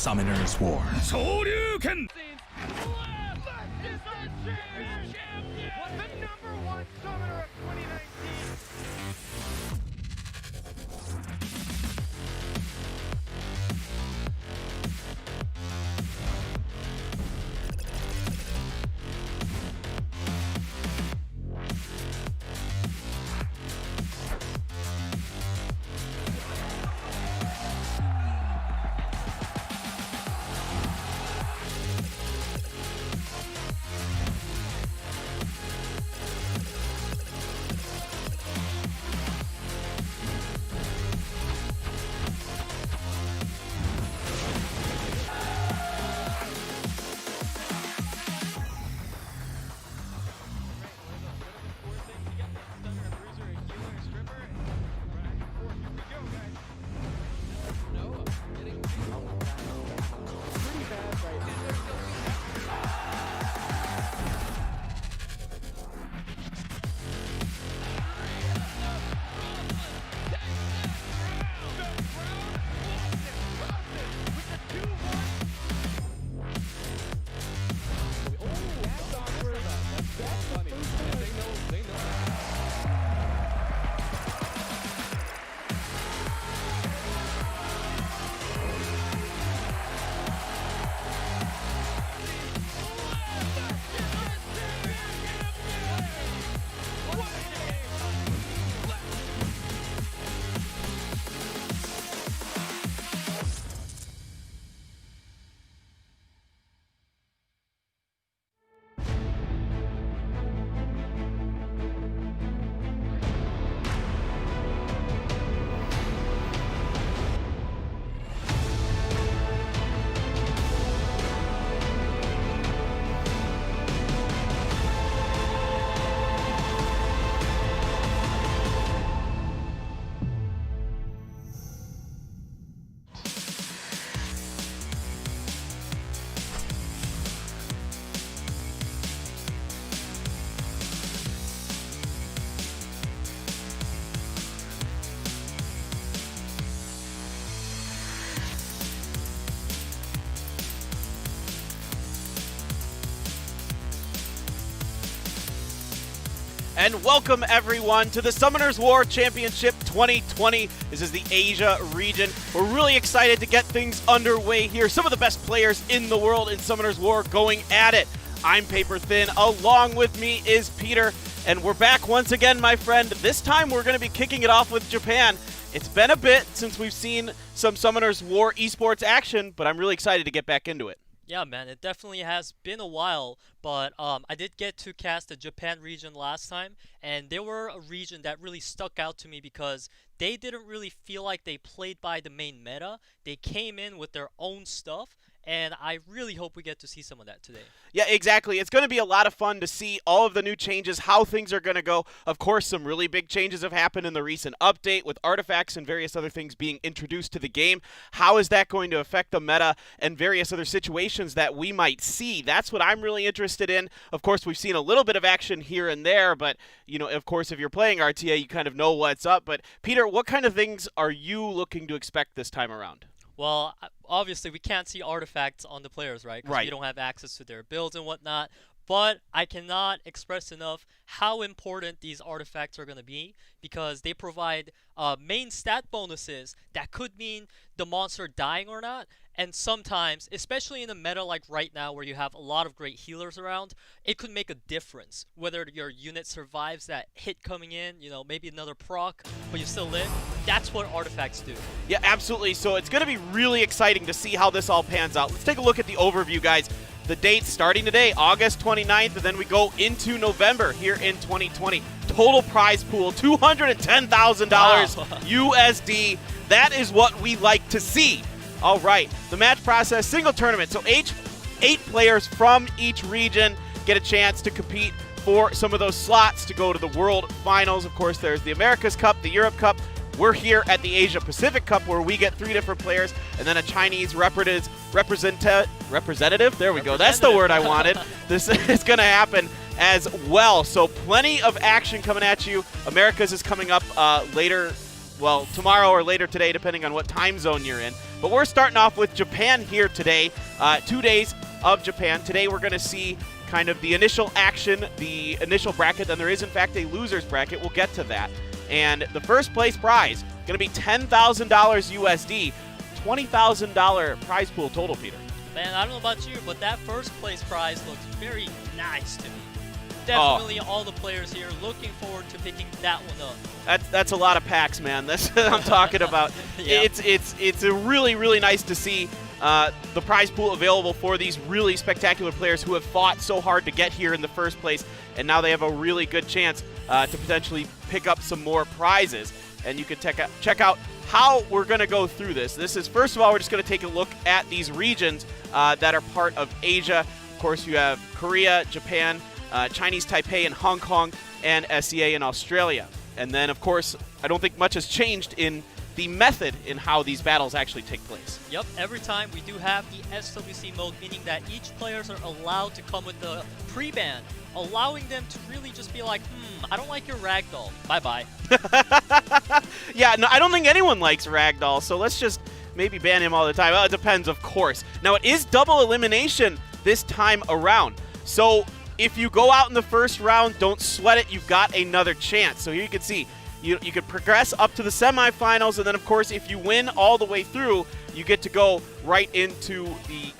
Summoner's War. And welcome everyone to the Summoner's War Championship 2020. This is the Asia region. We're really excited to get things underway here. Some of the best players in the world in Summoner's War going at it. I'm Paper Thin. Along with me is Peter. And we're back once again, my friend. This time we're going to be kicking it off with Japan. It's been a bit since we've seen some Summoner's War esports action, but I'm really excited to get back into it. Yeah, man, it definitely has been a while, but I did get to cast the Japan region last time, and they were a region that really stuck out to me because they didn't really feel like they played by the main meta. They came in with their own stuff, and I really hope we get to see some of that today. Yeah, exactly. It's going to be a lot of fun to see all of the new changes, how things are going to go. Of course, some really big changes have happened in the recent update with artifacts and various other things being introduced to the game. How is that going to affect the meta and various other situations that we might see? That's what I'm really interested in. Of course, we've seen a little bit of action here and there, but, you know, of course, if you're playing RTA, you kind of know what's up. But, Peter, what kind of things are you looking to expect this time around? Well, obviously, we can't see artifacts on the players, right? Because we don't have access to their builds and whatnot. But I cannot express enough how important these artifacts are going to be because they provide main stat bonuses that could mean the monster dying or not. And sometimes, especially in a meta like right now where you have a lot of great healers around, it could make a difference. Whether your unit survives that hit coming in, you know, maybe another proc, but you still live. That's what artifacts do. Yeah, absolutely. So it's going to be really exciting to see how this all pans out. Let's take a look at the overview, guys. The dates starting today, August 29th, and then we go into November here in 2020. Total prize pool, $210,000 USD. That is what we like to see. All right, the match process, single tournament. So 8 players from each region get a chance to compete for some of those slots to go to the World Finals. Of course, there's the America's Cup, the Europe Cup. We're here at the Asia Pacific Cup where we get 3 different players and then a Chinese representative. There we go. That's the word I wanted. This is going to happen as well. So plenty of action coming at you. America's is coming up later, well, tomorrow or later today, depending on what time zone you're in. But we're starting off with Japan here today. 2 days of Japan. Today we're going to see kind of the initial action, the initial bracket. Then there is, in fact, a loser's bracket. We'll get to that. And the first place prize going to be $10,000 USD, $20,000 prize pool total, Peter. Man, I don't know about you, but that first place prize looks very nice to me. Definitely all the players here looking forward to picking that one up. That's a lot of packs, man. That's what I'm talking about. Yeah. It's a really nice to see the prize pool available for these really spectacular players who have fought so hard to get here in the first place, and now they have a really good chance to potentially pick up some more prizes. And you can check out how we're going to go through this. This is, first of all, we're just going to take a look at these regions that are part of Asia. Of course, you have Korea, Japan, Chinese Taipei and Hong Kong, and SEA in Australia. And then, of course, I don't think much has changed in the method in how these battles actually take place. Yep, every time we do have the SWC mode, meaning that each players are allowed to come with the pre-ban, allowing them to really just be like, I don't like your ragdoll. Bye-bye. Yeah, no, I don't think anyone likes ragdoll, so let's just maybe ban him all the time. Well, it depends, of course. Now, it is double elimination this time around. So if you go out in the first round, don't sweat it. You've got another chance. So here you can see, you can progress up to the semifinals, and then, of course, if you win all the way through, you get to go right into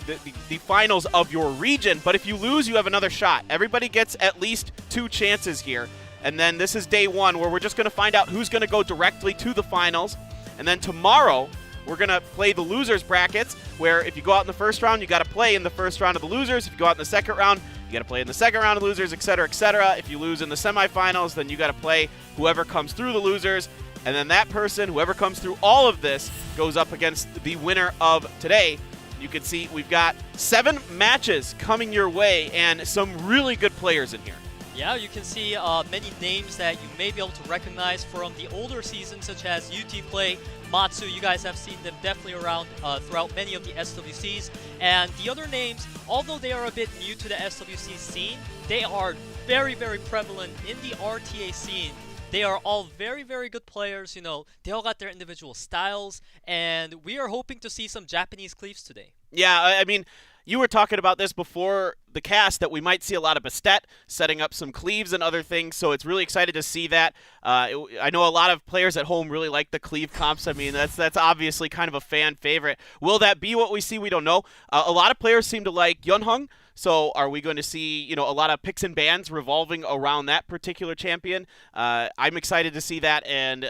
the finals of your region. But if you lose, you have another shot. Everybody gets at least 2 chances here. And then this is day 1, where we're just going to find out who's going to go directly to the finals. And then tomorrow, we're going to play the losers brackets, where if you go out in the first round, you got to play in the first round of the losers. If you go out in the second round, you got to play in the second round of losers, etc., etc. If you lose in the semifinals, then you got to play whoever comes through the losers. And then that person, whoever comes through all of this, goes up against the winner of today. You can see we've got 7 matches coming your way and some really good players in here. Yeah, you can see many names that you may be able to recognize from the older seasons, such as UTPLAY, MATSU. You guys have seen them definitely around throughout many of the SWCs. And the other names, although they are a bit new to the SWC scene, they are very, very prevalent in the RTA scene. They are all very, very good players. You know, they all got their individual styles, and we are hoping to see some Japanese cleaves today. Yeah, I mean, you were talking about this before the cast, that we might see a lot of Bastet setting up some cleaves and other things, so it's really excited to see that. I know a lot of players at home really like the cleave comps. I mean, that's obviously kind of a fan favorite. Will that be what we see? We don't know. A lot of players seem to like Yeonhung, so are we going to see, a lot of picks and bans revolving around that particular champion? I'm excited to see that, and,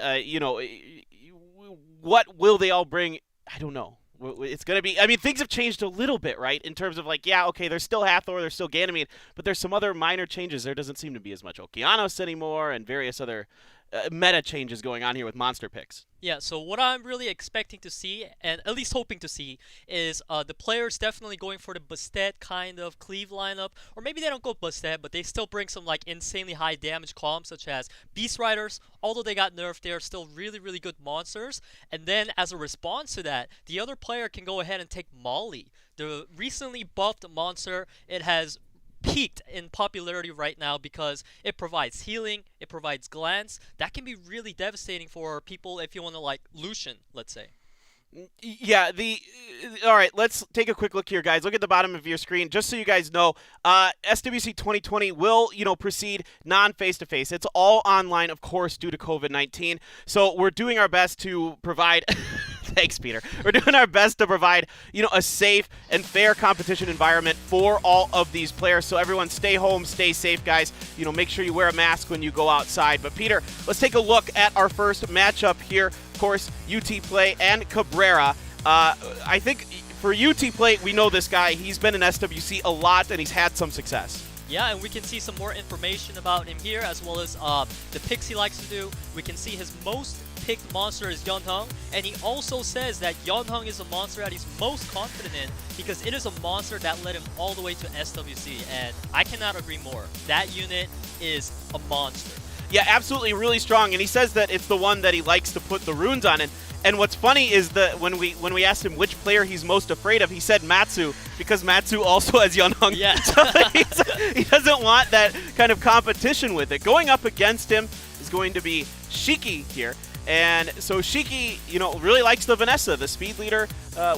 what will they all bring? I don't know. It's going to be, I mean, things have changed a little bit, right? In terms of like, yeah, okay, there's still Hathor, there's still Ganymede, but there's some other minor changes. There doesn't seem to be as much Okeanos anymore, and various other meta changes going on here with monster picks. Yeah, so what I'm really expecting to see, and at least hoping to see, is the players definitely going for the Bastet kind of cleave lineup. Or maybe they don't go Bastet, but they still bring some like insanely high damage columns, such as Beast Riders. Although they got nerfed, they are still really, really good monsters. And then as a response to that, the other player can go ahead and take Molly, the recently buffed monster. It has peaked in popularity right now because it provides healing, it provides glance. That can be really devastating for people if you want to like Lucian, let's say. Yeah, all right, let's take a quick look here, guys. Look at the bottom of your screen. Just so you guys know, SWC 2020 will, proceed non-face-to-face. It's all online, of course, due to COVID-19. So we're doing our best to provide... Thanks, Peter. We're doing our best to provide, a safe and fair competition environment for all of these players. So everyone stay home, stay safe, guys. Make sure you wear a mask when you go outside. But Peter, let's take a look at our first matchup here. Of course, UTPLAY and CABRERA. I think for UTPLAY, we know this guy. He's been in SWC a lot, and he's had some success. Yeah, and we can see some more information about him here, as well as the picks he likes to do. We can see his most picked monster is Yeonhung, and he also says that Yeonhung is a monster that he's most confident in because it is a monster that led him all the way to SWC, and I cannot agree more. That unit is a monster. Yeah, absolutely, really strong, and he says that it's the one that he likes to put the runes on. And what's funny is that when we asked him which player he's most afraid of, he said MATSU, because MATSU also has Yeonhung. Yeah. So he doesn't want that kind of competition with it. Going up against him is going to be SHIKI here. And so Shiki, you know, really likes the Vanessa, the speed leader,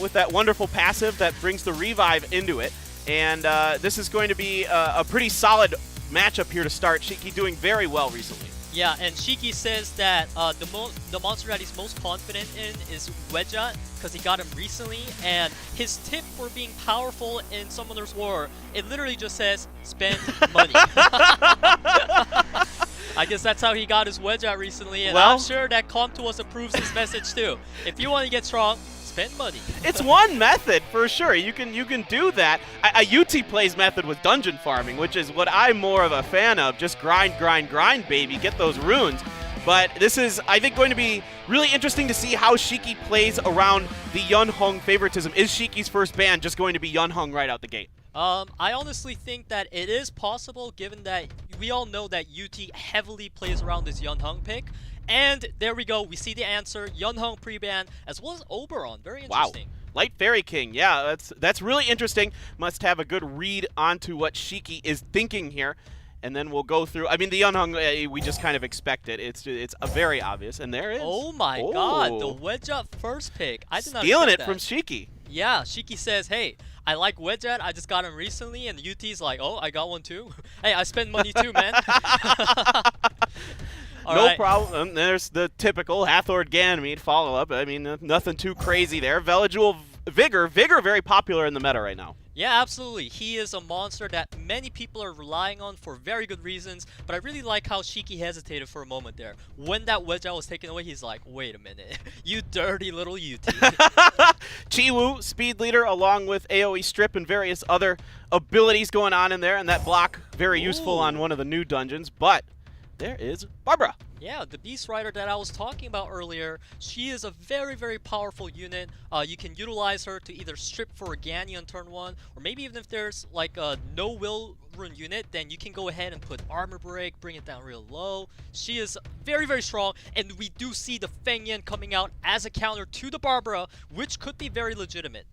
with that wonderful passive that brings the revive into it. And this is going to be a pretty solid matchup here to start. Shiki doing very well recently. Yeah, and Shiki says that the monster that he's most confident in is Wedja, because he got him recently, and his tip for being powerful in Summoner's War, it literally just says, spend money. I guess that's how he got his Wedja recently, and I'm sure that Comtuos approves his message too. If you want to get strong, spend money. It's one method for sure. You can do that. A UTPLAY's method was dungeon farming, which is what I'm more of a fan of. Just grind, grind, grind, baby. Get those runes. But this is, I think, going to be really interesting to see how Shiki plays around the Yunhong favoritism. Is Shiki's first ban just going to be Yunhong right out the gate? I honestly think that it is possible, given that we all know that UT heavily plays around this Yunhong pick. And there we go. We see the answer. Yunhong pre-ban, as well as Oberon. Very interesting. Wow. Light Fairy King. Yeah, that's really interesting. Must have a good read onto what Shiki is thinking here. And then we'll go through. I mean, the Yunhong, we just kind of expect it. It's very obvious. And there it is. Oh my god. The Wedja first pick. I did not Stealing it that. from Shiki. Yeah, Shiki says, hey, I like Wedja. I just got him recently. And UT's like, oh, I got one too. Hey, I spend money too, man. No problem. There's the typical Hathor Ganymede follow-up. I mean, nothing too crazy there. Velajuel Vigor very popular in the meta right now. Yeah, absolutely. He is a monster that many people are relying on for very good reasons, but I really like how Shiki hesitated for a moment there. When that Wedja was taken away, he's like, wait a minute, you dirty little UT. Chiwoo, speed leader, along with AoE strip and various other abilities going on in there, and that block very useful on one of the new dungeons, but there is BURUBURU. Yeah, the Beast Rider that I was talking about earlier, she is a very powerful unit. You can utilize her to either strip for a Gany on turn 1, or maybe even if there's like a no-will rune unit, then you can go ahead and put Armor Break, bring it down real low. She is very strong, and we do see the Feng Yan coming out as a counter to the BURUBURU, which could be very legitimate.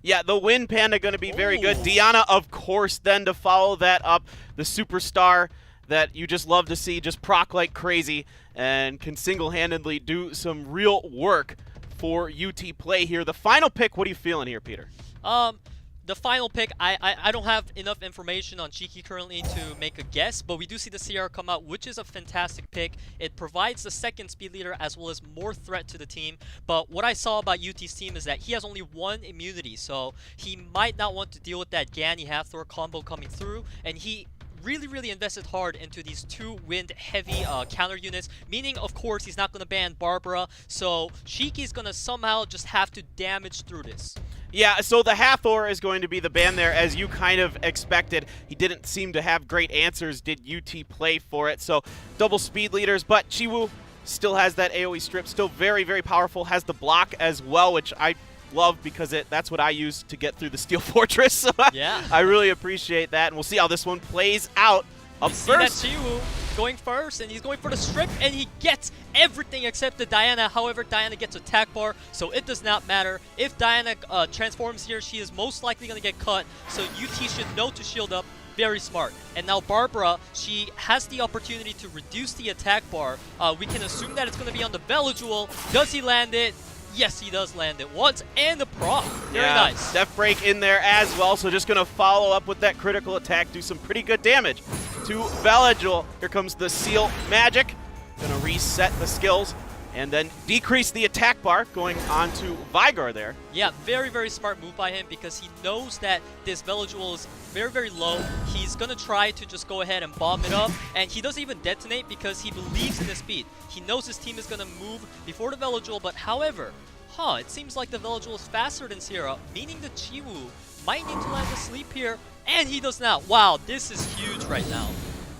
Yeah, the Wind Panda going to be very good. Diana, of course, then to follow that up, the superstar that you just love to see, just proc like crazy, and can single-handedly do some real work for UTPLAY here. The final pick, what are you feeling here, Peter? The final pick, I don't have enough information on Shiki currently to make a guess, but we do see the CR come out, which is a fantastic pick. It provides the second speed leader as well as more threat to the team, but what I saw about UT's team is that he has only one immunity, so he might not want to deal with that Gany Hathor combo coming through, and he really invested hard into these two wind heavy counter units, meaning of course he's not going to ban BURUBURU, so Shiki's going to somehow just have to damage through this. Yeah, so the Hathor is going to be the ban there, as you kind of expected. He didn't seem to have great answers, did UTPLAY for it, so double speed leaders, but Chiwoo still has that AoE strip, still very powerful, has the block as well, which I love because that's what I use to get through the Steel Fortress. So yeah. I really appreciate that, and we'll see how this one plays out. Up first. See that Chiwoo going first, and he's going for the strip, and he gets everything except the Diana. However, Diana gets attack bar, so it does not matter. If Diana transforms here, she is most likely going to get cut, so UT should know to shield up. Very smart. And now BURUBURU, she has the opportunity to reduce the attack bar. We can assume that it's going to be on the Velajuel. Does he land it? Yes, he does land it once, and the proc. Very nice. Death Break in there as well, so just going to follow up with that critical attack, do some pretty good damage to Velajuel. Here comes the Seal Magic. Going to reset the skills and then decrease the attack bar, going on to Vigor there. Yeah, very smart move by him, because he knows that this Velajuel is very low. He's going to try to just go ahead and bomb it up, and he doesn't even detonate because he believes in his speed. He knows his team is going to move before the Velajuel, but however, it seems like the Velajuel is faster than Sierra, meaning the Chiwoo might need to land a sleep here, and he does not. Wow, this is huge right now.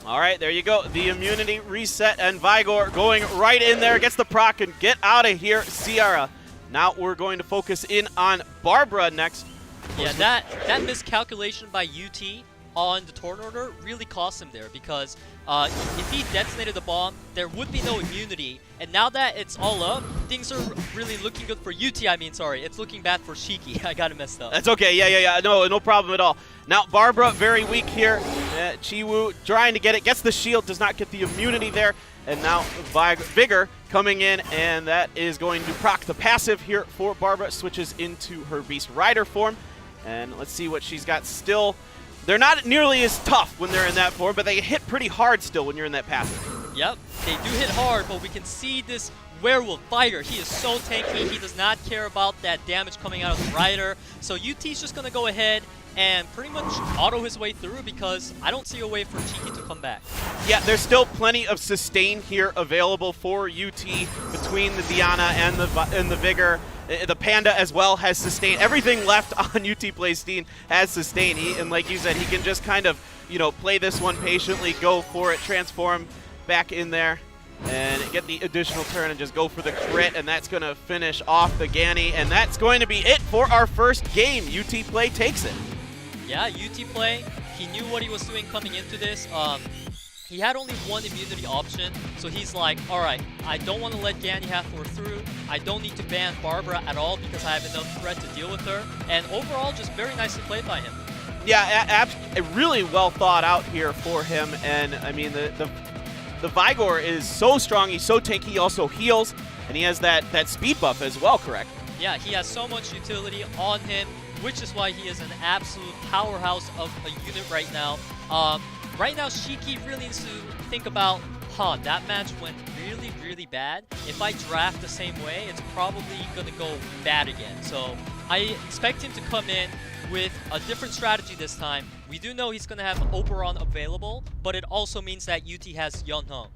All right, there you go. The immunity reset, and Vigor going right in there, gets the proc, and get out of here, Sierra. Now we're going to focus in on BURUBURU next. Yeah, that miscalculation by UT on the turn order really cost him there, because if he detonated the bomb, there would be no immunity. And now that it's all up, things are really looking good for UT. I mean, sorry, it's looking bad for Shiki. I got it messed up. That's okay. Yeah. No problem at all. Now, BURUBURU very weak here. Chiwoo trying to get it. Gets the shield. Does not get the immunity there. And now Vigor coming in, and that is going to proc the passive here for Barbara. Switches into her Beast Rider form. And let's see what she's got still. They're not nearly as tough when they're in that form, but they hit pretty hard still when you're in that passive. Yep, they do hit hard, but we can see this Werewolf Fighter. He is so tanky. He does not care about that damage coming out of the Rider. So UT's just going to go ahead and pretty much auto his way through because I don't see a way for SHIKI to come back. Yeah, there's still plenty of sustain here available for UT between the Diana and the Vigor. The Panda as well has sustain. Everything left on UTPLAY Steam has sustain. And like you said, he can just kind of, you know, play this one patiently, go for it, transform back in there, and get the additional turn and just go for the crit, and that's going to finish off the Ganny, and that's going to be it for our first game. UTPLAY takes it. Yeah, UTPLAY, he knew what he was doing coming into this. He had only one immunity option, so he's like, alright, I don't want to let Ganny Hathor through. I don't need to ban Barbara at all because I have enough threat to deal with her. And overall, just very nicely played by him. Yeah, really well thought out here for him, and I mean, the Vigor is so strong, he's so tanky, he also heals, and he has that speed buff as well, correct? Yeah, he has so much utility on him, which is why he is an absolute powerhouse of a unit right now. Right now, SHIKI really needs to think about, that match went really, really bad. If I draft the same way, it's probably going to go bad again. So I expect him to come in with a different strategy this time. We do know he's going to have Oberon available, but it also means that UT has Yeonhung.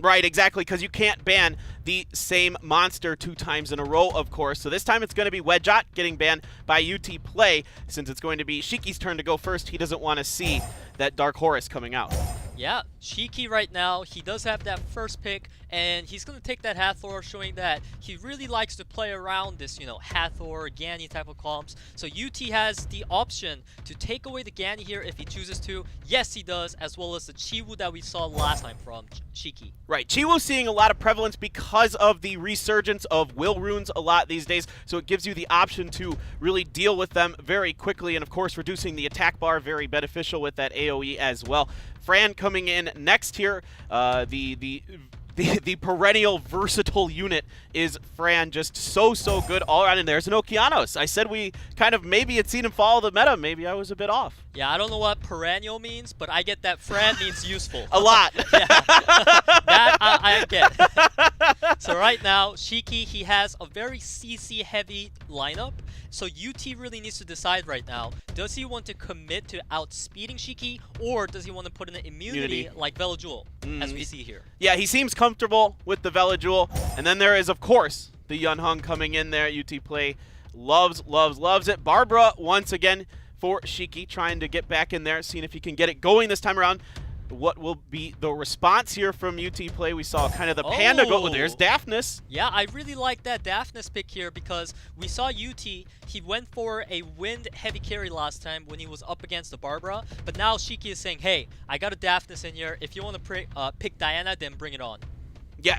Right, exactly, because you can't ban the same monster 2 times in a row, of course. So this time it's going to be Wedjot getting banned by UTPLAY. Since it's going to be SHIKI's turn to go first, he doesn't want to see that Dark Horus coming out. Yeah, SHIKI right now, he does have that first pick, and he's going to take that Hathor, showing that he really likes to play around this, you know, Hathor, Ganny type of comps. So UT has the option to take away the Ganny here if he chooses to. Yes, he does, as well as the Chiwu that we saw last time from SHIKI. Right, Chiwu seeing a lot of prevalence because of the resurgence of Will Runes a lot these days, so it gives you the option to really deal with them very quickly, and of course reducing the attack bar, very beneficial with that AoE as well. Fran coming in next here, the perennial versatile unit is Fran, just so good all around. And there's an Okeanos. I said we kind of maybe had seen him follow the meta. Maybe I was a bit off. Yeah, I don't know what perennial means, but I get that Fran means useful. A lot. Yeah, that I get. So right now, SHIKI, he has a very CC heavy lineup. So UT really needs to decide right now, does he want to commit to outspeeding SHIKI, or does he want to put in an immunity like Velajewel, as we see here? Yeah, he seems comfortable with the Velajewel. And then there is, of course, the Yeonhung coming in there. UTPLAY loves it. Barbara, once again, for SHIKI, trying to get back in there, seeing if he can get it going this time around. What will be the response here from UTPLAY? We saw kind of the Panda go. Oh, there's Daphnis. Yeah, I really like that Daphnis pick here because we saw UT. He went for a wind heavy carry last time when he was up against the Barbara. But now SHIKI is saying, hey, I got a Daphnis in here. If you want to pick Diana, then bring it on. Yeah,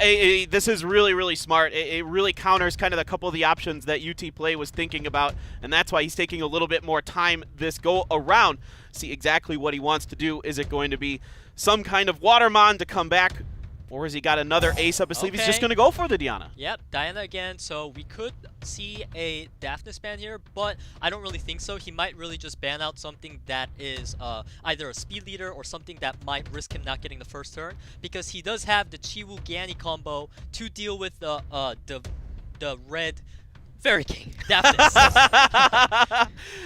this is really smart. It really counters kind of a couple of the options that UTPLAY was thinking about, and that's why he's taking a little bit more time this go around. See exactly what he wants to do. Is it going to be some kind of Watermon to come back, or has he got another ace up his sleeve? He's just going to go for the Diana. Yep, Diana again. So we could see a Daphnis ban here, but I don't really think so. He might really just ban out something that is either a speed leader or something that might risk him not getting the first turn, because he does have the Chiwu Ganny combo to deal with the red Fairy King, Daphnis.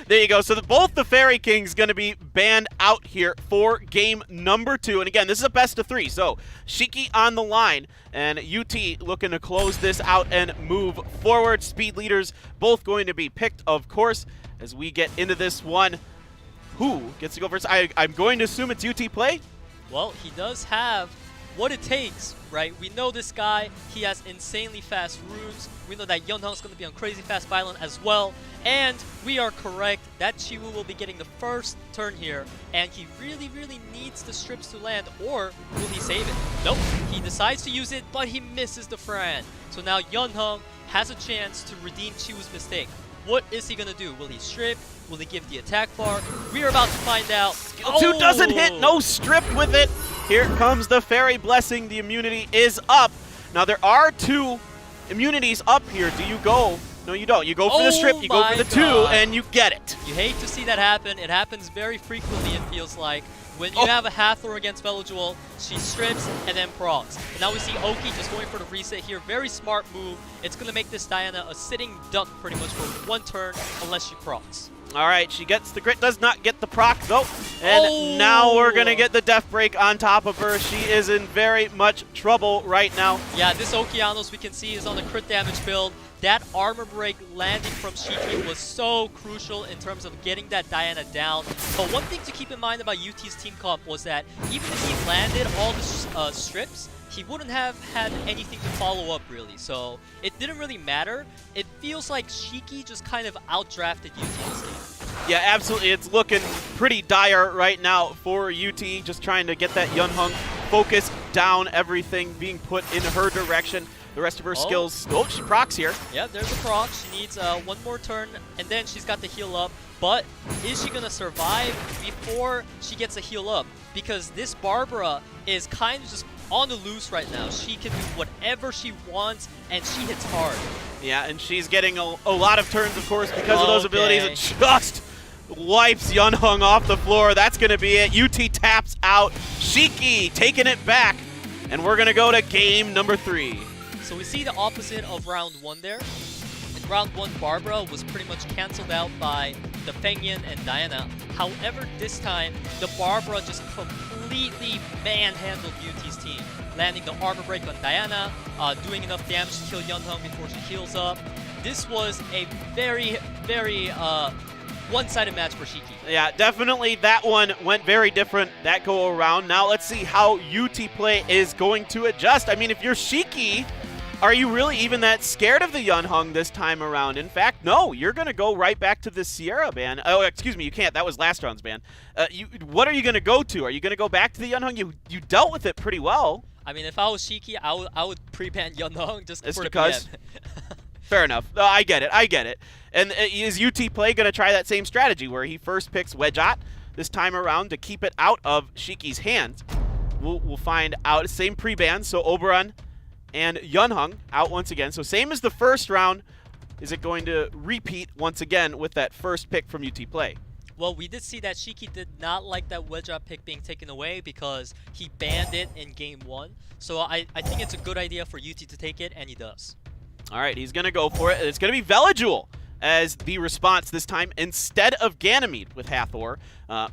There you go. So both the Fairy Kings going to be banned out here for game number 2. And again, this is a best of 3. So SHIKI on the line, and UT looking to close this out and move forward. Speed leaders both going to be picked, of course, as we get into this one. Who gets to go first? I'm going to assume it's UTPLAY. Well, he does have what it takes, right? We know this guy, he has insanely fast runes. We know that Yeonhung's going to be on crazy fast Bylon as well. And we are correct, that Chiwu will be getting the first turn here. And he really needs the strips to land, or will he save it? Nope, he decides to use it, but he misses the Fran. So now Yeonhung has a chance to redeem Chiwu's mistake. What is he going to do? Will he strip? Will he give the attack bar? We are about to find out. Skill 2 doesn't hit. No strip with it. Here comes the Fairy Blessing. The immunity is up. Now there are 2 immunities up here. Do you go? No, you don't. You go for the strip, you go for the 2, and you get it. You hate to see that happen. It happens very frequently, it feels like. When you have a Hathor against Velodual, she strips and then procs. And now we see Oki just going for the reset here. Very smart move. It's going to make this Diana a sitting duck pretty much for 1 turn unless she procs. All right, she gets the crit, does not get the proc though. And now we're going to get the Death Break on top of her. She is in very much trouble right now. Yeah, this Okeanos we can see is on the crit damage build. That armor break landing from SHIKI was so crucial in terms of getting that Diana down. But one thing to keep in mind about UT's team comp was that even if he landed all the strips, he wouldn't have had anything to follow up really. So it didn't really matter. It feels like SHIKI just kind of outdrafted UT in this game. Yeah, absolutely. It's looking pretty dire right now for UT, just trying to get that Yunhong focus down, everything being put in her direction. The rest of her skills. Oh, she procs here. Yeah, there's a proc. She needs 1 more turn, and then she's got the heal up. But is she going to survive before she gets a heal up? Because this Barbara is kind of just on the loose right now. She can do whatever she wants, and she hits hard. Yeah, and she's getting a lot of turns, of course, because of those abilities. It just wipes Yunhong off the floor. That's going to be it. UT taps out. SHIKI taking it back. And we're going to go to game number 3. So we see the opposite of round 1 there. In round 1, Barbara was pretty much cancelled out by the Fengyan and Diana. However, this time, the Barbara just completely manhandled UT's team, landing the armor break on Diana, doing enough damage to kill Yunhong before she heals up. This was a very, very one-sided match for SHIKI. Yeah, definitely that one went very different that go around. Now let's see how UTPLAY is going to adjust. I mean, if you're SHIKI, are you really even that scared of the Yunhong this time around? In fact, no, you're going to go right back to the Sierra ban. Oh, excuse me, you can't. That was last round's ban. What are you going to go to? Are you going to go back to the Yunhong? You dealt with it pretty well. I mean, if I was SHIKI, I would pre-ban Yunhong just for because? the ban. Fair enough. I get it. And is UTPLAY going to try that same strategy where he first picks Wedgeot this time around to keep it out of SHIKI's hands? We'll find out. Same pre-ban, so Oberon and Yunhong out once again. So same as the first round. Is it going to repeat once again with that first pick from UTPLAY? Well, we did see that SHIKI did not like that Wedgeot pick being taken away because he banned it in game 1. So I think it's a good idea for UT to take it, and he does. All right, he's going to go for it. It's going to be Velodual as the response this time instead of Ganymede with Hathor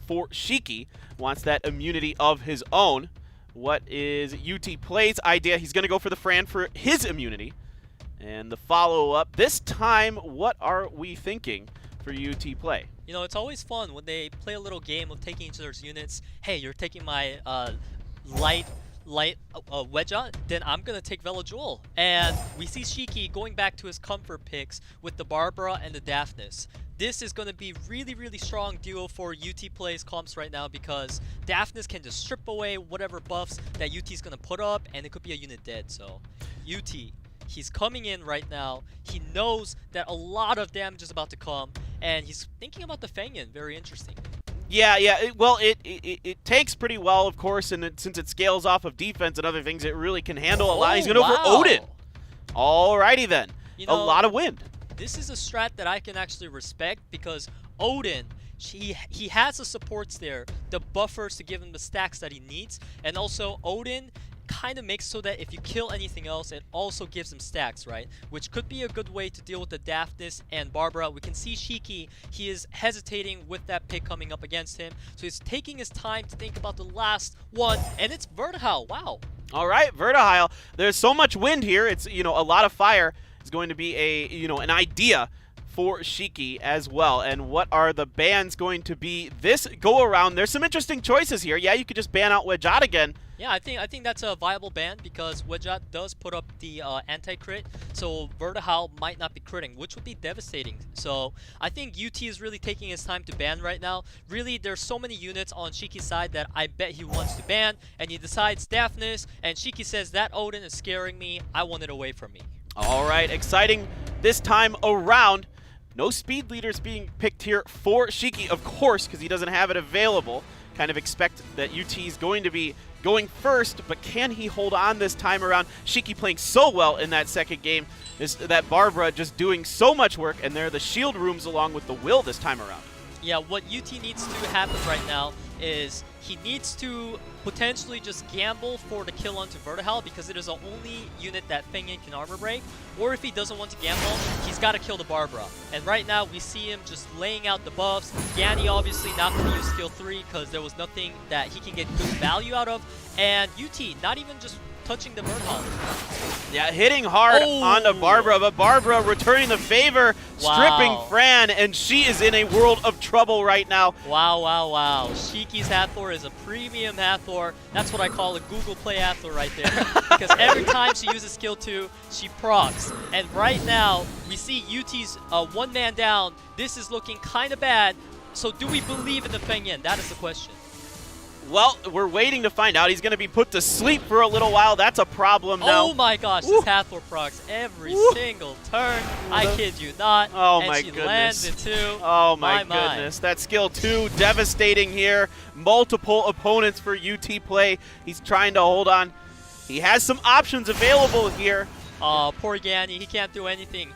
for SHIKI. Wants that immunity of his own. What is UTPLAY's idea? He's going to go for the Fran for his immunity. And the follow-up, this time, what are we thinking for UTPLAY? You know, it's always fun when they play a little game of taking each other's units. Hey, you're taking my light Wedgeot, then I'm going to take Velodual. And we see SHIKI going back to his comfort picks with the Barbara and the Daphnis. This is going to be really, really strong duo for UTPLAY's comps right now because Daphnis can just strip away whatever buffs that UT's going to put up, and it could be a unit dead. So, UT, he's coming in right now. He knows that a lot of damage is about to come, and he's thinking about the Fengyan. Very interesting. Yeah. Well, it takes pretty well, of course, and since it scales off of defense and other things, it really can handle a lot. He's going to go for Odin. Alrighty then. You know, a lot of wind. This is a strat that I can actually respect because Odin, he has the supports there, the buffers to give him the stacks that he needs, and also Odin kind of makes so that if you kill anything else, it also gives him stacks, right? Which could be a good way to deal with the Daphnis and Barbara. We can see SHIKI, he is hesitating with that pick coming up against him, so he's taking his time to think about the last one, and it's Vertihile. Wow. All right, Vertihile. There's so much wind here. It's, a lot of fire is going to be an idea for SHIKI as well. And what are the bans going to be this go around? There's some interesting choices here. Yeah, you could just ban out Wedgeot again. Yeah, I think that's a viable ban because Wedgeot does put up the anti-crit, so Vertihile might not be critting, which would be devastating. So I think UT is really taking his time to ban right now. Really, there's so many units on SHIKI's side that I bet he wants to ban, and he decides Daphnis, and SHIKI says that Odin is scaring me, I want it away from me. All right, exciting this time around. No speed leaders being picked here for SHIKI, of course, because he doesn't have it available. kind of expect that UT is going to be going first, but can he hold on this time around? SHIKI playing so well in that second game. That BARBARA just doing so much work, and they're the shield rooms along with the will this time around. Yeah, what UT needs to happen right now is he needs to potentially just gamble for the kill onto Vertihal because it is the only unit that Fengyan can armor break. Or if he doesn't want to gamble, he's got to kill the BARBARA. And right now we see him just laying out the buffs. Ganny obviously not going to use skill 3 because there was nothing that he can get good value out of. And UT not even just touching the Vertihal. Yeah, hitting hard onto BARBARA, but BARBARA returning the favor, stripping Fran, and she is in a world of trouble right now. Wow, wow, wow. SHIKI's Hathor is a premium Hathor. That's what I call a Google Play Hathor right there. Because every time she uses skill 2, she procs. And right now, we see UT's one man down. This is looking kind of bad. So do we believe in the Fengyan? That is the question. Well, we're waiting to find out. He's going to be put to sleep for a little while. That's a problem now. Oh my gosh, this Hathor procs every single turn. I kid you not. Oh and my she goodness. lands it too. Oh my goodness. That skill 2 devastating here. Multiple opponents for UTPLAY. He's trying to hold on. He has some options available here. Oh, poor Ganny. He can't do anything.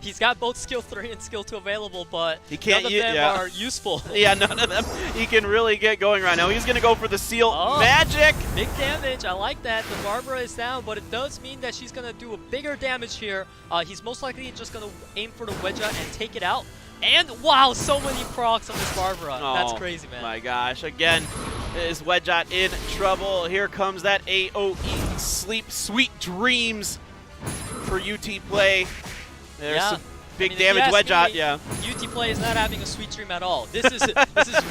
He's got both skill 3 and skill 2 available, but none of them are useful. Yeah, none of them he can really get going right now. He's going to go for the seal. Magic! Big damage. I like that. The BARBARA is down, but it does mean that she's going to do a bigger damage here. He's most likely just going to aim for the Wedja and take it out. And wow, so many procs on this BARBARA. That's crazy, man. My gosh. Again, is Wedjot in trouble. Here comes that AoE sleep. Sweet dreams for UTPLAY. There's some big damage Wedjot, UTPLAY is not having a sweet dream at all. This is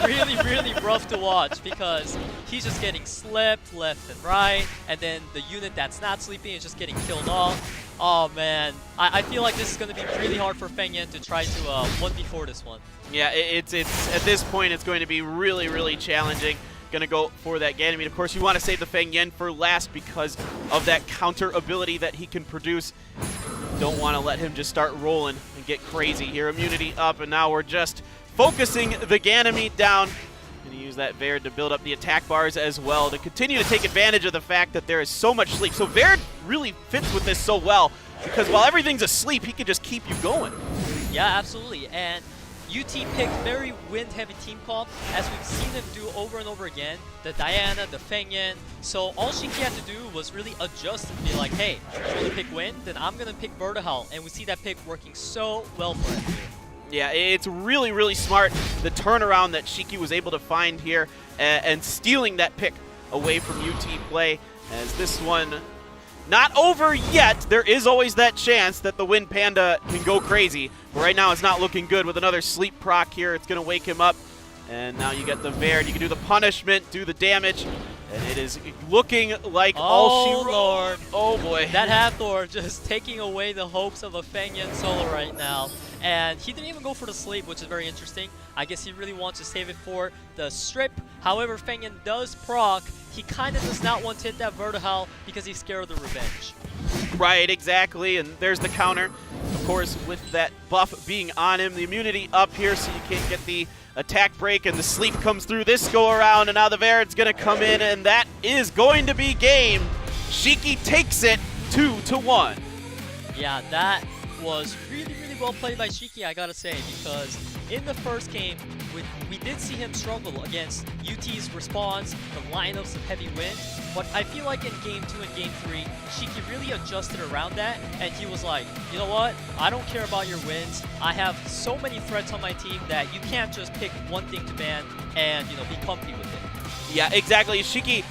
really, really rough to watch because he's just getting slept left and right, and then the unit that's not sleeping is just getting killed off. Oh man, I feel like this is going to be really hard for Fengyan to try to 1v4 this one. Yeah, it's at this point it's going to be really, really challenging. Gonna go for that Ganymede. Of course, you want to save the Fengyan for last because of that counter ability that he can produce. Don't want to let him just start rolling and get crazy here. Immunity up, and now we're just focusing the Ganymede down. Gonna use that Verd to build up the attack bars as well to continue to take advantage of the fact that there is so much sleep. So Verd really fits with this so well because while everything's asleep, he can just keep you going. Yeah, absolutely. And UT picked very wind-heavy team comp, as we've seen them do over and over again. The Diana, the Fengyan. So all SHIKI had to do was really adjust and be like, hey, you want to pick wind? Then I'm going to pick Vertihal. And we see that pick working so well for him. Yeah, it's really, really smart. The turnaround that SHIKI was able to find here and stealing that pick away from UTPLAY, as this one not over yet. There is always that chance that the Wind Panda can go crazy. But right now it's not looking good with another sleep proc here. It's going to wake him up. And now you get the Verd. You can do the punishment, do the damage. And it is looking like all she wrote. Lord. Oh boy. That Hathor just taking away the hopes of a Fengyan solo right now. And he didn't even go for the sleep, which is very interesting. I guess he really wants to save it for the strip. However, Fengyan does proc. He kind of does not want to hit that Vertihal because he's scared of the revenge. Right, exactly. And there's the counter. Of course, with that buff being on him, the immunity up here so you can't get the attack break, and the sleep comes through this go around, and now the Verd's going to come in, and that is going to be game. SHIKI takes it 2-1. Yeah, that was really, really well played by SHIKI, I gotta say, because in the first game, we did see him struggle against UT's response, the lineups of heavy wind, but I feel like in Game 2 and Game 3, SHIKI really adjusted around that, and he was like, you know what, I don't care about your wins, I have so many threats on my team that you can't just pick one thing to ban and, you know, be comfy with it. Yeah, exactly. SHIKI,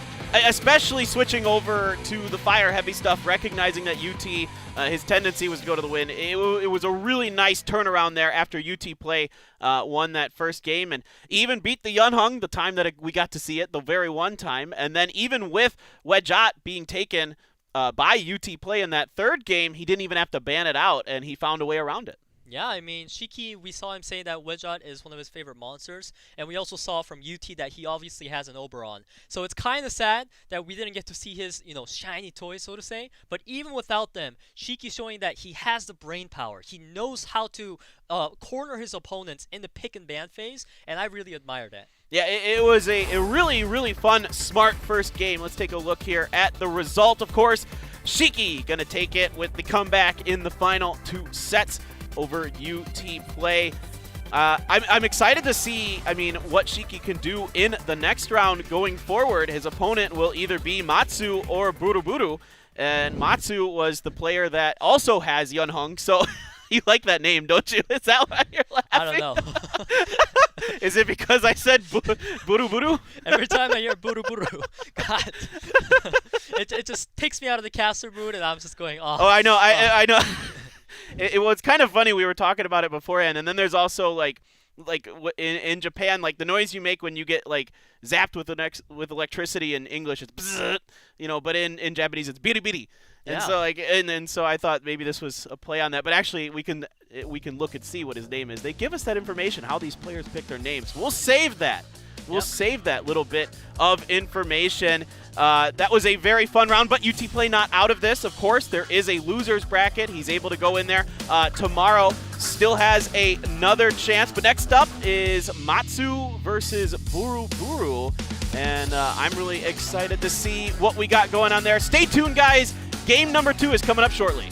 especially switching over to the fire heavy stuff, recognizing that UT, his tendency was to go to the win. It was a really nice turnaround there after UTPLAY won that first game and even beat the Yunhung the time that we got to see it, the very one time. And then even with Wedjot being taken by UTPLAY in that third game, he didn't even have to ban it out, and he found a way around it. Yeah, I mean, SHIKI, we saw him say that Wedjot is one of his favorite monsters, and we also saw from UT that he obviously has an Oberon. So it's kind of sad that we didn't get to see his, you know, shiny toys, so to say, but even without them, SHIKI showing that he has the brain power. He knows how to corner his opponents in the pick and ban phase, and I really admire that. Yeah, it was a really, really fun, smart first game. Let's take a look here at the result. Of course, SHIKI gonna take it with the comeback in the final 2 sets over UTPLAY. I'm excited to see, I mean, what SHIKI can do in the next round going forward. His opponent will either be MATSU or BURUBURU, and MATSU was the player that also has Yunhong, so you like that name, don't you? Is that why you're laughing? I don't know. Is it because I said BURUBURU? Every time I hear BURUBURU, God, it just takes me out of the caster mood, and I'm just going, oh. Oh, I know, I know. It was kind of funny. We were talking about it beforehand, and then there's also like in Japan, like the noise you make when you get like zapped with electricity in English, it's bzzz, you know, but in Japanese it's biribiri. And so like and so I thought maybe this was a play on that, but actually we can look and see what his name is. They give us that information, how these players pick their names. We'll save that. We'll save that little bit of information. That was a very fun round, but UTPLAY not out of this. Of course, there is a loser's bracket. He's able to go in there tomorrow. Still has another chance, but next up is MATSU versus BURUBURU, and I'm really excited to see what we got going on there. Stay tuned, guys. Game number 2 is coming up shortly.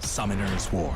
Summoner's War.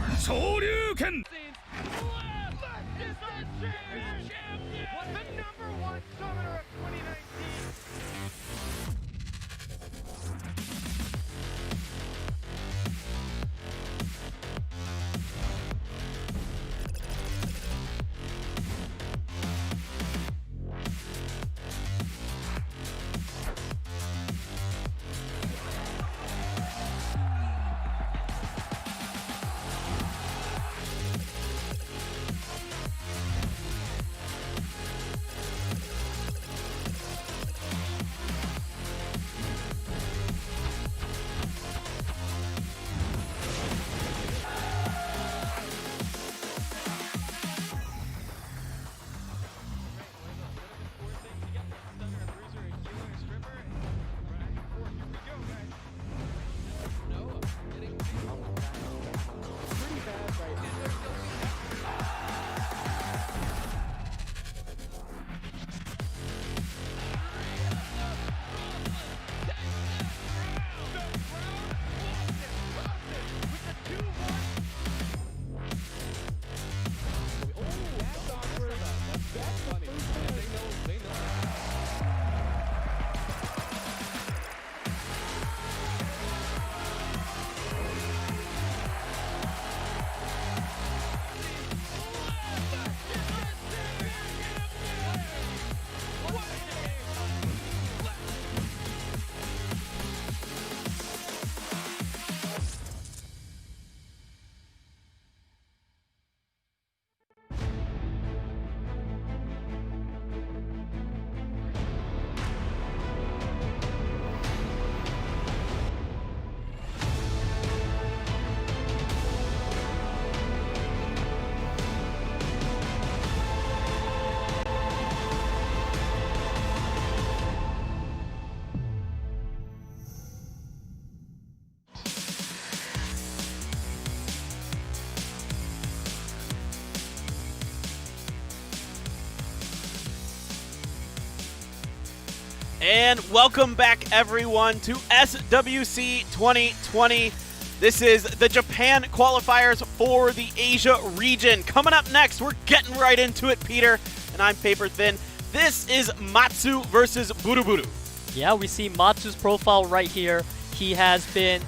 And welcome back, everyone, to SWC 2020. This is the Japan qualifiers for the Asia region. Coming up next, we're getting right into it, Peter, and I'm Paper Thin. This is MATSU versus BURUBURU. Yeah, we see Matsu's profile right here. He has been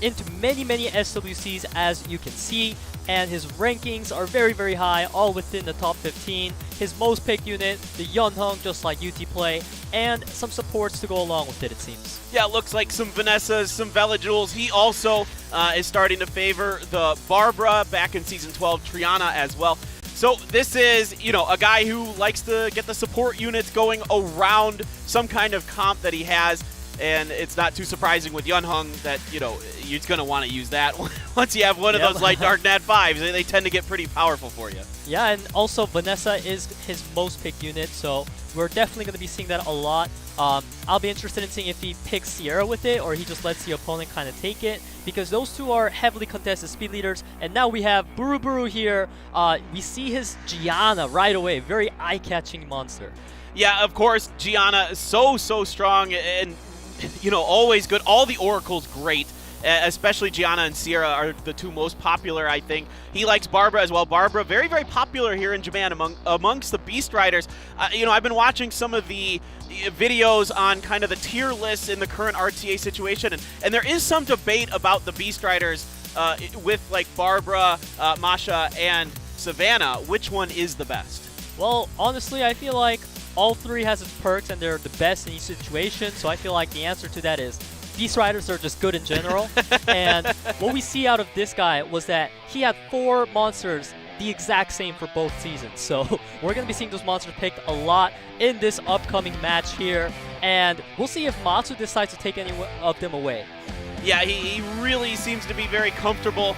into many SWCs, as you can see, and his rankings are very, very high, all within the top 15. His most picked unit, the Yunhong, just like UTPLAY, and some supports to go along with it, it seems. Yeah, it looks like some Vanessas, some Velajoules. He also is starting to favor the Barbara back in Season 12, Triana as well. So this is, you know, a guy who likes to get the support units going around some kind of comp that he has. And it's not too surprising with Yunhong that, you know, you're going to want to use that. Once you have one of those light dark nat 5s, they tend to get pretty powerful for you. Yeah, and also Vanessa is his most picked unit, so we're definitely going to be seeing that a lot. I'll be interested in seeing if he picks Sierra with it or he just lets the opponent kind of take it, because those two are heavily contested speed leaders. And now we have BURUBURU here. We see his Gianna right away, very eye-catching monster. Yeah, of course, Gianna is so strong and, you know, always good. All the Oracles great, especially Gianna and Sierra are the two most popular, I think. He likes Barbara as well. Barbara, very popular here in Japan amongst the Beast Riders. You know, I've been watching some of the videos on kind of the tier lists in the current RTA situation, and there is some debate about the Beast Riders with like Barbara, Masha, and Savannah. Which one is the best? Well, honestly, I feel like all three has its perks and they're the best in each situation, so I feel like the answer to that is Beast Riders are just good in general. And what we see out of this guy was that he had 4 monsters the exact same for both seasons. So we're going to be seeing those monsters picked a lot in this upcoming match here. And we'll see if Matsu decides to take any of them away. Yeah, he really seems to be very comfortable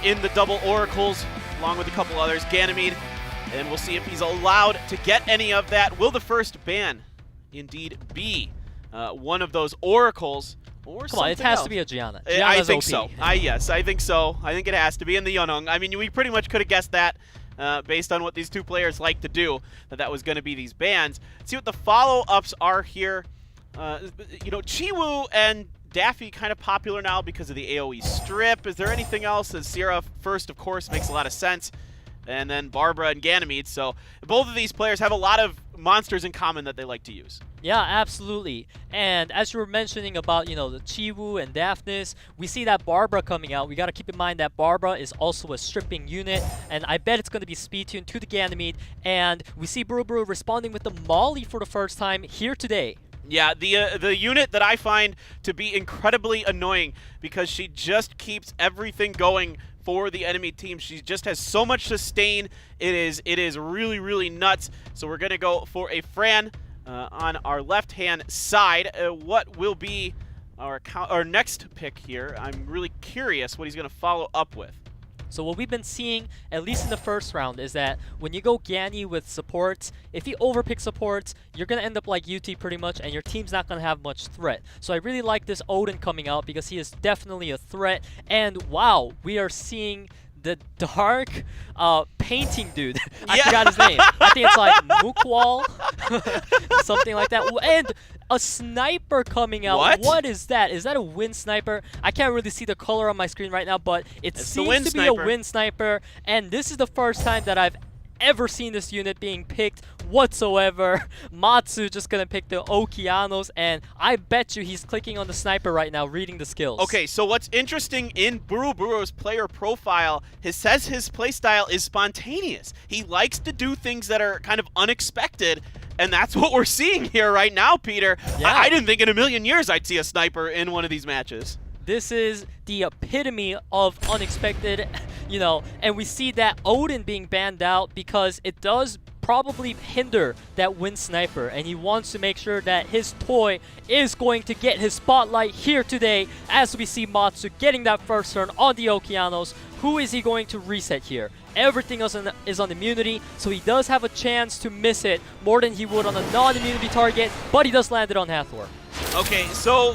in the double Oracles, along with a couple others, Ganymede. And we'll see if he's allowed to get any of that. Will the first ban indeed be one of those Oracles or Come on, it has to be a Gianna. I think so. Yes, I think so. I think it has to be in the Yunhong. I mean, we pretty much could have guessed that based on what these two players like to do, that was going to be these bans. Let's see what the follow-ups are here. You know, Chiwoo and Daffy kind of popular now because of the AoE strip. Is there anything else? As Sierra first, of course, makes a lot of sense. And then Barbara and Ganymede. So both of these players have a lot of monsters in common that they like to use. Yeah, absolutely. And as you were mentioning about, you know, the Chiwoo and Daphnis, we see that Barbara coming out. We got to keep in mind that Barbara is also a stripping unit, and I bet it's going to be speed tuned to the Ganymede. And we see BURUBURU responding with the Molly for the first time here today. Yeah, the unit that I find to be incredibly annoying because she just keeps everything going for the enemy team. She just has so much sustain. It is really, really nuts. So we're going to go for a Fran on our left-hand side. What will be our next pick here? I'm really curious what he's going to follow up with. So what we've been seeing, at least in the first round, is that when you go Ganny with supports, if you overpick supports, you're going to end up like UT pretty much, and your team's not going to have much threat. So I really like this Odin coming out because he is definitely a threat. And wow, we are seeing the dark painting dude. I forgot his name. I think it's like Mookwall, something like that. And a sniper coming out. What is that? Is that a wind sniper? I can't really see the color on my screen right now, but it seems to be a wind sniper. And this is the first time that I've ever seen this unit being picked whatsoever. MATSU just gonna pick the Okeanos, and I bet you he's clicking on the sniper right now, reading the skills. Okay, so what's interesting in BURUBURU's player profile, he says his playstyle is spontaneous. He likes to do things that are kind of unexpected, and that's what we're seeing here right now, Peter. Yeah. I didn't think in a million years I'd see a sniper in one of these matches. This is the epitome of unexpected, you know, and we see that Odin being banned out because it does probably hinder that wind sniper, and he wants to make sure that his toy is going to get his spotlight here today as we see Matsu getting that first turn on the Okeanos. Who is he going to reset here? Everything else is on immunity, so he does have a chance to miss it more than he would on a non-immunity target, but he does land it on Hathor. Okay, so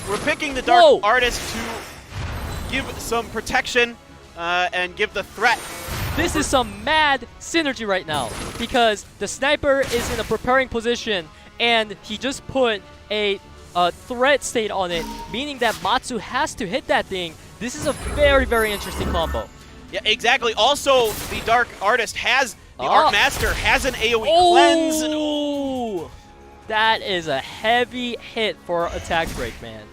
we're picking the Dark Artist to give some protection and give the threat. This is some mad synergy right now because the sniper is in a preparing position and he just put a threat state on it, meaning that Matsu has to hit that thing. This is a very, very interesting combo. Yeah, exactly. Also, the Dark Artist has, the Art Master has an AoE cleanse. And, that is a heavy hit for attack break, man.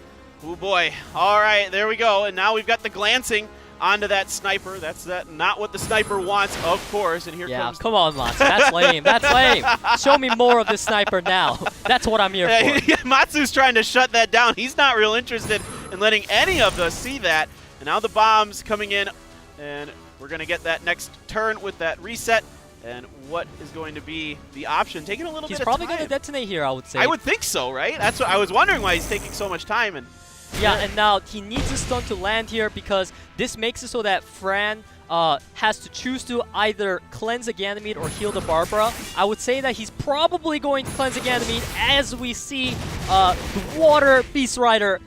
Oh boy. All right, there we go. And now we've got the glancing onto that sniper. That's not what the sniper wants, of course. And here comes. Come on, Matsu. That's lame. That's lame. Show me more of this sniper now. That's what I'm here for. Matsu's trying to shut that down. He's not real interested in letting any of us see that. And now the bombs coming in, and we're going to get that next turn with that reset. And what is going to be the option? Taking a little bit of time. He's probably going to detonate here, I would say. I would think so, right? That's what I was wondering why he's taking so much time. And yeah, and now he needs a stun to land here because this makes it so that Fran has to choose to either cleanse a Ganymede or heal the Barbara. I would say that he's probably going to cleanse a Ganymede as we see the Water Beast Rider.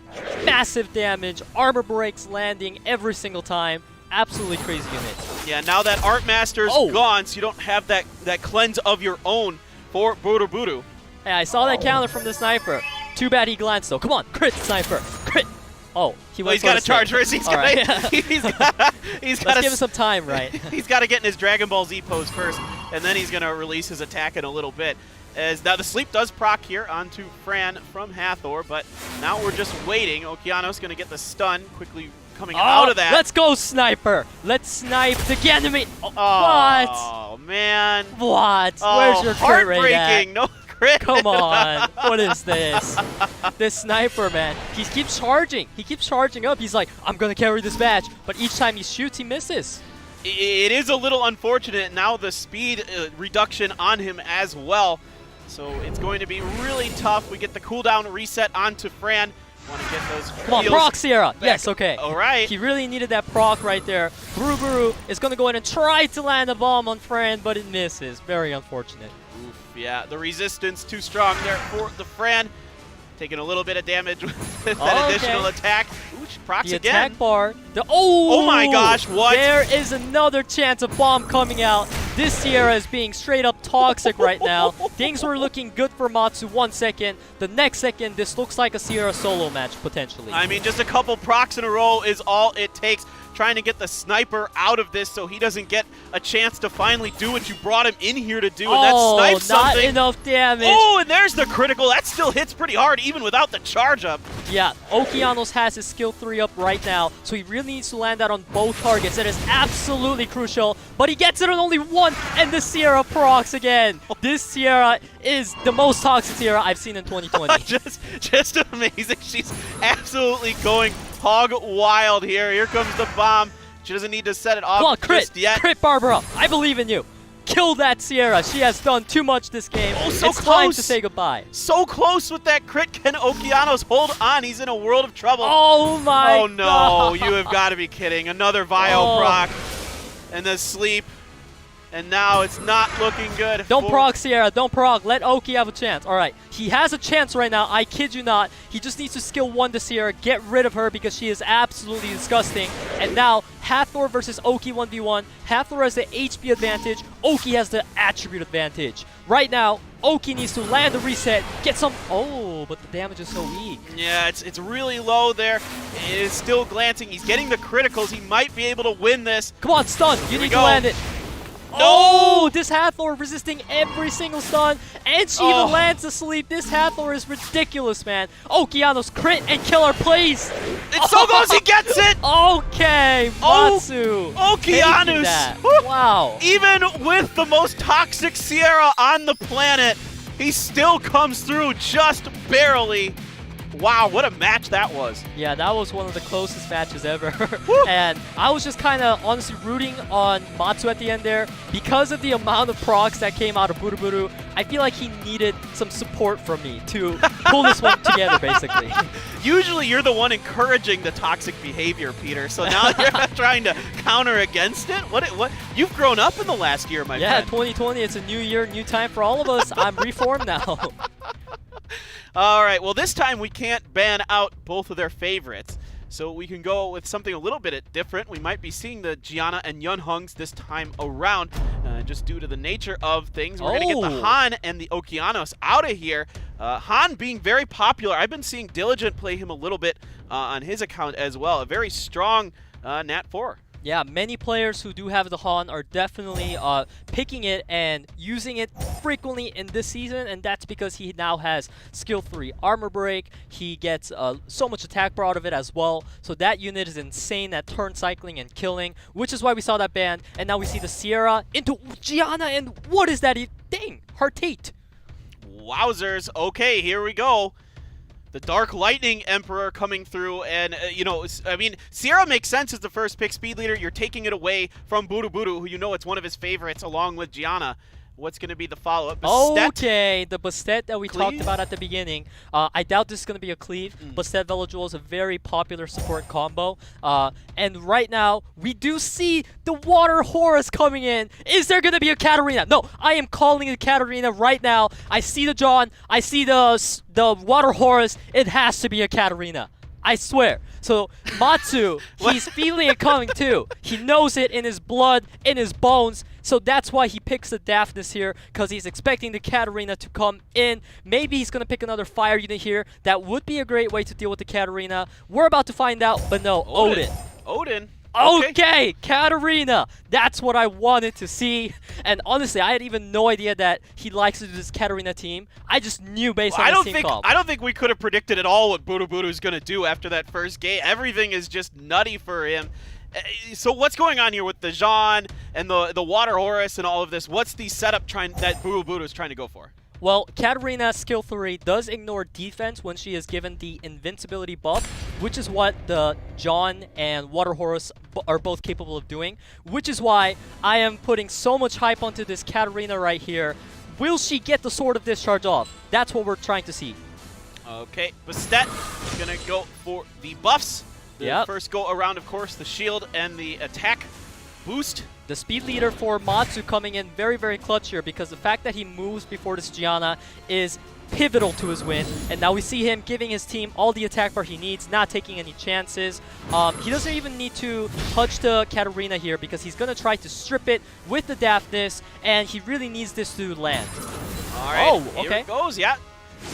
Massive damage, armor breaks landing every single time. Absolutely crazy unit. Yeah, now that Art Master's gone, so you don't have that cleanse of your own for BURUBURU. Hey, I saw that counter from the sniper. Too bad he glanced though. Come on, crit sniper, crit. Oh, he's got to charge first. He's got to. Let's give him some time, right? He's got to get in his Dragon Ball Z pose first, and then he's going to release his attack in a little bit. As now the sleep does proc here onto Fran from Hathor, but now we're just waiting. Okeanos going to get the stun quickly coming out of that. Let's go, sniper. Let's snipe the Ganymede. What? Oh, man. What? Where's your crit rate at? Heartbreaking. No crit. Come on. What is this? This sniper, man. He keeps charging. He keeps charging up. He's like, I'm going to carry this match. But each time he shoots, he misses. It is a little unfortunate. Now the speed reduction on him as well. So it's going to be really tough. We get the cooldown reset onto Fran. Want to get those Come on, proc Sierra. Yes, okay. All right. He really needed that proc right there. BURUBURU is going to go in and try to land a bomb on Fran, but it misses. Very unfortunate. Oof, yeah, the resistance too strong there for the Fran. Taking a little bit of damage with that additional attack. Ooh, she procs the again. Attack bar. Oh my gosh, what? There is another chance of bomb coming out. This Sierra is being straight up toxic right now. Things were looking good for Matsu 1 second. The next second, this looks like a Sierra solo match, potentially. I mean, just a couple procs in a row is all it takes. Trying to get the sniper out of this so he doesn't get a chance to finally do what you brought him in here to do, and that's snipe something. Not enough damage. Oh, and there's the critical. That still hits pretty hard even without the charge up. Yeah, Okeanos has his skill 3 up right now, so he really needs to land that on both targets. That is absolutely crucial, but he gets it on only one, and the Sierra procs again. This Sierra is the most toxic Sierra I've seen in 2020. just amazing. She's absolutely going hog wild here. Here comes the bomb. She doesn't need to set it off Come on, just yet. Crit Barbara. I believe in you. Kill that Sierra. She has done too much this game. Oh, so it's close. Time to say goodbye. So close with that crit. Can Okeanos hold on? He's in a world of trouble. Oh my Oh no, God. you have got to be kidding. Another Vio proc. And the sleep. And now it's not looking good. Don't proc, Sierra. Don't proc. Let Oki have a chance. All right. He has a chance right now. I kid you not. He just needs to skill 1 to Sierra. Get rid of her because she is absolutely disgusting. And now, Hathor versus Oki 1v1. Hathor has the HP advantage. Oki has the attribute advantage. Right now, Oki needs to land the reset. Get some... Oh, but the damage is so weak. Yeah, it's really low there. It is still glancing. He's getting the criticals. He might be able to win this. Come on, stun. You need to land it. No! Oh, this Hathor resisting every single stun, and she even lands asleep. This Hathor is ridiculous, man. Okeanos crit and kill her, please. It's so close, he gets it! Okay, Matsu. Okeanos! Wow. Even with the most toxic Sierra on the planet, he still comes through just barely. Wow, what a match that was. Yeah, that was one of the closest matches ever. And I was just kind of honestly rooting on Matsu at the end there. Because of the amount of procs that came out of BURUBURU, I feel like he needed some support from me to pull this one together, basically. Usually you're the one encouraging the toxic behavior, Peter, so now you're trying to counter against it? What? You've grown up in the last year, my friend. Yeah, 2020, it's a new year, new time for all of us. I'm reformed now. All right, well, this time we can't ban out both of their favorites, so we can go with something a little bit different. We might be seeing the Gianna and Yunhungs this time around, just due to the nature of things. We're going to get the Han and the Okeanos out of here. Han being very popular. I've been seeing Diligent play him a little bit on his account as well. A very strong Nat 4. Yeah, many players who do have the Han are definitely picking it and using it frequently in this season, and that's because he now has skill 3 armor break. He gets so much attack bar out of it as well, so that unit is insane at turn cycling and killing, which is why we saw that ban. And now we see the Sierra into Gianna, and what is that thing? Her Tate. Wowzers. Okay, here we go. The Dark Lightning Emperor coming through, and, you know, I mean, Sierra makes sense as the first pick speed leader. You're taking it away from BURUBURU, who you know it's one of his favorites, along with Gianna. What's going to be the follow-up? Okay, the Bastet that we talked about at the beginning. I doubt this is going to be a cleave. Bastet Velojewel is a very popular support combo. And right now, we do see the Water Horus coming in. Is there going to be a Katarina? No, I am calling it Katarina right now. I see the John. I see the Water Horus. It has to be a Katarina. I swear. So Matsu, he's feeling it coming too. He knows it in his blood, in his bones. So that's why he picks the Daphnis here, because he's expecting the Katarina to come in. Maybe he's going to pick another fire unit here. That would be a great way to deal with the Katarina. We're about to find out, but no, Odin. Odin. Okay, Katarina. That's what I wanted to see. And honestly, I had even no idea that he likes to do this Katarina team. I just knew based on his team comp. I don't think we could have predicted at all what BURUBURU is going to do after that first game. Everything is just nutty for him. So what's going on here with the Jean and the Water Horus and all of this? What's the setup that BURUBURU is trying to go for? Well, Katarina's skill 3 does ignore defense when she is given the invincibility buff, which is what the John and Water Horus are both capable of doing, which is why I am putting so much hype onto this Katarina right here. Will she get the Sword of Discharge off? That's what we're trying to see. Okay, Bastet is going to go for the buffs. The first go around, of course, the shield and the attack. boost. The speed leader for Matsu coming in very, very clutch here because the fact that he moves before this Gianna is pivotal to his win. And now we see him giving his team all the attack bar he needs, not taking any chances. He doesn't even need to touch the Katarina here because he's going to try to strip it with the Daphnis, and he really needs this to land. All right, here it goes, yeah.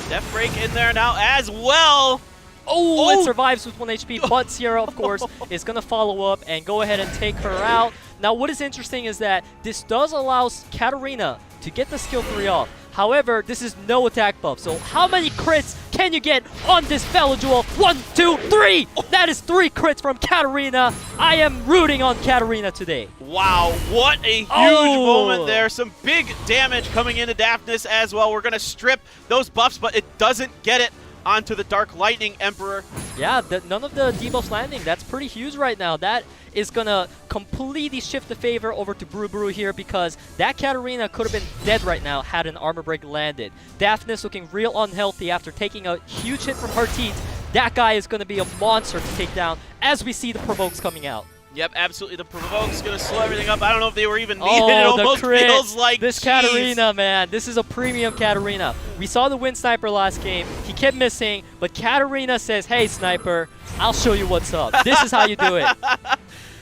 Death Break in there now as well. Oh, it survives with 1 HP, but Sierra, of course, is going to follow up and go ahead and take her out. Now, what is interesting is that this does allow Katarina to get the skill 3 off. However, this is no attack buff, so how many crits can you get on this Belladewel? 1, 2, 3! That is 3 crits from Katarina. I am rooting on Katarina today. Wow, what a huge moment there. Some big damage coming into Daphnis as well. We're going to strip those buffs, but it doesn't get it onto the Dark Lightning Emperor. Yeah, none of the debuffs landing. That's pretty huge right now. That is going to completely shift the favor over to BURUBURU here because that Katarina could have been dead right now had an armor break landed. Daphnis looking real unhealthy after taking a huge hit from her teeth. That guy is going to be a monster to take down as we see the provokes coming out. Yep, absolutely. The provoke's going to slow everything up. I don't know if they were even needed. It the almost crit. Feels like this Katarina, man. This is a premium Katarina. We saw the Wind Sniper last game. He kept missing, but Katarina says, hey, Sniper, I'll show you what's up. This is how you do it.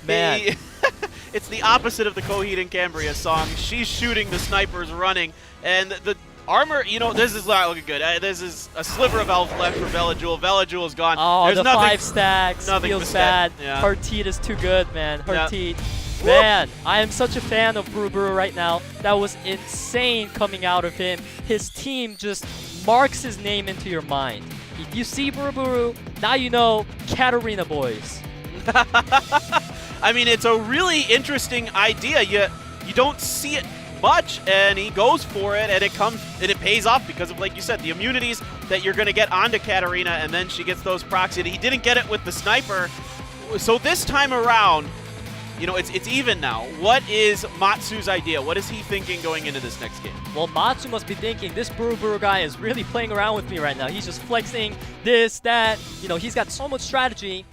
Man. It's the opposite of the Coheed and Cambria song. She's shooting, the Sniper's running, and the armor, you know, this is not looking good. This is a sliver of health left for Belladewel. Belladewel's gone. Oh, there's the nothing, 5 stacks feels bad. Yeah. Her teeth is too good, man. Her teeth. Man, I am such a fan of BURUBURU right now. That was insane coming out of him. His team just marks his name into your mind. If you see BURUBURU, now you know Katarina boys. I mean, it's a really interesting idea. You don't see it much, and he goes for it, and it pays off because of, like you said, the immunities that you're going to get onto Katarina, and then she gets those procs. He didn't get it with the Sniper, so this time around, you know, it's even now. What is Matsu's idea? What is he thinking going into this next game? Well, Matsu must be thinking, this BURUBURU guy is really playing around with me right now. He's just flexing this, that. You know, he's got so much strategy.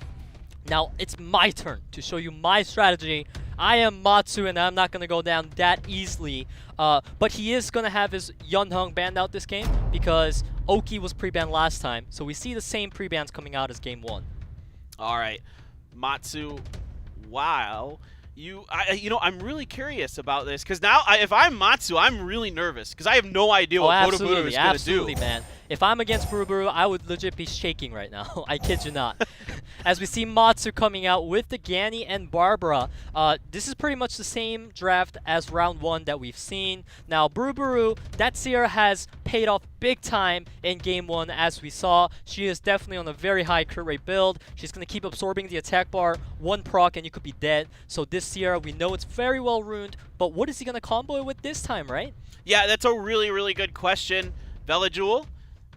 Now, it's my turn to show you my strategy. I am Matsu, and I'm not going to go down that easily. But he is going to have his Yunhong banned out this game because Oki was pre-banned last time. So we see the same pre-bans coming out as game 1. All right. Matsu, wow. You know, I'm really curious about this because now, if I'm Matsu, I'm really nervous because I have no idea what BURUBURU is going to do. Absolutely, man. If I'm against BURUBURU, I would legit be shaking right now. I kid you not. As we see Matsu coming out with the Gani and Barbara. This is pretty much the same draft as round 1 that we've seen. Now, BURUBURU, that Sierra has paid off big time in game 1 as we saw. She is definitely on a very high crit rate build. She's going to keep absorbing the attack bar, 1 proc and you could be dead. So this Sierra, we know it's very well ruined, but what is he going to combo it with this time, right? Yeah, that's a really, really good question. Belladewel.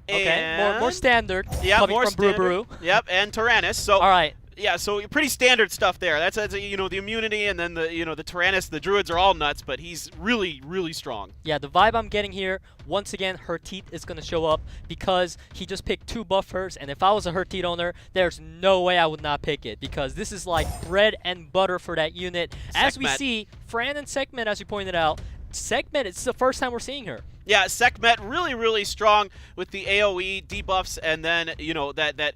Okay, more standard. Yeah, coming more from standard. BURUBURU. Yep, and Tyrannus. So all right. Yeah, so pretty standard stuff there. That's you know, the immunity, and then the the Tyrannus, the Druids are all nuts, but he's really, really strong. Yeah, the vibe I'm getting here, once again, her teeth is going to show up because he just picked 2 buffers, and if I was a her teeth owner, there's no way I would not pick it because this is like bread and butter for that unit. As we see, Fran and Sekhmet, as you pointed out, Sekhmet, it's the first time we're seeing her. Yeah, Sekhmet really, really strong with the AoE debuffs, and then, you know, that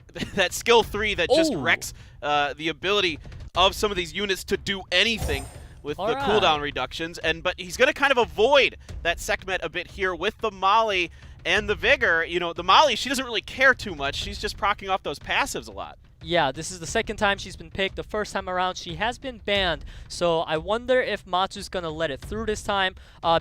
skill 3 that just wrecks the ability of some of these units to do anything with the cooldown reductions. But he's going to kind of avoid that Sekhmet a bit here with the Molly and the Vigor. You know, the Molly, she doesn't really care too much. She's just proccing off those passives a lot. Yeah, this is the second time she's been picked. The first time around, she has been banned. So I wonder if Matsu's going to let it through this time.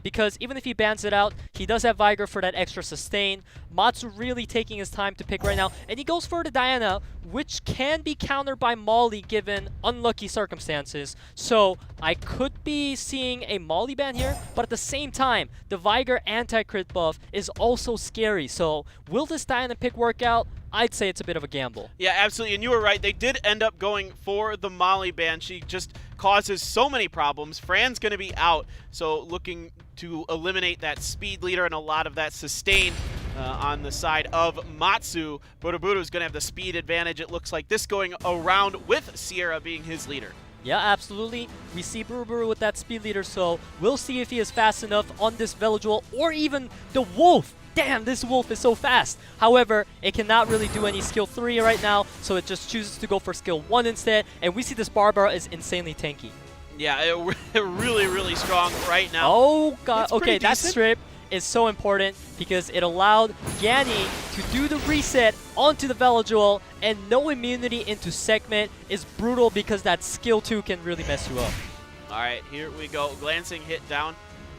Because even if he bans it out, he does have Vigor for that extra sustain. Matsu really taking his time to pick right now. And he goes for the Diana, which can be countered by Molly given unlucky circumstances. So I could be seeing a Molly ban here. But at the same time, the Vigor anti-crit buff is also scary. So will this Diana pick work out? I'd say it's a bit of a gamble. Yeah, absolutely. And you were right. They did end up going for the Molly ban. She just causes so many problems. Fran's going to be out, so looking to eliminate that speed leader and a lot of that sustain on the side of Matsu. BURUBURU is going to have the speed advantage. It looks like this going around with Sierra being his leader. Yeah, absolutely. We see BURUBURU with that speed leader, so we'll see if he is fast enough on this Veloduel or even the Wolf. Damn, this Wolf is so fast. However, it cannot really do any skill 3 right now, so it just chooses to go for skill 1 instead. And we see this Barbara is insanely tanky. Yeah, really, really strong right now. Oh, God. It's okay, that decent. strip is so important because it allowed Yanni to do the reset onto the Veloduel, and no immunity into segment is brutal because that skill 2 can really mess you up. All right, here we go. Glancing hit down.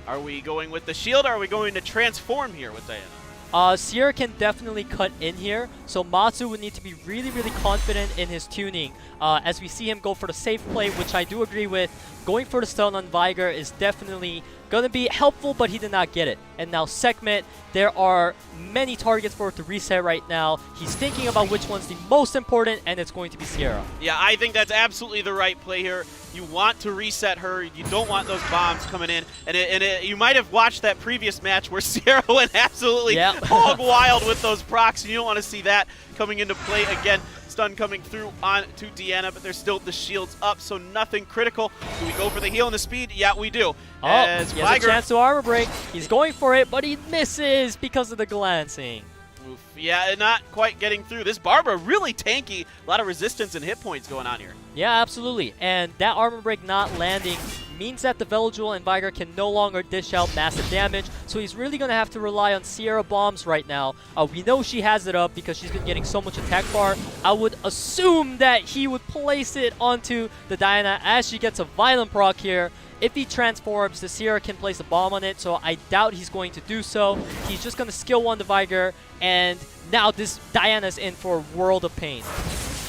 Are we going with the shield, or are we going to transform here with Diana? Sierra can definitely cut in here, so Matsu would need to be really, really confident in his tuning. As we see him go for the safe play, which I do agree with. Going for the stun on Viger is definitely going to be helpful, but he did not get it. And now Segment, there are many targets for it to reset right now. He's thinking about which one's the most important, and it's going to be Sierra. Yeah, I think that's absolutely the right play here. You want to reset her. You don't want those bombs coming in. And you might have watched that previous match where Sierra went absolutely hog wild with those procs, and you don't want to see that coming into play again. Stun coming through on to Deanna, but there's still the shields up, so nothing critical. Do we go for the heal and the speed? Yeah, we do. Oh, he has a chance to armor break. He's going for it, but he misses because of the glancing. Oof. Yeah, not quite getting through. This Barbara really tanky. A lot of resistance and hit points going on here. Yeah, absolutely. And that armor break not landing means that the Veloduel and Viger can no longer dish out massive damage, so he's really going to have to rely on Sierra bombs right now. We know she has it up because she's been getting so much attack bar. I would assume that he would place it onto the Diana as she gets a violent proc here. If he transforms, the Sierra can place a bomb on it, so I doubt he's going to do so. He's just going to skill 1 the Viger, and now this Diana's in for a world of pain.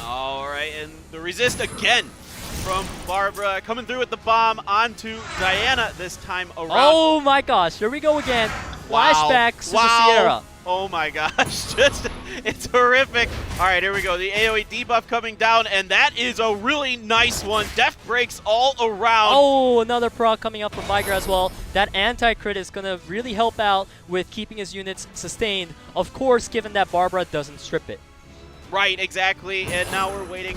All right, and the resist again from Barbara, coming through with the bomb onto Diana this time around. Oh my gosh, here we go again. Flashbacks to the Sierra. Oh my gosh, it's horrific. All right, here we go. The AoE debuff coming down, and that is a really nice one. Death breaks all around. Oh, another proc coming up from Viger as well. That anti-crit is going to really help out with keeping his units sustained. Of course, given that Barbara doesn't strip it. Right, exactly, and now we're waiting.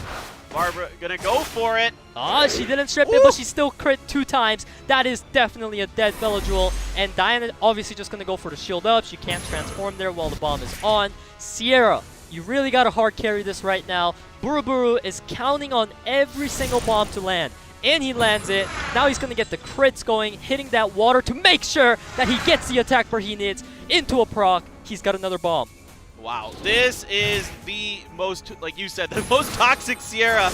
Barbara gonna go for it. Ah, she didn't strip it, but she still crit 2 times. That is definitely a dead Veloduel. And Diana obviously just gonna go for the shield up. She can't transform there while the bomb is on. Sierra, you really gotta hard carry this right now. BURUBURU is counting on every single bomb to land. And he lands it. Now he's gonna get the crits going, hitting that water to make sure that he gets the attack where he needs into a proc. He's got another bomb. Wow, this is the most, like you said, the most toxic Sierra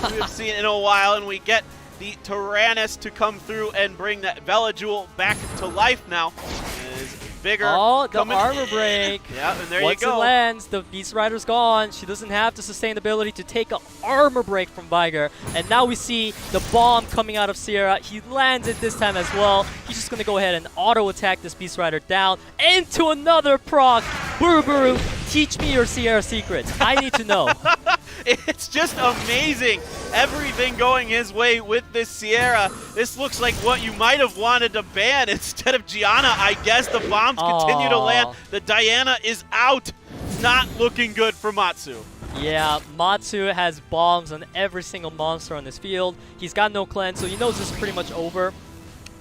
we have seen in a while, and we get the Tyrannus to come through and bring that Veloduel back to life now. Is bigger. Oh, the armor break. Yeah, and there Once you go. Once it lands, the Beast Rider's gone. She doesn't have the sustained ability to take an armor break from Viger. And now we see the bomb coming out of Sierra. He lands it this time as well. He's just going to go ahead and auto-attack this Beast Rider down into another proc. BURUBURU, teach me your Sierra secrets. I need to know. It's just amazing. Everything going his way with this Sierra. This looks like what you might have wanted to ban instead of Gianna, I guess. The bombs continue to land. The Diana is out. Not looking good for Matsu. Yeah, Matsu has bombs on every single monster on this field. He's got no cleanse, so he knows this is pretty much over.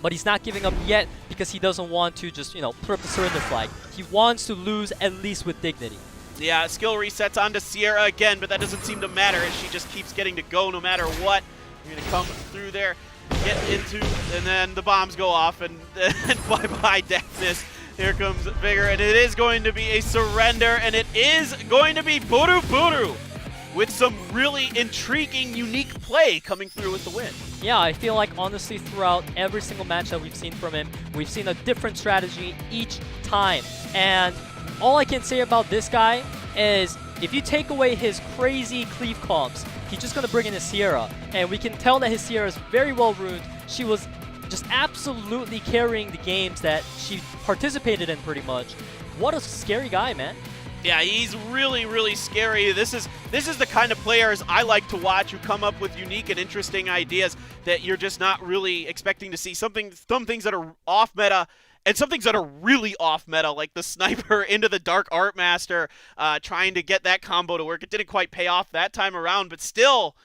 But he's not giving up yet because he doesn't want to just, put up the surrender flag. He wants to lose at least with dignity. Yeah, skill resets onto Sierra again, but that doesn't seem to matter as she just keeps getting to go no matter what. You're going to come through there, get into, and then the bombs go off, and bye-bye deafness. Here comes Vigor, and it is going to be a surrender, and it is going to be BURUBURU with some really intriguing, unique play coming through with the win. Yeah, I feel like honestly throughout every single match that we've seen from him, we've seen a different strategy each time. And all I can say about this guy is if you take away his crazy cleave comps, he's just going to bring in his Sierra. And we can tell that his Sierra is very well runed. She was just absolutely carrying the games that she participated in pretty much. What a scary guy, man. Yeah, he's really, really scary. This is the kind of players I like to watch who come up with unique and interesting ideas that you're just not really expecting to see. Some things that are off meta, and some things that are really off meta, like the sniper into the Dark Art Master, trying to get that combo to work. It didn't quite pay off that time around, but still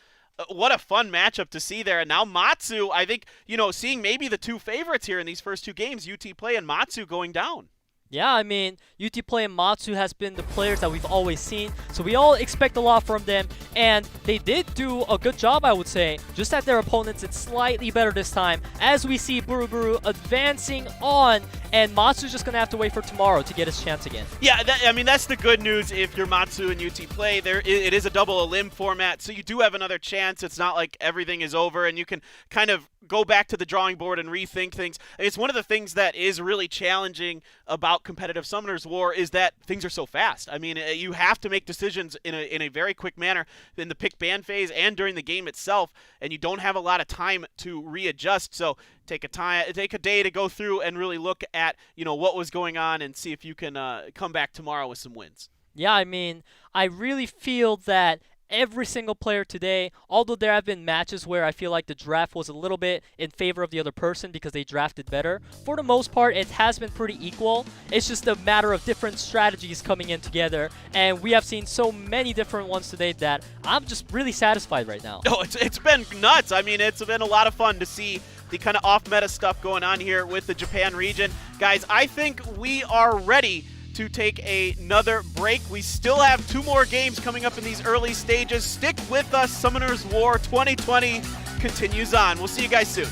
What a fun matchup to see there. And now MATSU, I think, seeing maybe the two favorites here in these first two games, UTPLAY and MATSU going down. Yeah, I mean, UTPLAY and MATSU has been the players that we've always seen, so we all expect a lot from them, and they did do a good job, I would say, just that their opponents did slightly better this time, as we see BURUBURU advancing on, and MATSU's just going to have to wait for tomorrow to get his chance again. Yeah, that's the good news if you're MATSU and UTPLAY. It is a double elim format, so you do have another chance. It's not like everything is over, and you can kind of go back to the drawing board and rethink things. It's one of the things that is really challenging about competitive Summoners War is that things are so fast. I mean, you have to make decisions in a very quick manner in the pick ban phase and during the game itself, and you don't have a lot of time to readjust. So take a day to go through and really look at what was going on and see if you can come back tomorrow with some wins. Yeah, I mean, I really feel that every single player today, although there have been matches where I feel like the draft was a little bit in favor of the other person because they drafted better, for the most part, it has been pretty equal. It's just a matter of different strategies coming in together, and we have seen so many different ones today that I'm just really satisfied right now. Oh, it's been nuts. I mean, it's been a lot of fun to see the kind of off-meta stuff going on here with the Japan region. Guys, I think we are ready to take another break. We still have 2 more games coming up in these early stages. Stick with us. Summoners War 2020 continues on. We'll see you guys soon.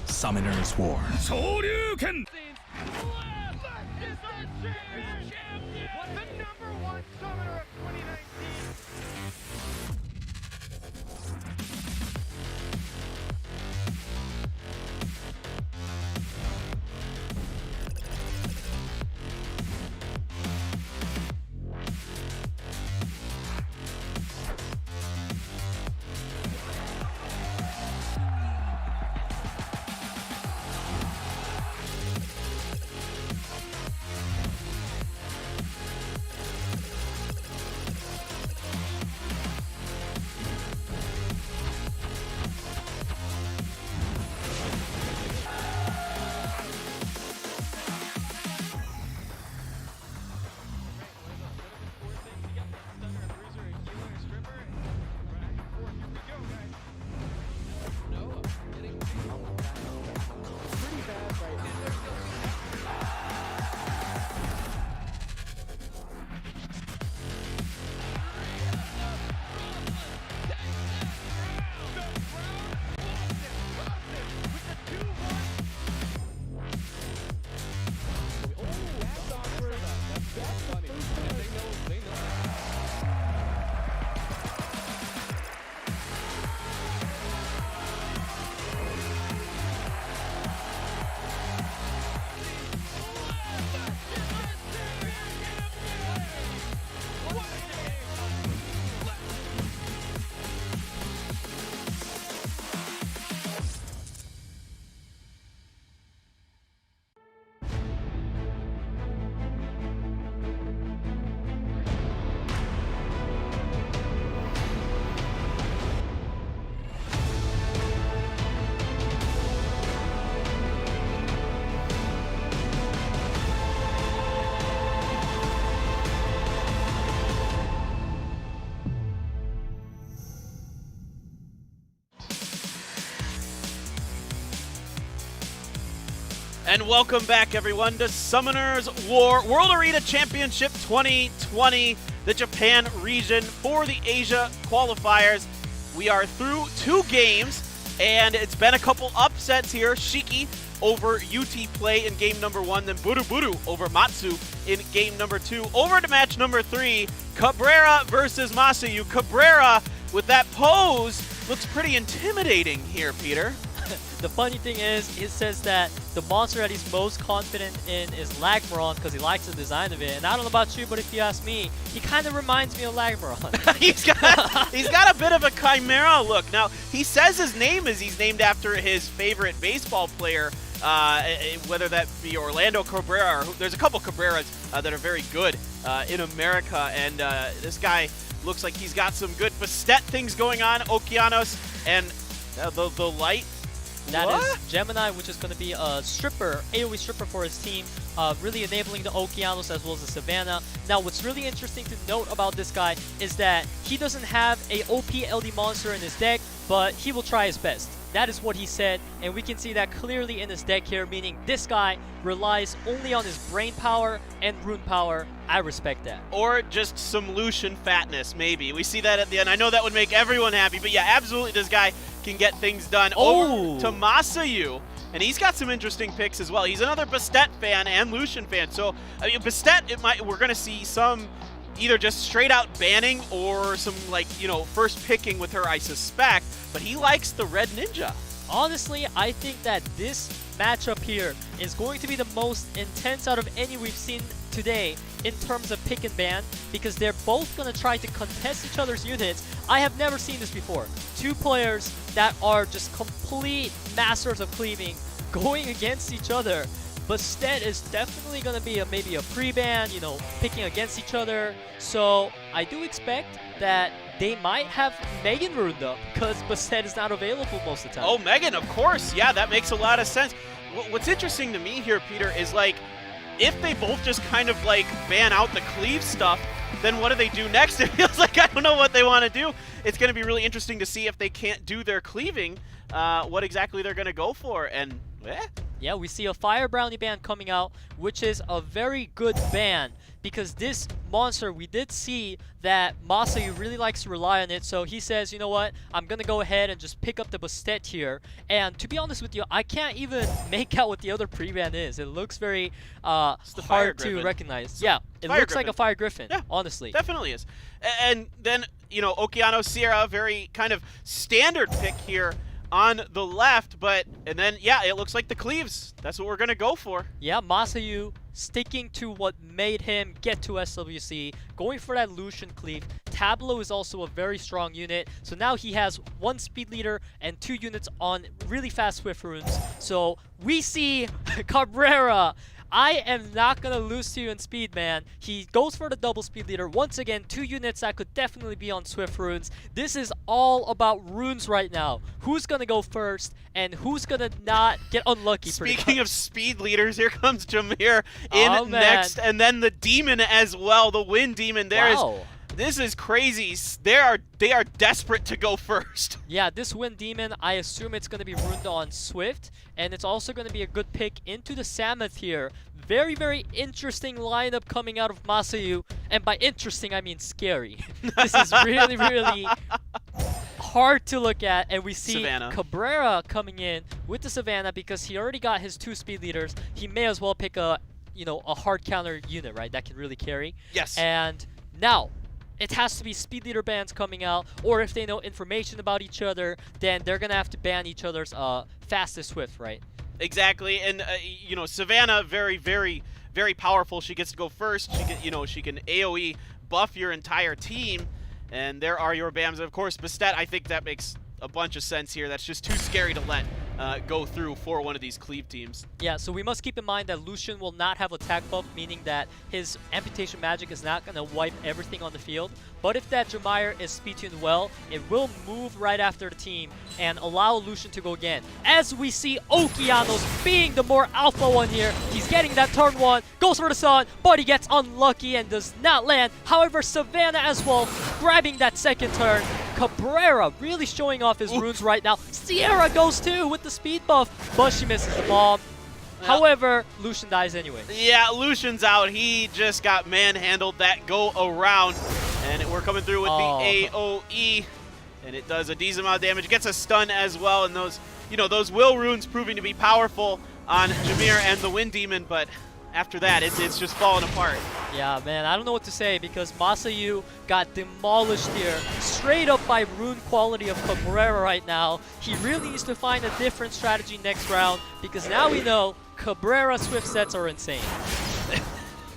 Summoner's War. Shoryuken! And welcome back, everyone, to Summoner's War World Arena Championship 2020, the Japan region for the Asia qualifiers. We are through 2 games, and it's been a couple upsets here. SHIKI over UTPLAY in game number 1, then BURUBURU over MATSU in game number 2. Over to match number 3, CABRERA versus MASAYU. CABRERA, with that pose, looks pretty intimidating here, Peter. The funny thing is, it says that the monster that he's most confident in is Lagmaron because he likes the design of it. And I don't know about you, but if you ask me, he kind of reminds me of Lagmaron. he's got a bit of a chimera look. Now, he says his name is he's named after his favorite baseball player, whether that be Orlando Cabrera, or there's a couple Cabreras that are very good in America. And this guy looks like he's got some good Bastet things going on, Okeanos, and the light. That is Gemini, which is going to be a stripper, AoE stripper for his team, really enabling the Okeanos as well as the Savannah. Now, what's really interesting to note about this guy is that he doesn't have a OP LD monster in his deck, but he will try his best. That is what he said, and we can see that clearly in his deck here, meaning this guy relies only on his brain power and rune power. I respect that. Or just some Lucian fatness, maybe. We see that at the end. I know that would make everyone happy, but yeah, absolutely this guy can get things done. Over to MASAYU, and he's got some interesting picks as well. He's another Bastet fan and Lucian fan, so I mean, Bastet, we're going to see some either just straight out banning or some, like, you know, first picking with her, I suspect, but he likes the red ninja. Honestly, I think that this matchup here is going to be the most intense out of any we've seen today in terms of pick and ban, because they're both going to try to contest each other's units. I have never seen this before. 2 players that are just complete masters of cleaving going against each other. Bastet is definitely going to be maybe a pre-ban, you know, picking against each other. So I do expect that they might have Megan ruined up because Bastet is not available most of the time. Oh, Megan, of course. Yeah, that makes a lot of sense. What's interesting to me here, Peter, is like, if they both just kind of like ban out the cleave stuff, then what do they do next? It feels like I don't know what they want to do. It's going to be really interesting to see if they can't do their cleaving, what exactly they're going to go for. And Yeah, we see a Fire Brownie ban coming out, which is a very good ban because this monster, we did see that MASAYU really likes to rely on it, so he says, you know what, I'm gonna go ahead and just pick up the Bastet here. And to be honest with you, I can't even make out what the other pre-ban is. It looks very hard to recognize. Yeah, it looks like a Fire Griffin, honestly. Definitely is. And then, you know, Okeano Sierra, very kind of standard pick here on the left, and then, yeah, it looks like the cleaves. That's what we're going to go for. Yeah, MASAYU sticking to what made him get to SWC, going for that Lucian cleave. Tableau is also a very strong unit, so now he has 1 speed leader and 2 units on really fast Swift runes. So we see Cabrera. I am not going to lose to you in speed, man. He goes for the double speed leader. Once again, 2 units that could definitely be on Swift runes. This is all about runes right now. Who's going to go first and who's going to not get unlucky? Speaking of speed leaders, here comes Jameer in next. And then the Demon as well, the Wind Demon. This is crazy. They are desperate to go first. Yeah, this Wind Demon, I assume it's going to be runed on Swift, and it's also going to be a good pick into the Samoth here. Very, very interesting lineup coming out of MASAYU, and by interesting, I mean scary. This is really, really hard to look at, and we see Cabrera coming in with the Savannah because he already got his 2 speed leaders. He may as well pick a hard counter unit, right, that can really carry. Yes. And now, it has to be speed leader bans coming out, or if they know information about each other, then they're gonna have to ban each other's fastest Swift, right? Exactly, and you know, Savannah, very, very, very powerful. She gets to go first. She can, she can AOE buff your entire team, and there are your bans. Of course, Bastet, I think that makes a bunch of sense here. That's just too scary to let go through for one of these cleave teams. Yeah, so we must keep in mind that Lucian will not have attack buff, meaning that his amputation magic is not going to wipe everything on the field. But if that Jameer is speed tuned well, it will move right after the team and allow Lucian to go again. As we see Okeanos being the more alpha one here, he's getting that turn 1, goes for the sun, but he gets unlucky and does not land. However, Savannah as well, grabbing that second turn. Cabrera really showing off his runes right now. Sierra goes too with the speed buff, but she misses the bomb. However, Lucian dies anyway. Yeah, Lucian's out. He just got manhandled. That go around, and we're coming through with the AOE, and it does a decent amount of damage. It gets a stun as well, and those will runes proving to be powerful on Jameer and the Wind Demon, but after that, it's just falling apart. Yeah, man, I don't know what to say because MASAYU got demolished here straight up by rune quality of Cabrera right now. He really needs to find a different strategy next round because now we know Cabrera Swift sets are insane.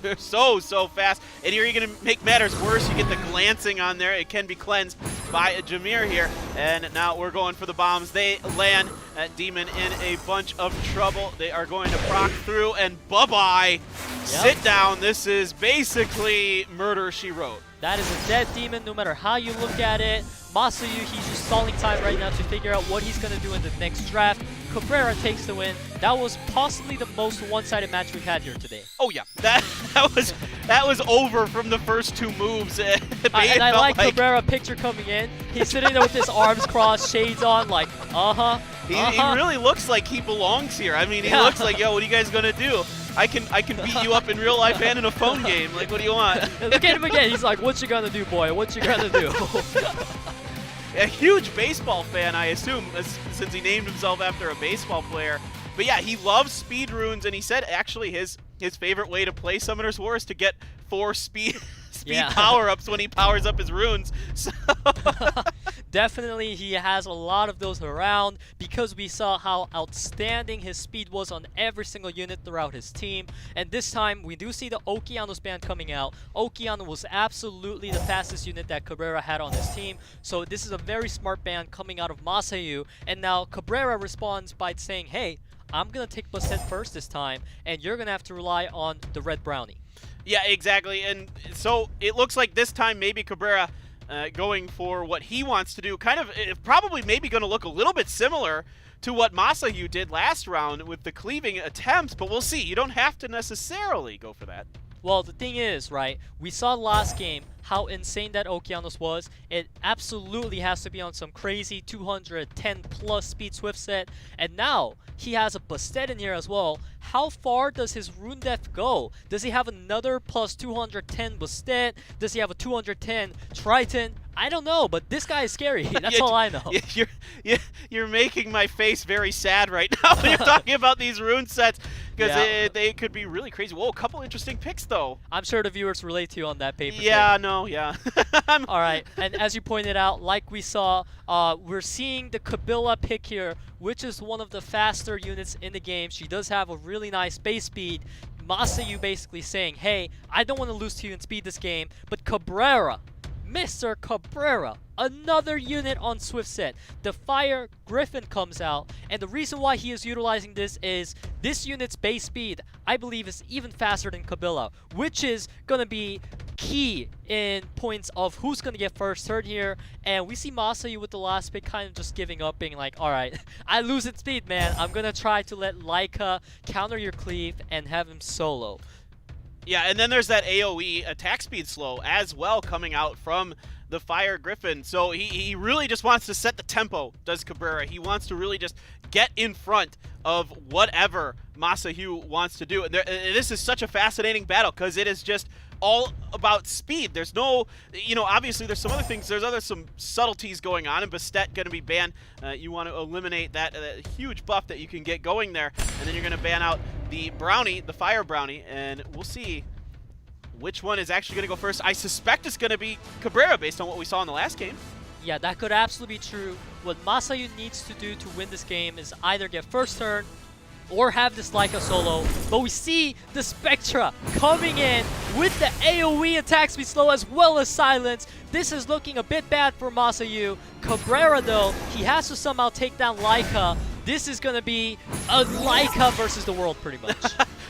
They're so fast. And here you're going to make matters worse. You get the glancing on there. It can be cleansed by Jameer here. And now we're going for the bombs. They land. That Demon in a bunch of trouble. They are going to proc through and bye-bye. Yep. Sit down. This is basically Murder, She Wrote. That is a dead Demon no matter how you look at it. MASAYU, he's just stalling time right now to figure out what he's going to do in the next draft. Cabrera takes the win. That was possibly the most one-sided match we've had here today. Oh yeah, that was over from the first 2 moves. And I like Cabrera picture coming in. He's sitting there with his arms crossed, shades on, like, He really looks like he belongs here. I mean, he looks like, yo, what are you guys gonna do? I can beat you up in real life and in a phone game. Like, what do you want? Look at him again. He's like, what you gonna do, boy? What you gonna do? A huge baseball fan, I assume, since he named himself after a baseball player. But yeah, he loves speed runes, and he said actually his favorite way to play Summoner's War is to get 4 speed power-ups when he powers up his runes. So definitely he has a lot of those around because we saw how outstanding his speed was on every single unit throughout his team. And this time we do see the Okeanos ban coming out. Okeano was absolutely the fastest unit that Cabrera had on his team. So this is a very smart ban coming out of MASAYU. And now Cabrera responds by saying, hey, I'm going to take Bastet first this time, and you're going to have to rely on the Red Brownie. Yeah, exactly. And so it looks like this time maybe Cabrera going for what he wants to do, kind of probably maybe going to look a little bit similar to what MASAYU did last round with the cleaving attempts, but we'll see. You don't have to necessarily go for that. Well, the thing is, right, we saw last game, how insane that Okeanos was. It absolutely has to be on some crazy 210 plus speed Swift set. And now he has a Bastet in here as well. How far does his rune depth go? Does he have another plus 210 Bastet? Does he have a 210 Triton? I don't know, but this guy is scary. That's all I know. You're making my face very sad right now when you're talking about these rune sets, because they could be really crazy. Whoa, a couple interesting picks, though. I'm sure the viewers relate to you on that paper. Yeah, no, yeah. All right, and as you pointed out, like we saw, we're seeing the Kabila pick here, which is one of the faster units in the game. She does have a really nice base speed. MASAYU basically saying, hey, I don't want to lose to you in speed this game, but Cabrera, Mr. Cabrera, another unit on Swift set. The Fire Griffin comes out, and the reason why he is utilizing this is this unit's base speed, I believe, is even faster than Kabila, which is going to be key in points of who's going to get first turn here. And we see MASAYU with the last pick kind of just giving up, being like, alright, I lose in speed, man. I'm going to try to let Laika counter your cleave and have him solo. Yeah, and then there's that AoE attack speed slow as well coming out from the Fire Griffin. So he really just wants to set the tempo, does Cabrera. He wants to really just get in front of whatever MASAYU wants to do. And this is such a fascinating battle because it is just all about speed. There's no, obviously there's some other things. There's some subtleties going on, and Bastet going to be banned. You want to eliminate that huge buff that you can get going there, and then you're going to ban out the Brownie, the Fire Brownie, and we'll see which one is actually going to go first. I suspect it's going to be Cabrera based on what we saw in the last game. Yeah, that could absolutely be true. What MASAYU needs to do to win this game is either get first turn or have this Laika solo. But we see the Spectra coming in with the AoE attack speed slow as well as silence. This is looking a bit bad for MASAYU. Cabrera, though, he has to somehow take down Laika. This is going to be a Laika versus the world, pretty much.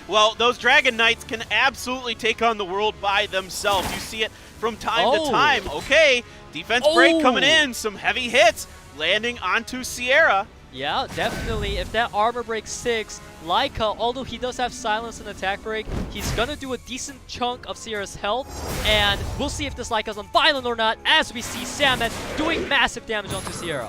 Well, those Dragon Knights can absolutely take on the world by themselves. You see it from time to time. Okay, defense break coming in. Some heavy hits landing onto Sierra. Yeah, definitely. If that armor break 6, Laika, although he does have silence and attack break, he's gonna do a decent chunk of Sierra's health, and we'll see if this Laika's on violent or not, as we see Samet doing massive damage onto Sierra.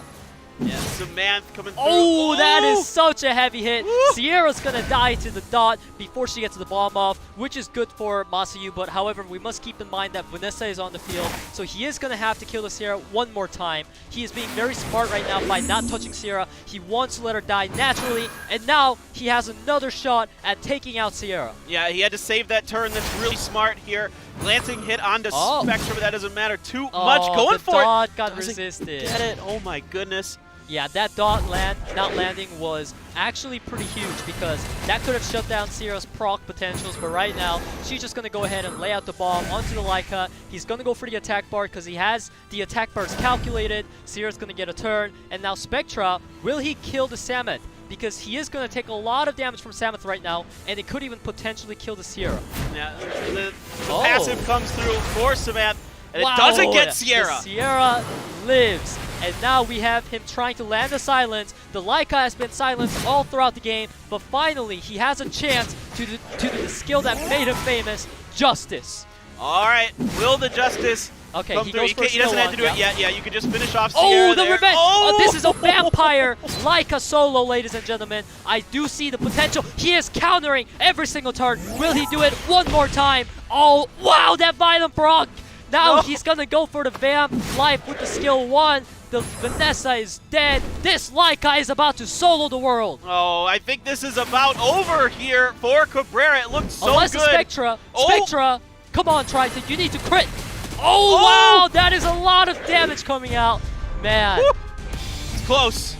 Yeah, some man coming through. Oh, that is such a heavy hit. Woo! Sierra's gonna die to the dot before she gets the bomb off, which is good for MASAYU, but however, we must keep in mind that Vanessa is on the field, so he is gonna have to kill the Sierra one more time. He is being very smart right now by not touching Sierra. He wants to let her die naturally, and now he has another shot at taking out Sierra. Yeah, he had to save that turn. That's really smart here. Glancing hit onto Spectra, but that doesn't matter too much. Going for it. The dot got resisted. Get it? Oh my goodness. Yeah, that dot not landing was actually pretty huge because that could have shut down Sierra's proc potentials, but right now, she's just going to go ahead and lay out the bomb onto the Laika. He's going to go for the attack bar because he has the attack bars calculated. Sierra's going to get a turn, and now Spectra, will he kill the Samet? Because he is going to take a lot of damage from Samet right now, and it could even potentially kill the Sierra. Yeah, the passive comes through for Samet, and it doesn't get Sierra. The Sierra lives. And now we have him trying to land the silence. The Laika has been silenced all throughout the game, but finally he has a chance to do the skill that made him famous, Justice. All right, will the Justice okay, come he through? goes for He doesn't have to do it yet. Yeah, you can just finish off Sierra. Oh, the revenge! Oh, this is a vampire Laika solo, ladies and gentlemen. I do see the potential. He is countering every single turn. Will he do it one more time? Oh, wow, that violent proc! Now he's gonna go for the Vamp Life with the skill 1. The Vanessa is dead. This Laika is about to solo the world. Oh, I think this is about over here for Cabrera. It looks so Unless good. Spectra. Spectra, come on, Triton. You need to crit. Oh, wow. That is a lot of damage coming out. Man. Woo. It's close.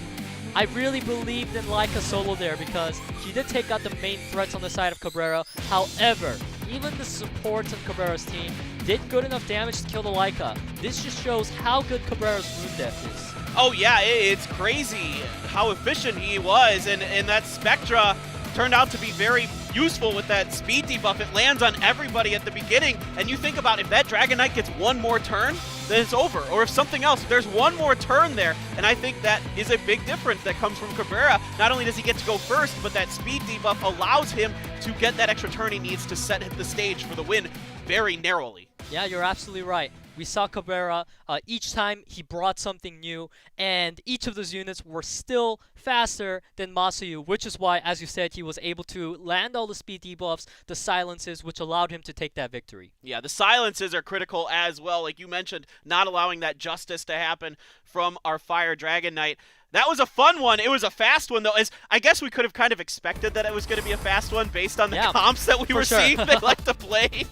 I really believed in Laika solo there because he did take out the main threats on the side of Cabrera. However, even the supports of Cabrera's team did good enough damage to kill the Laika. This just shows how good Cabrera's rune depth is. Oh yeah, it's crazy how efficient he was, and that Spectra turned out to be very useful with that speed debuff. It lands on everybody at the beginning, and you think about if that Dragon Knight gets one more turn, then it's over. Or if something else, if there's one more turn there, and I think that is a big difference that comes from Cabrera. Not only does he get to go first, but that speed debuff allows him to get that extra turn he needs to set the stage for the win very narrowly. Yeah, you're absolutely right. We saw Cabrera, each time he brought something new, and each of those units were still faster than MASAYU, which is why, as you said, he was able to land all the speed debuffs, the silences, which allowed him to take that victory. Yeah, the silences are critical as well. Like you mentioned, not allowing that justice to happen from our Fire Dragon Knight. That was a fun one. It was a fast one, though. I guess we could have kind of expected that it was going to be a fast one based on the comps that we were seeing they like to play.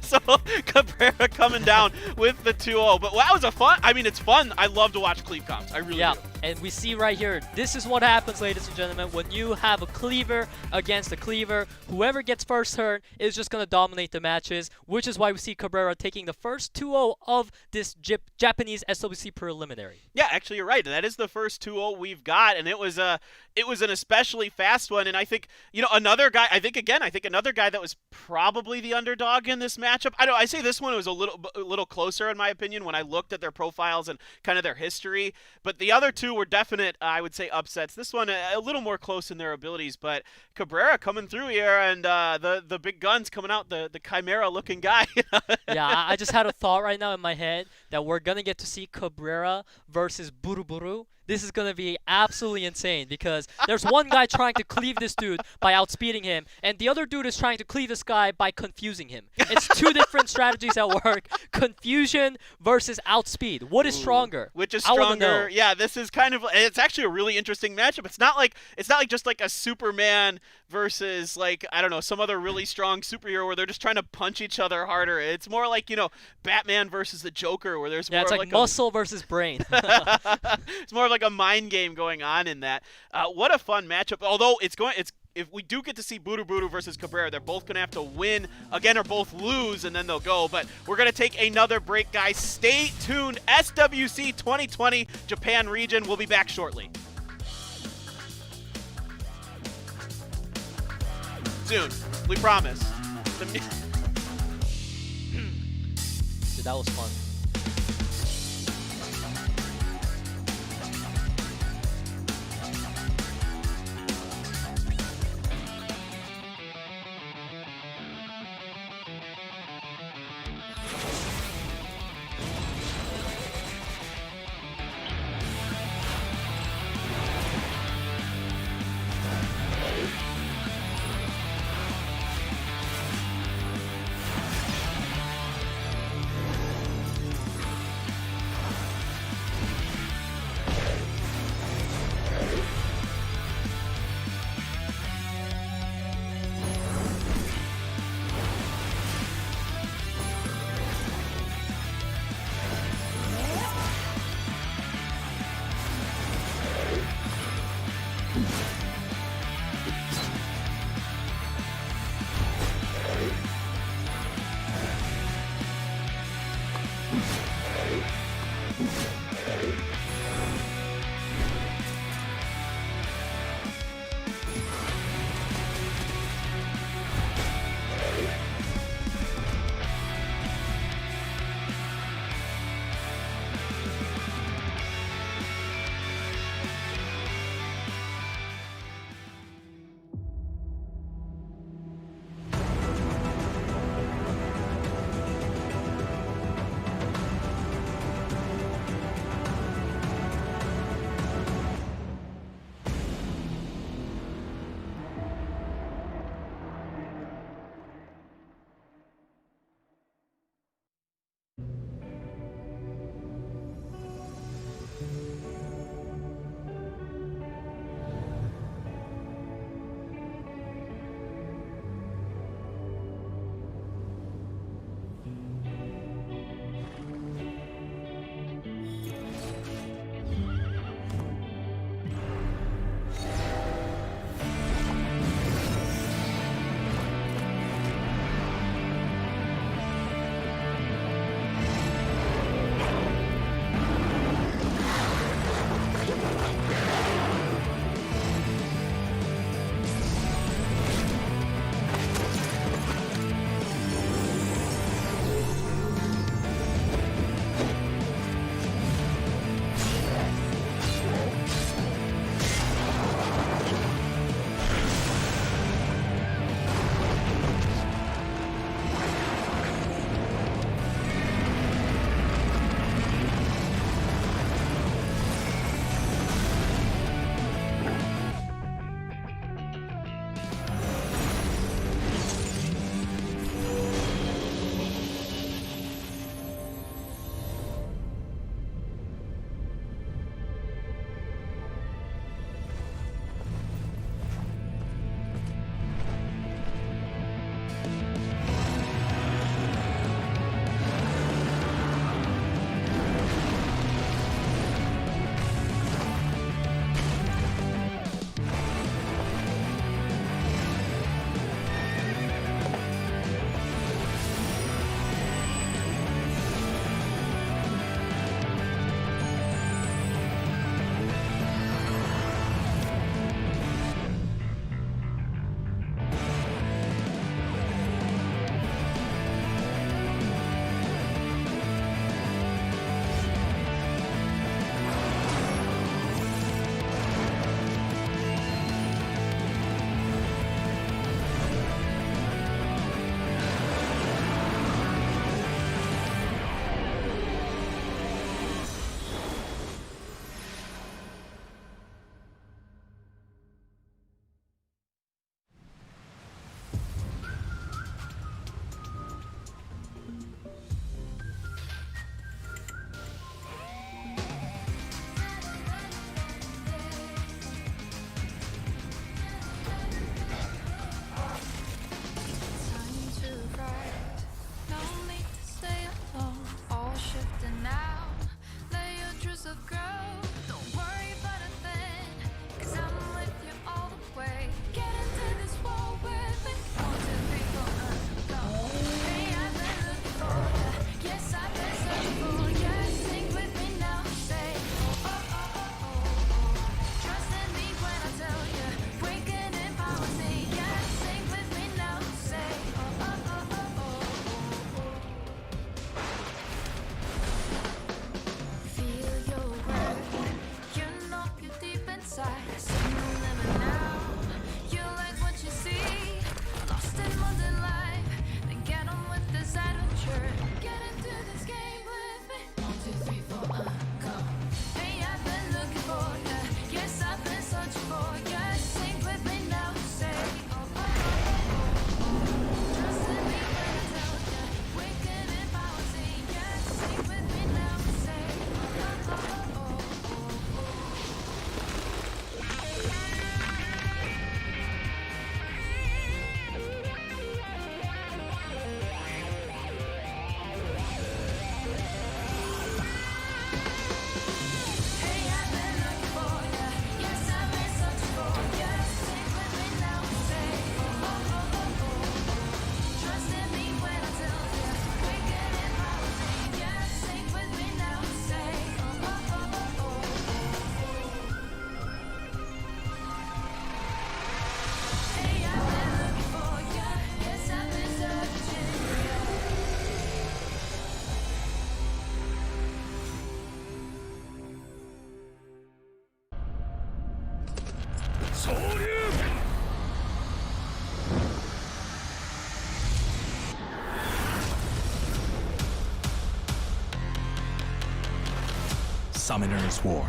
So Cabrera coming down with the 2-0. But that was a fun. I mean, it's fun. I love to watch cleave comps. I really do. And we see right here, this is what happens, ladies and gentlemen, when you have a cleaver against a cleaver. Whoever gets first turn is just going to dominate the matches, which is why we see Cabrera taking the first 2-0 of this Japanese SWC preliminary. Yeah, actually, you're right. That is the first 2-0 we've got, and it was an especially fast one. And I think, you know, another guy. I think another guy that was probably the underdog in this matchup. I say this one was a little closer in my opinion when I looked at their profiles and kind of their history. But the other two were definite, I would say, upsets. This one a little more close in their abilities, but Cabrera coming through here, and the big guns coming out, the Chimera-looking guy. Yeah, I just had a thought right now in my head that we're gonna get to see Cabrera versus BURUBURU. This is going to be absolutely insane because there's one guy trying to cleave this dude by outspeeding him, and the other dude is trying to cleave this guy by confusing him. It's two different strategies at work. Confusion versus outspeed. What is stronger? Which is stronger? Yeah, this is kind of, it's actually a really interesting matchup. It's not like just like a Superman versus, like, I don't know, some other really strong superhero where they're just trying to punch each other harder. It's more like, you know, Batman versus the Joker, where there's more it's like muscle versus brain. It's more like a mind game going on in that. What a fun matchup. Although if we do get to see BURUBURU versus Cabrera, they're both going to have to win again or both lose, and then they'll go. But we're going to take another break, guys. Stay tuned. SWC 2020 Japan region. We'll be back shortly. Soon. We promise. Dude, that was fun. Summoner's War.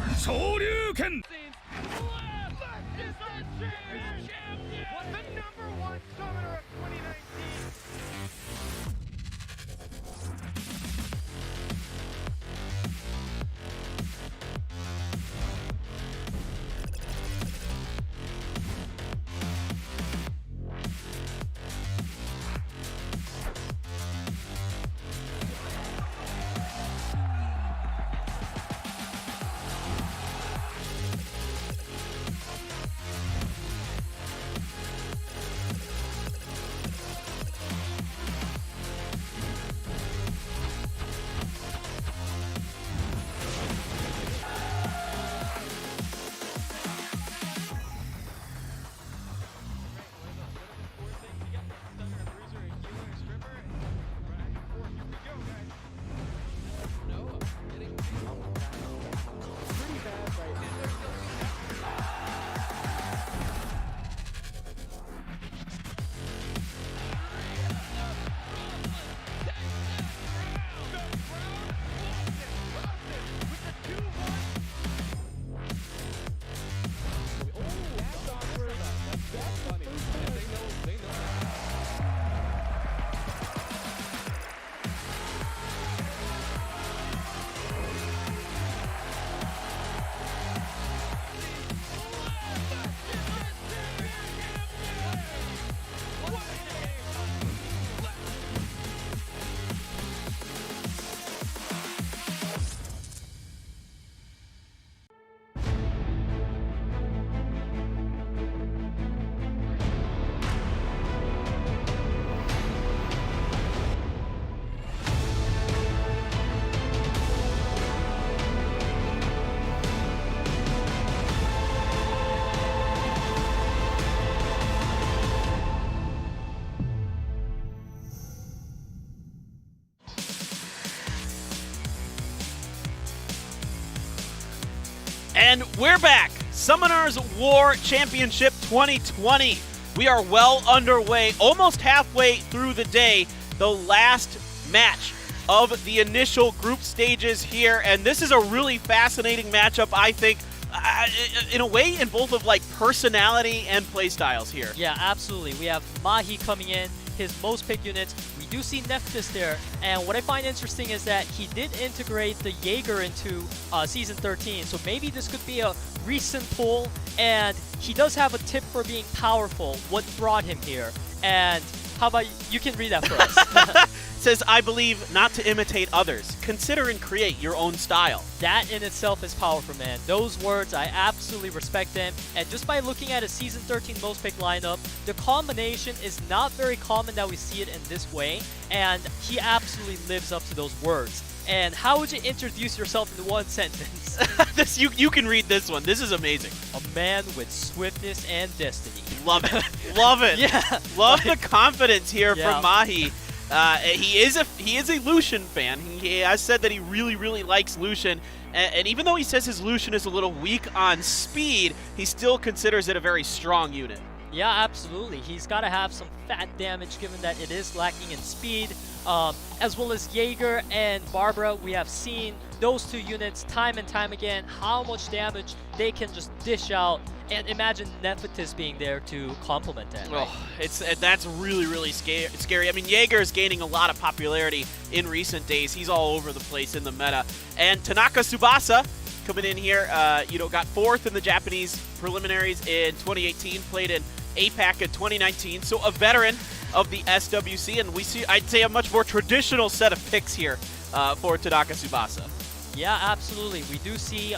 And we're back. Summoner's War Championship 2020. We are well underway, almost halfway through the day, the last match of the initial group stages here. And this is a really fascinating matchup, I think, in a way, in both of like personality and play styles here. Yeah, absolutely. We have Mahi coming in, his most picked units. We do see Nephthys there, and what I find interesting is that he did integrate the Jaeger into Season 13, so maybe this could be a recent pull, and he does have a tip for being powerful, what brought him here. And how about you can read that for us. Says, I believe not to imitate others. Consider and create your own style. That in itself is powerful, man. Those words, I absolutely respect them. And just by looking at a Season 13 most picked lineup, the combination is not very common that we see it in this way. And he absolutely lives up to those words. And how would you introduce yourself in one sentence? You can read this one. This is amazing. A man with swiftness and destiny. Love it. Love it. Yeah. Love the confidence here Yeah. from Mahi. He is a Lucian fan. He has said that he really likes Lucian, and even though he says his Lucian is a little weak on speed, he still considers it a very strong unit. Yeah, absolutely. He's got to have some fat damage given that it is lacking in speed. As well as Jaeger and Barbara, we have seen those two units time and time again, how much damage they can just dish out. And imagine Nephthys being there to complement that. Right? Oh, that's really scary. I mean, Jaeger is gaining a lot of popularity in recent days. He's all over the place in the meta. And Tanaka TSUBASA coming in here, got 4th in the Japanese preliminaries in 2018, played in APAC in 2019, so a veteran of the SWC, and we see, I'd say, a much more traditional set of picks here for Tanaka TSUBASA. Yeah, absolutely. We do see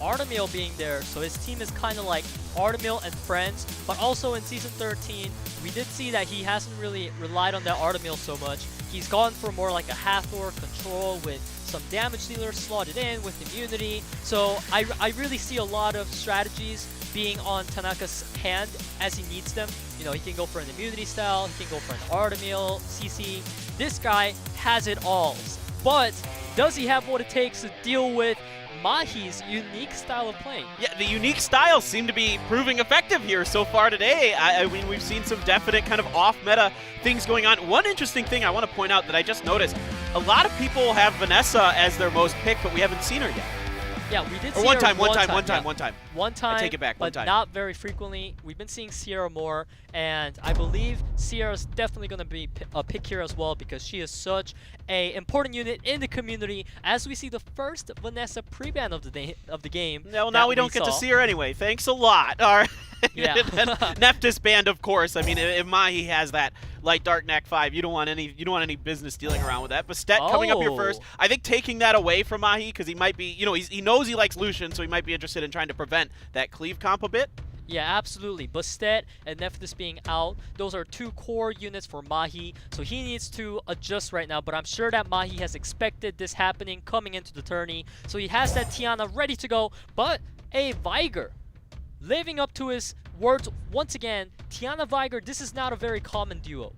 Artemil being there, so his team is kind of like Artemil and friends, but also in Season 13, we did see that he hasn't really relied on that Artemil so much. He's gone for more like a Hathor control with some damage dealers slotted in with immunity, so I really see a lot of strategies being on Tanaka's hand as he needs them. You know, he can go for an immunity style, he can go for an Artemil, CC. This guy has it all, but does he have what it takes to deal with Mahi's unique style of playing? Yeah, the unique styles seem to be proving effective here so far today. I mean, we've seen some definite kind of off-meta things going on. One interesting thing I want to point out that I just noticed, a lot of people have Vanessa as their most picked, but we haven't seen her yet. Yeah, we did or see one her time. One time, I take it back, one but time. not very frequently. We've been seeing Sierra more, and I believe Sierra's definitely going to be a pick here as well because she is such a important unit in the community. As we see the first Vanessa pre-ban of the game. No, now we don't get to see her anyway. Thanks a lot. All right. Yeah. Neftis banned, of course. I mean, if Mahi has that light dark neck 5, you don't want any business dealing around with that. Bastet coming up here first. I think taking that away from Mahi because he might be, he knows he likes Lucian, so he might be interested in trying to prevent that cleave comp a bit. Yeah, absolutely. Bastet and Neftis being out, those are 2 core units for Mahi, so he needs to adjust right now, but I'm sure that Mahi has expected this happening coming into the tourney, so he has that Tiana ready to go, but a Viger living up to his words once again. Tiana Viger, this is not a very common duo.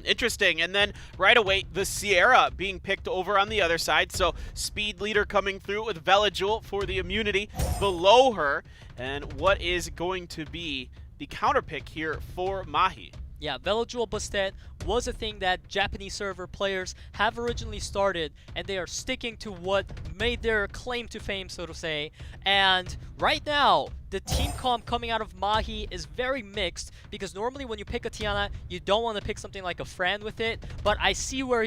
Interesting. And then right away, the Sierra being picked over on the other side. So speed leader coming through with Velajul for the immunity below her. And what is going to be the counter pick here for Mahi? Yeah, Velajul Bastet was a thing that Japanese server players have originally started, and they are sticking to what made their claim to fame, so to say. And right now, the team comp coming out of Mahi is very mixed, because normally when you pick a Tiana, you don't want to pick something like a Fran with it, but I see what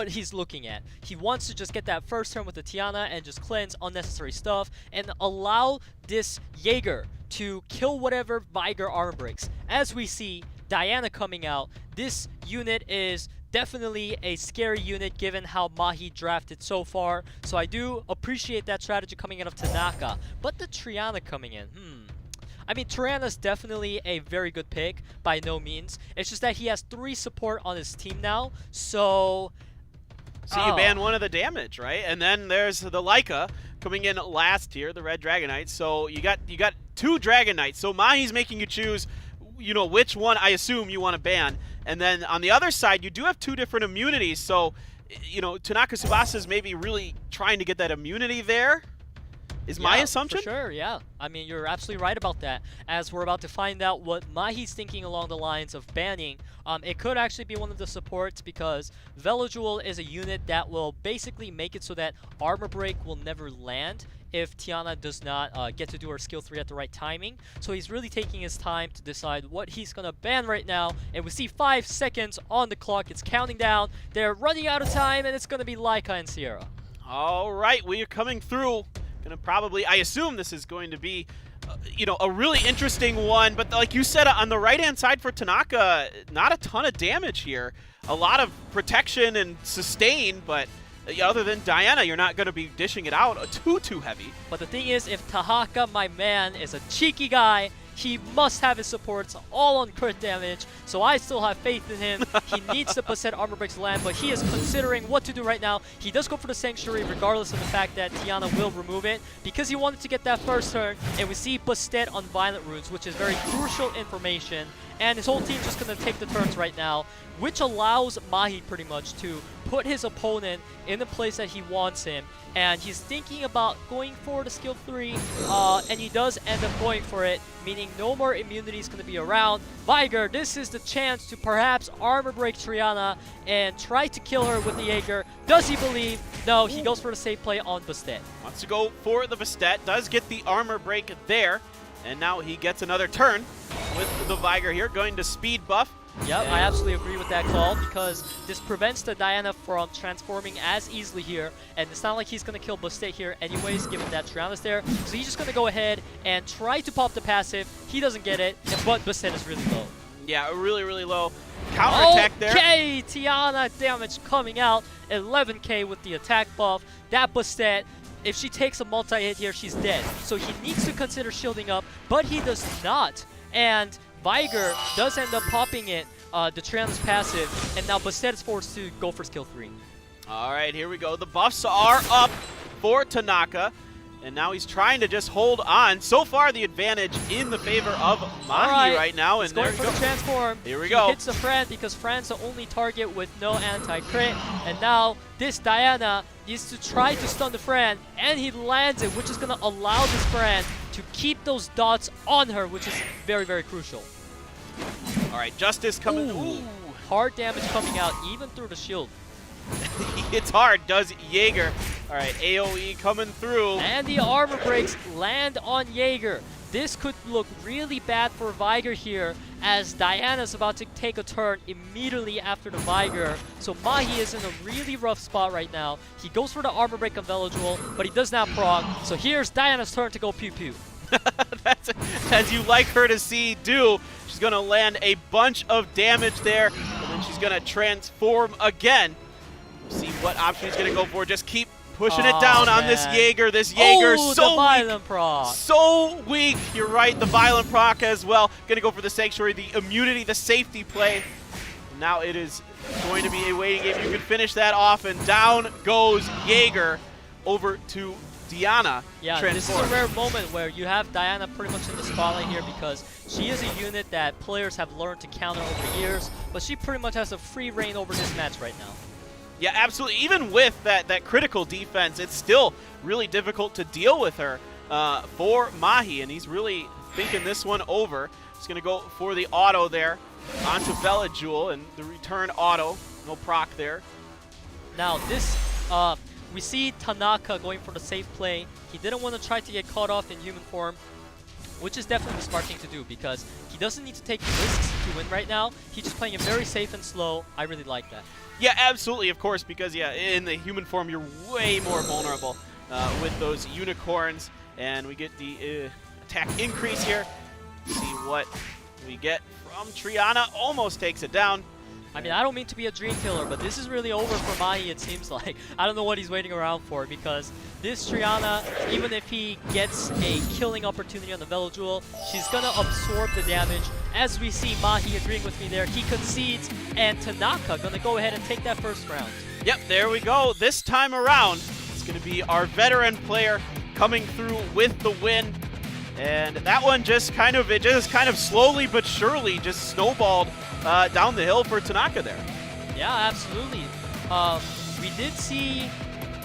he's looking at. He wants to just get that first turn with the Tiana and just cleanse unnecessary stuff and allow this Jaeger to kill whatever Viger armor breaks. As we see Diana coming out, this unit is definitely a scary unit given how Mahi drafted so far. So I do appreciate that strategy coming out of Tanaka. But the Triana coming in, I mean, Triana's definitely a very good pick, by no means. It's just that he has 3 support on his team now, so... So you ban one of the damage, right? And then there's the Leica coming in last here, the Red Dragon Knight. So you got 2 Dragon Knights. So Mahi's making you choose, which one I assume you want to ban. And then on the other side, you do have 2 different immunities. So, Tanaka TSUBASA is maybe really trying to get that immunity there. Is my assumption? For sure, yeah. I mean, you're absolutely right about that. As we're about to find out what Mahi's thinking along the lines of banning, it could actually be one of the supports because Velajul is a unit that will basically make it so that armor break will never land if Tiana does not get to do her skill 3 at the right timing. So he's really taking his time to decide what he's going to ban right now. And we see 5 seconds on the clock. It's counting down. They're running out of time, and it's going to be Leica and Sierra. All right, we are coming through. I assume this is going to be, a really interesting one. But like you said, on the right-hand side for Tanaka, not a ton of damage here. A lot of protection and sustain, but other than Diana, you're not going to be dishing it out too heavy. But the thing is, if Tanaka, my man, is a cheeky guy, he must have his supports all on crit damage, so I still have faith in him. He needs the Bastet armor breaks to land, but he is considering what to do right now. He does go for the Sanctuary regardless of the fact that Tiana will remove it because he wanted to get that first turn, and we see Bastet on Violent Runes, which is very crucial information, and his whole team's just going to take the turns right now, which allows Mahi pretty much to put his opponent in the place that he wants him, and he's thinking about going for the skill 3, and he does end up going for it, meaning no more immunity is going to be around. Viger, this is the chance to perhaps armor break Triana and try to kill her with the Jaeger. Does he believe? No, he goes for the safe play on Bastet. Wants to go for the Bastet, does get the armor break there, and now he gets another turn with the Viger here, going to speed buff. Yep, I absolutely agree with that call because this prevents the Diana from transforming as easily here, and it's not like he's going to kill Bastet here anyways, given that Triana's there. So he's just going to go ahead and try to pop the passive. He doesn't get it, but Bastet is really low. Yeah, really low. Counter-attack there. Okay, Tiana damage coming out. 11k with the attack buff. That Bastet, if she takes a multi-hit here, she's dead. So he needs to consider shielding up, but he does not. And Viger does end up popping it, the Triana's passive, and now Bastet is forced to go for skill 3. All right, here we go. The buffs are up for Tanaka, and now he's trying to just hold on. So far, the advantage in the favor of Mahi right now. And going for the transform. Here we go. He hits the Fran because Fran's the only target with no anti-crit, and now this Diana needs to try to stun the Fran, and he lands it, which is going to allow this Fran to keep those dots on her, which is very crucial. All right, Justice coming. Ooh. Hard damage coming out, even through the shield. It's hard, does Jaeger. All right, AoE coming through. And the armor breaks land on Jaeger. This could look really bad for Viger here, as Diana's about to take a turn immediately after the Viger. So Mahi is in a really rough spot right now. He goes for the armor break on Velodual, but he does not proc. So here's Diana's turn to go pew pew. That's as you like her to see do. She's going to land a bunch of damage there, and then she's going to transform again. We'll see what option he's going to go for. Just keep pushing it down on this Jaeger. This Jaeger so the violent weak. Proc. So weak. You're right, the violent proc as well. Going to go for the Sanctuary, the immunity, the safety play. Now it is going to be a waiting game. You can finish that off, and down goes Jaeger over to Diana. Yeah, this is a rare moment where you have Diana pretty much in the spotlight here, because she is a unit that players have learned to counter over the years, but she pretty much has a free reign over this match right now. Yeah, absolutely. Even with that critical defense, it's still really difficult to deal with her for Mahi, and he's really thinking this one over. He's going to go for the auto there onto Velodual, and the return auto. No proc there. Now this, we see Tanaka going for the safe play. He didn't want to try to get caught off in human form, which is definitely the smart thing to do, because he doesn't need to take risks to win right now. He's just playing it very safe and slow. I really like that. Yeah, absolutely, of course, because, yeah, in the human form, you're way more vulnerable with those unicorns. And we get the attack increase here. See what we get from Triana. Almost takes it down. I mean, I don't mean to be a dream killer, but this is really over for Mahi, it seems like. I don't know what he's waiting around for, because this Triana, even if he gets a killing opportunity on the Velodual, she's going to absorb the damage. As we see Mahi agreeing with me there, he concedes, and Tanaka going to go ahead and take that first round. Yep, there we go. This time around, it's going to be our veteran player coming through with the win. And that one just kind of slowly but surely just snowballed down the hill for Tanaka there. Yeah, absolutely. We did see,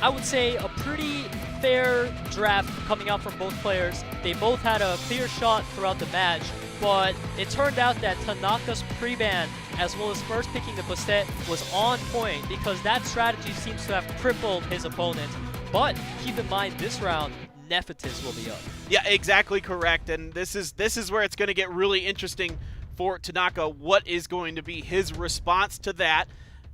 I would say, a pretty fair draft coming out from both players. They both had a clear shot throughout the match, but it turned out that Tanaka's pre-ban, as well as first picking the Bastet, was on point, because that strategy seems to have crippled his opponent. But keep in mind, this round, Nephthys will be up. Yeah, exactly correct. And this is where it's going to get really interesting for Tanaka. What is going to be his response to that?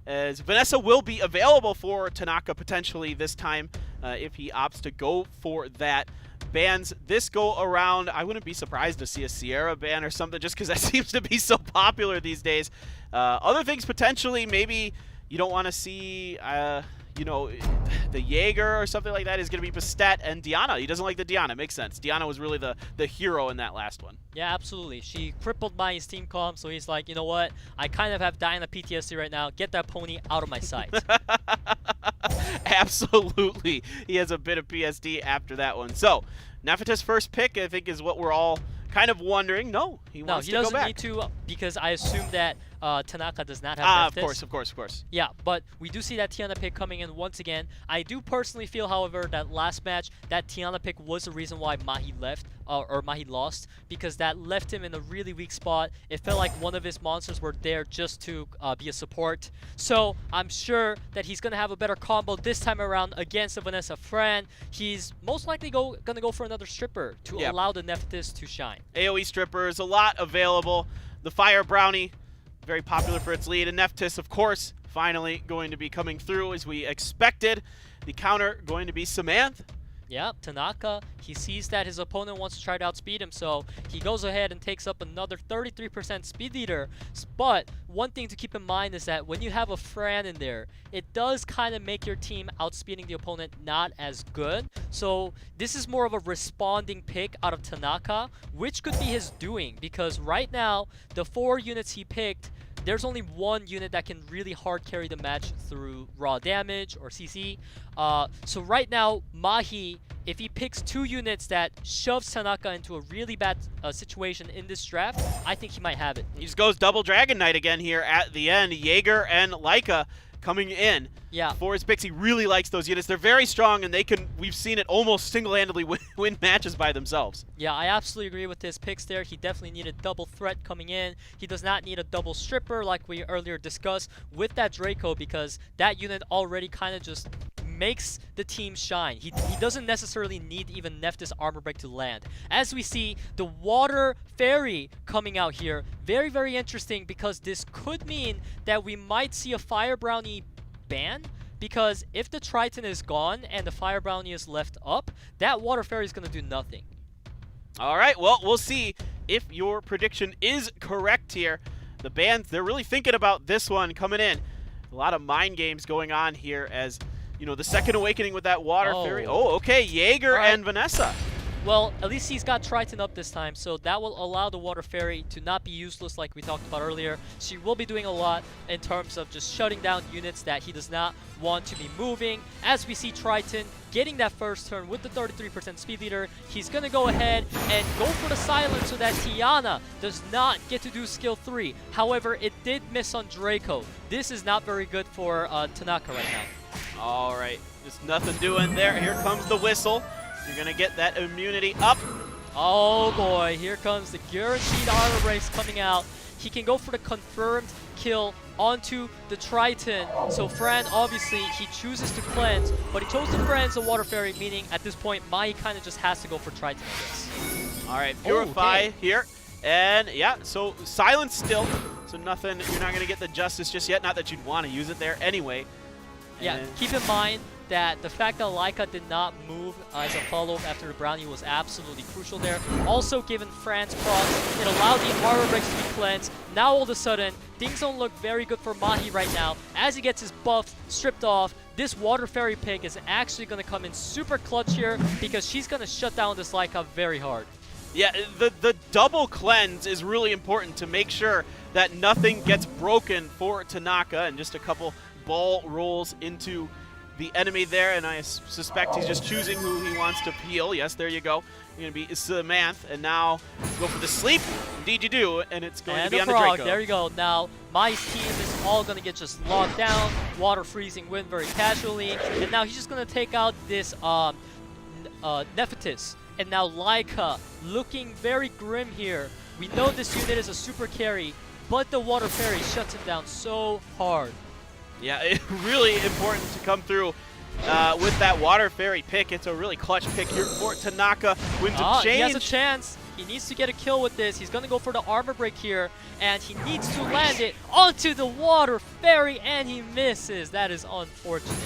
As Vanessa will be available for Tanaka potentially this time if he opts to go for that. Bans this go around, I wouldn't be surprised to see a Sierra ban or something, just because that seems to be so popular these days. Other things potentially, maybe you don't want to see you know, the Jaeger or something like that is going to be Bastet and Diana. He doesn't like the Diana. Makes sense. Diana was really the hero in that last one. Yeah, absolutely. She crippled my team calm, so he's like, you know what? I kind of have Diana PTSD right now. Get that pony out of my sight. Absolutely. He has a bit of PSD after that one. So, Nephthys' first pick, I think, is what we're all kind of wondering. No, he wants to go back. No, he doesn't need to, because I assume that Tanaka does not have Nephthys. Of course. Yeah, but we do see that Tiana pick coming in once again. I do personally feel, however, that last match, that Tiana pick was the reason why Mahi left, or Mahi lost, because that left him in a really weak spot. It felt like one of his monsters were there just to be a support. So I'm sure that he's going to have a better combo this time around against the Vanessa Fran. He's most likely going to go for another stripper to allow the Nephthys to shine. AoE strippers, a lot available. The Fire Brownie, very popular for its lead. And Nephthys, of course, finally going to be coming through as we expected. The counter going to be Samantha. Yeah, Tanaka, he sees that his opponent wants to try to outspeed him, so he goes ahead and takes up another 33% speed leader. But one thing to keep in mind is that when you have a Fran in there, it does kind of make your team outspeeding the opponent not as good. So this is more of a responding pick out of Tanaka, which could be his doing, because right now, the 4 units he picked, there's only one unit that can really hard carry the match through raw damage or CC. So right now, Mahi, if he picks 2 units that shoves Tanaka into a really bad situation in this draft, I think he might have it. He just goes double Dragon Knight again here at the end. Jaeger and Leica coming in for his picks. He really likes those units. They're very strong, and we've seen it almost single-handedly win matches by themselves. Yeah, I absolutely agree with his picks there. He definitely needed double threat coming in. He does not need a double stripper like we earlier discussed with that Draco, because that unit already kind of just makes the team shine. He doesn't necessarily need even Nephthys armor break to land. As we see, the water fairy coming out here, very, very interesting, because this could mean that we might see a fire brownie ban, because if the Triton is gone and the fire brownie is left up, that water fairy is going to do nothing. All right, well, we'll see if your prediction is correct here. The bans, they're really thinking about this one coming in. A lot of mind games going on here as, you know, the second awakening with that water fairy. Oh, okay, Jaeger and Vanessa. Well, at least he's got Triton up this time, so that will allow the water fairy to not be useless like we talked about earlier. She will be doing a lot in terms of just shutting down units that he does not want to be moving. As we see Triton getting that first turn with the 33% speed leader, he's going to go ahead and go for the silence so that Tiana does not get to do skill 3. However, it did miss on Draco. This is not very good for Tanaka right now. All right, just nothing doing there. Here comes the whistle. You're going to get that immunity up. Oh boy, here comes the guaranteed armor breaks coming out. He can go for the confirmed kill onto the Triton. So Fran, obviously, he chooses to cleanse, but he chose to cleanse the water fairy, meaning at this point, Mahi kind of just has to go for Triton, I guess. All right, Purify here. And yeah, so silence still. So nothing, you're not going to get the justice just yet. Not that you'd want to use it there anyway. Yeah, keep in mind that the fact that Laika did not move as a follow-up after the brownie was absolutely crucial there. Also, given Fran's procs, it allowed the armor breaks to be cleansed. Now all of a sudden, things don't look very good for Mahi right now. As he gets his buff stripped off, this water fairy pick is actually going to come in super clutch here, because she's going to shut down this Laika very hard. Yeah, the double cleanse is really important to make sure that nothing gets broken for Tanaka, and just a couple ball rolls into the enemy there, and I suspect he's just choosing who he wants to peel. Yes, there you go. You're going to be Samantha, and now go for the sleep. Indeed you do, and it's going to be on the Draco. There you go. Now, Mahi's team is all going to get just locked down. Water freezing win very casually, and now he's just going to take out this Nephthys. And now Laika looking very grim here. We know this unit is a super carry, but the water fairy shuts him down so hard. Yeah, it's really important to come through with that water fairy pick. It's a really clutch pick here for Tanaka. Winds of Change. He has a chance. He needs to get a kill with this. He's going to go for the armor break here, and he needs to land it onto the water fairy, and he misses. That is unfortunate.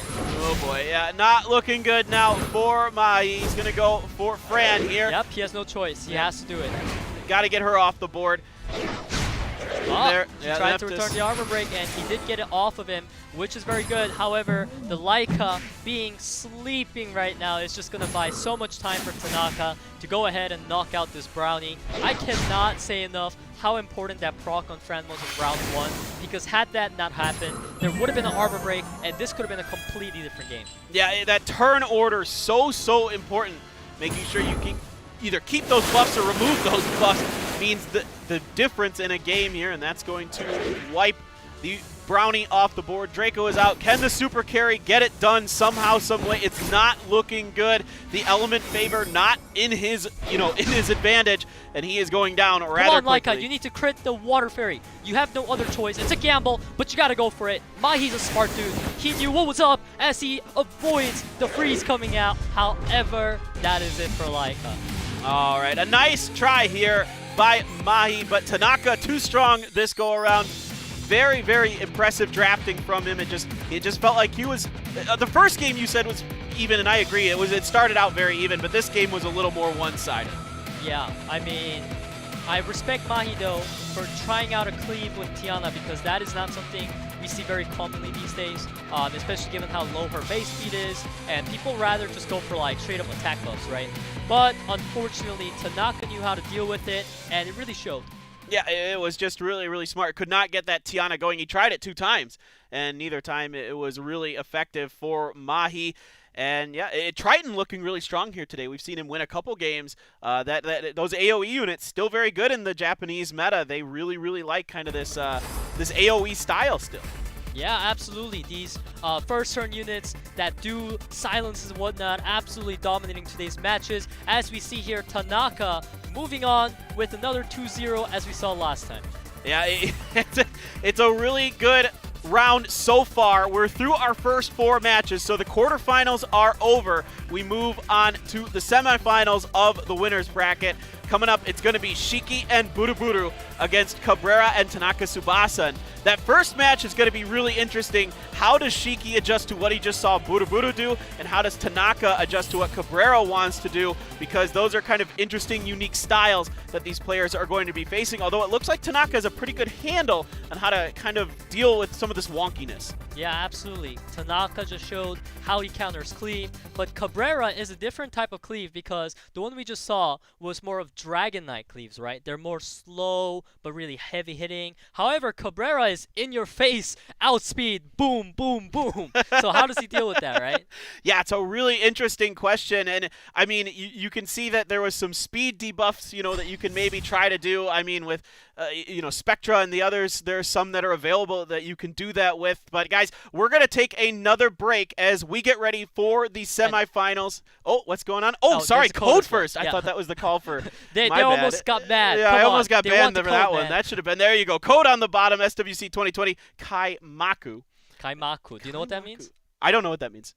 Oh boy, yeah, not looking good now for Mahi. He's going to go for Fran here. Yep, he has no choice. He has to do it. Got to get her off the board. He tried to return the armor break, and he did get it off of him, which is very good. However, the Laika being sleeping right now is just going to buy so much time for Tanaka to go ahead and knock out this brownie. I cannot say enough how important that proc on Fran was in round 1, because had that not happened, there would have been an armor break, and this could have been a completely different game. Yeah, that turn order so important. Making sure you can either keep those buffs or remove those buffs means the difference in a game here, and that's going to wipe the brownie off the board. Draco is out. Can the super carry get it done somehow, some way? It's not looking good. The element favor not in his, in his advantage, and he is going down rather quickly. Come on, Laika, you need to crit the water fairy. You have no other choice. It's a gamble, but you gotta go for it. Mahi's a smart dude. He knew what was up as he avoids the freeze coming out. However, that is it for Laika. All right, a nice try here by Mahi, but Tanaka too strong this go around. Very, very impressive drafting from him. It just felt like he was the first game you said was even, and I agree. It started out very even, but this game was a little more one-sided. Yeah, I mean, I respect Mahi though for trying out a cleave with Tiana, because that is not something we see very commonly these days, especially given how low her base speed is, and people rather just go for like straight up attack buffs, right? But unfortunately, Tanaka knew how to deal with it, and it really showed. Yeah, it was just really, really smart. Could not get that Tiana going. He tried it 2 times, and neither time it was really effective for Mahi. And yeah, Triton looking really strong here today. We've seen him win a couple games. Those AoE units still very good in the Japanese meta. They really, really like kind of this this AoE style still. Yeah, absolutely. These first turn units that do silences and whatnot, absolutely dominating today's matches. As we see here, Tanaka moving on with another 2-0 as we saw last time. Yeah, it's a really good round so far. We're through our first 4 matches, so the quarterfinals are over. We move on to the semifinals of the winners bracket. Coming up, it's going to be SHIKI and BURUBURU against CABRERA and TANAKA TSUBASA. And that first match is going to be really interesting. How does SHIKI adjust to what he just saw BURUBURU do, and how does TANAKA adjust to what CABRERA wants to do? Because those are kind of interesting, unique styles that these players are going to be facing, although it looks like TANAKA has a pretty good handle on how to kind of deal with some of this wonkiness. Yeah, absolutely. TANAKA just showed how he counters cleave, but CABRERA is a different type of cleave because the one we just saw was more of Dragon Knight cleaves, right? They're more slow, but really heavy hitting. However, CABRERA is in your face, outspeed, boom, boom, boom. So how does he deal with that, right? Yeah, it's a really interesting question, and I mean, you can see that there was some speed debuffs, you know, that you can maybe try to do. I mean, with you know, Spectra and the others, there's some that are available that you can do that with. But guys, we're gonna take another break as we get ready for the semifinals. Oh, what's going on? Oh, sorry, code first. I thought that was the call for. They almost got banned. Yeah, I almost got banned for that one. Man. That should have been. There you go. Code on the bottom. SWC2020. Kaimaku. Kaimaku. Do you know what that means? I don't know what that means.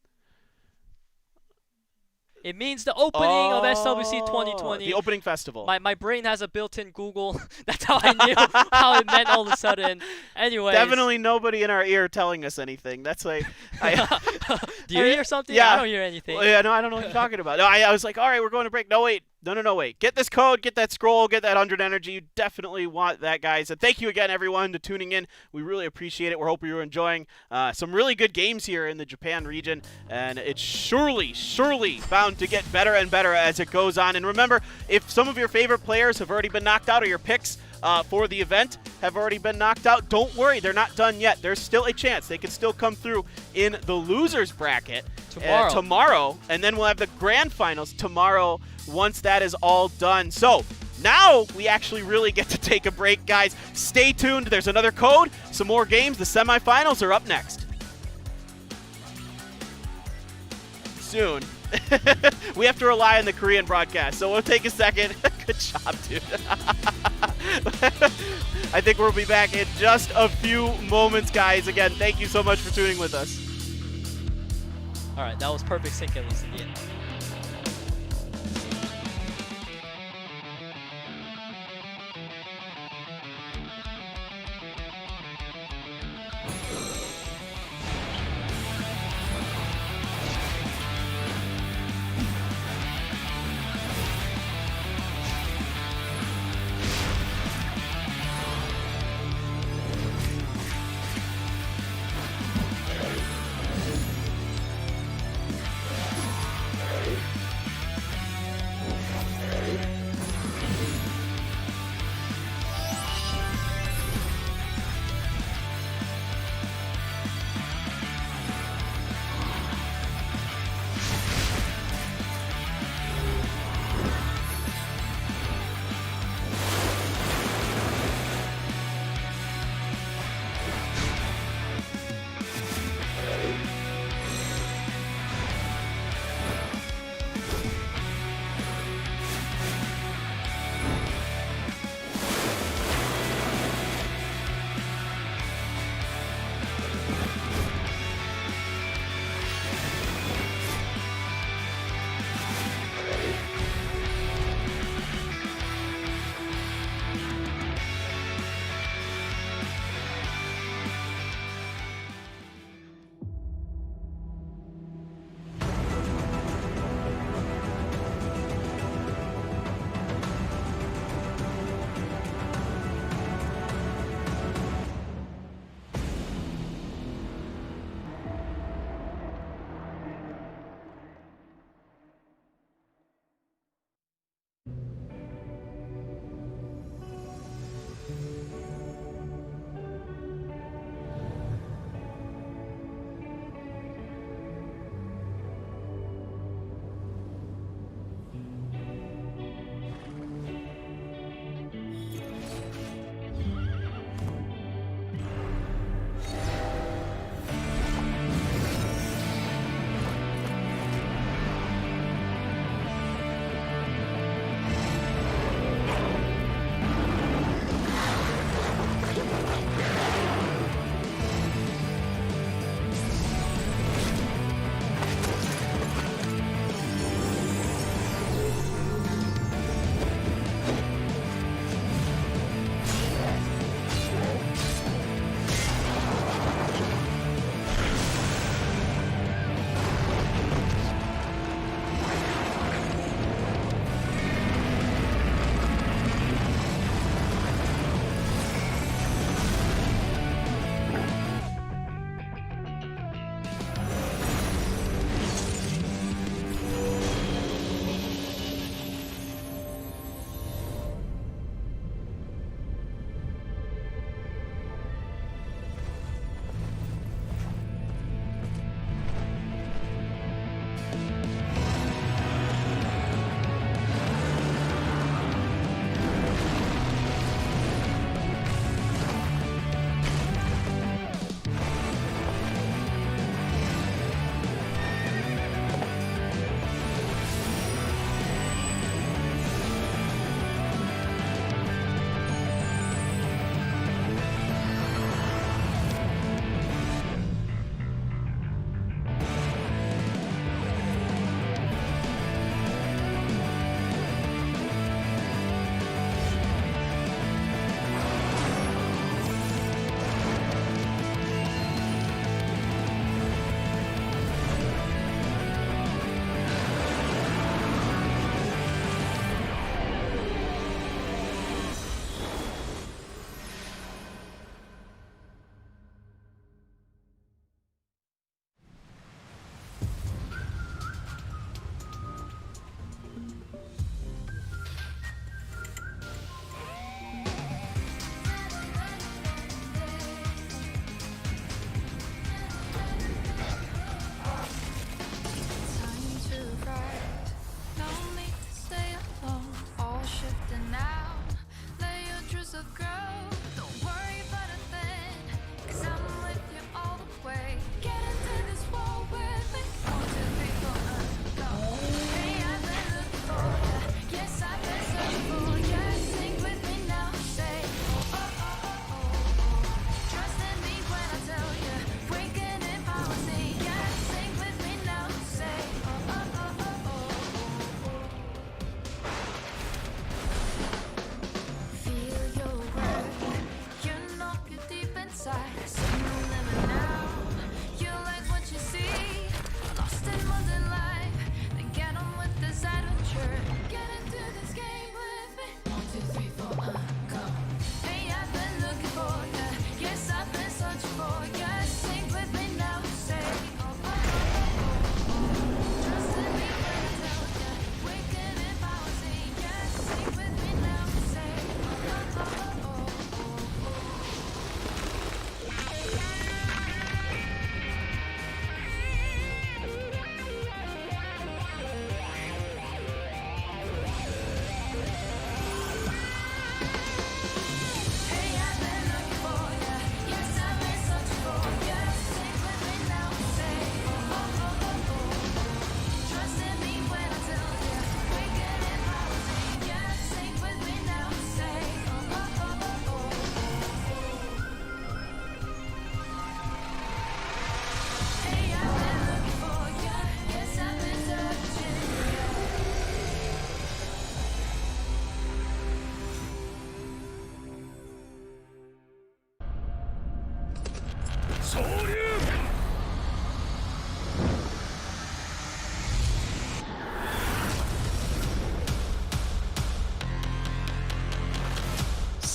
It means the opening of SWC 2020. The opening festival. My brain has a built-in Google. That's how I knew how it meant all of a sudden. Anyway. Definitely nobody in our ear telling us anything. That's like. Do you hear something? Yeah. I don't hear anything. Well, yeah, no, I don't know what you're talking about. No, I was like, all right, we're going to break. No, wait. No, wait. Get this code, get that scroll, get that 100 energy. You definitely want that, guys. And thank you again, everyone, to tuning in. We really appreciate it. We hope you're enjoying some really good games here in the Japan region. And it's surely bound to get better and better as it goes on. And remember, if some of your favorite players have already been knocked out, or your picks for the event have already been knocked out, don't worry. They're not done yet. There's still a chance. They can still come through in the losers bracket tomorrow. And then we'll have the grand finals tomorrow once that is all done. So now we actually really get to take a break, guys. Stay tuned. There's another code, some more games. The semifinals are up next. Soon. We have to rely on the Korean broadcast, so we'll take a second. Good job, dude. I think we'll be back in just a few moments, guys. Again, thank you so much for tuning with us. All right, that was perfect sync at least in the end.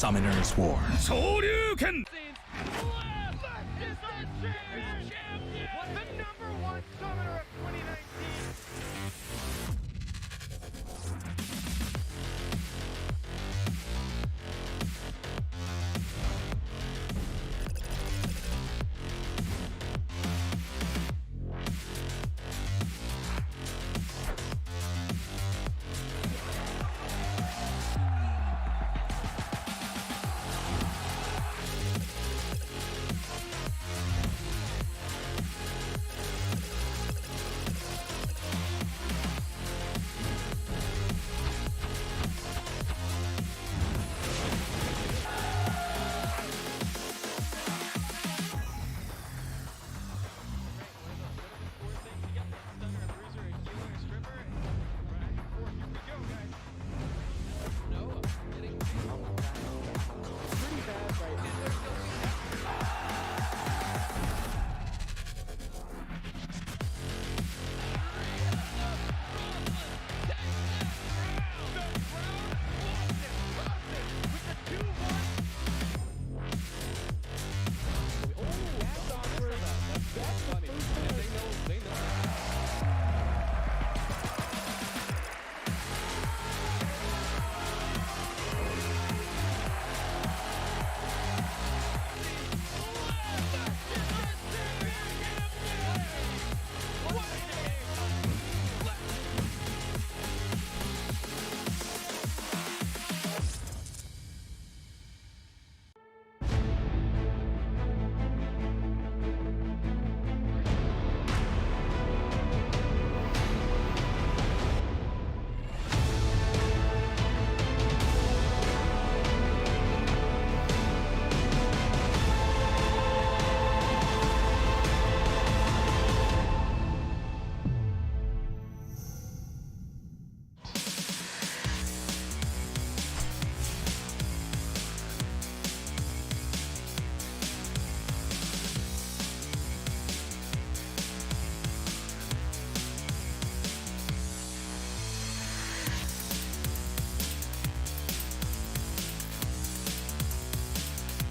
Summoner's War. 昇竜拳 「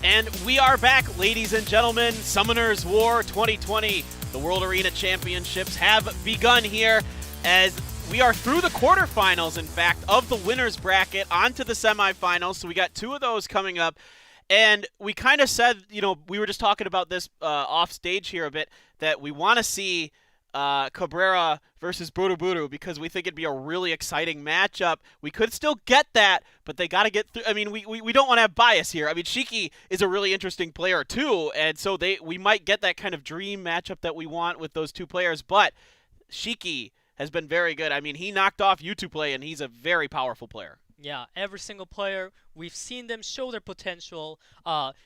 And we are back, ladies and gentlemen. Summoners War 2020. The World Arena Championships have begun here as we are through the quarterfinals, in fact, of the winners bracket onto the semifinals. So we got 2 of those coming up. And we kind of said, you know, we were just talking about this off stage here a bit, that we want to see CABRERA versus BURUBURU because we think it'd be a really exciting matchup. We could still get that, but they got to get through. I mean, we don't want to have bias here. I mean, SHIKI is a really interesting player too, and so we might get that kind of dream matchup that we want with those 2 players, but SHIKI has been very good. I mean, he knocked off UTPLAY, and he's a very powerful player. Yeah, every single player, we've seen them show their potential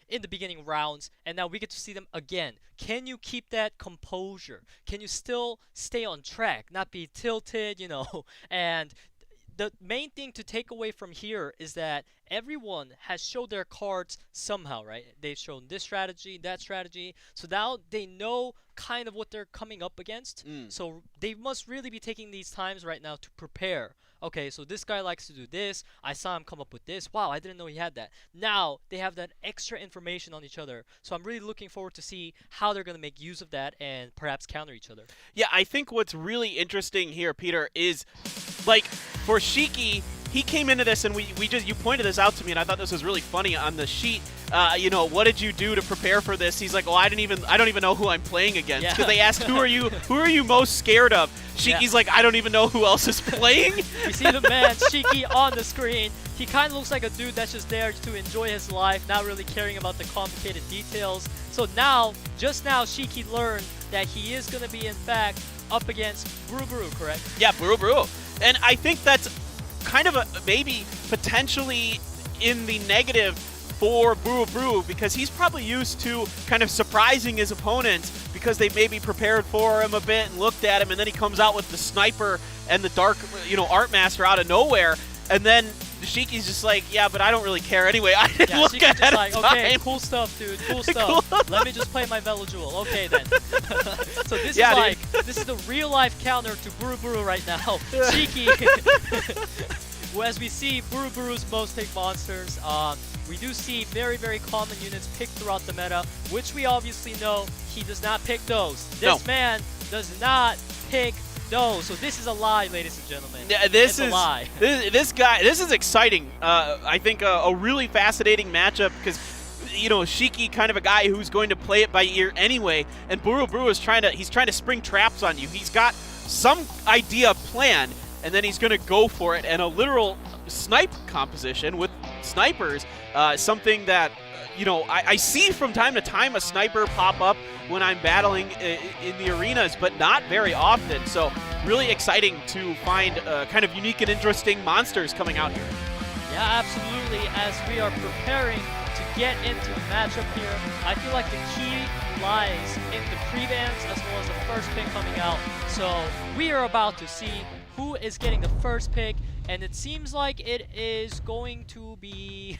in the beginning rounds, and now we get to see them again. Can you keep that composure? Can you still stay on track, not be tilted, you know? And the main thing to take away from here is that everyone has showed their cards somehow, right? They've shown this strategy, that strategy, so now they know kind of what they're coming up against. So they must really be taking these times right now to prepare. Okay, so this guy likes to do this. I saw him come up with this. Wow, I didn't know he had that. Now they have that extra information on each other. So I'm really looking forward to see how they're going to make use of that and perhaps counter each other. Yeah, I think what's really interesting here, Peter, is like for SHIKI, he came into this and you pointed this out to me, and I thought this was really funny on the sheet. You know, what did you do to prepare for this? He's like, well, I don't even know who I'm playing against, because they asked who are you most scared of. SHIKI's like, I don't even know who else is playing. You see the man SHIKI on the screen. He kind of looks like a dude that's just there to enjoy his life, not really caring about the complicated details. So now, just now, SHIKI learned that he is going to be, in fact, up against BURUBURU, correct? Yeah, BURUBURU. And I think that's kind of maybe potentially in the negative for BURUBURU, because he's probably used to kind of surprising his opponents because they maybe prepared for him a bit and looked at him, and then he comes out with the sniper and the dark, you know, art master out of nowhere, and then SHIKI's just like, yeah, but I don't really care anyway. I didn't look SHIKI's ahead just like, of time. okay, cool stuff, dude, cool stuff. Let me just play my Velojewel. Okay then. So this is like, this is the real life counter to BURUBURU right now. SHIKI, as we see BURUBURU's most picked monsters, we do see very, very common units picked throughout the meta, which we obviously know he does not pick those. This man does not pick those. So this is a lie, ladies and gentlemen. Yeah, this is a lie. This is exciting. I think a really fascinating matchup because, you know, SHIKI kind of a guy who's going to play it by ear anyway, and BURUBURU is trying to spring traps on you. He's got some idea planned, and then he's going to go for it, and a literal snipe composition with snipers, something that, you know, I see from time to time a sniper pop up when I'm battling in the arenas, but not very often. So really exciting to find kind of unique and interesting monsters coming out here. Yeah, absolutely. As we are preparing to get into the matchup here, I feel like the key lies in the pre-bans as well as the first pick coming out. So we are about to see who is getting the first pick, and it seems like it is going to be...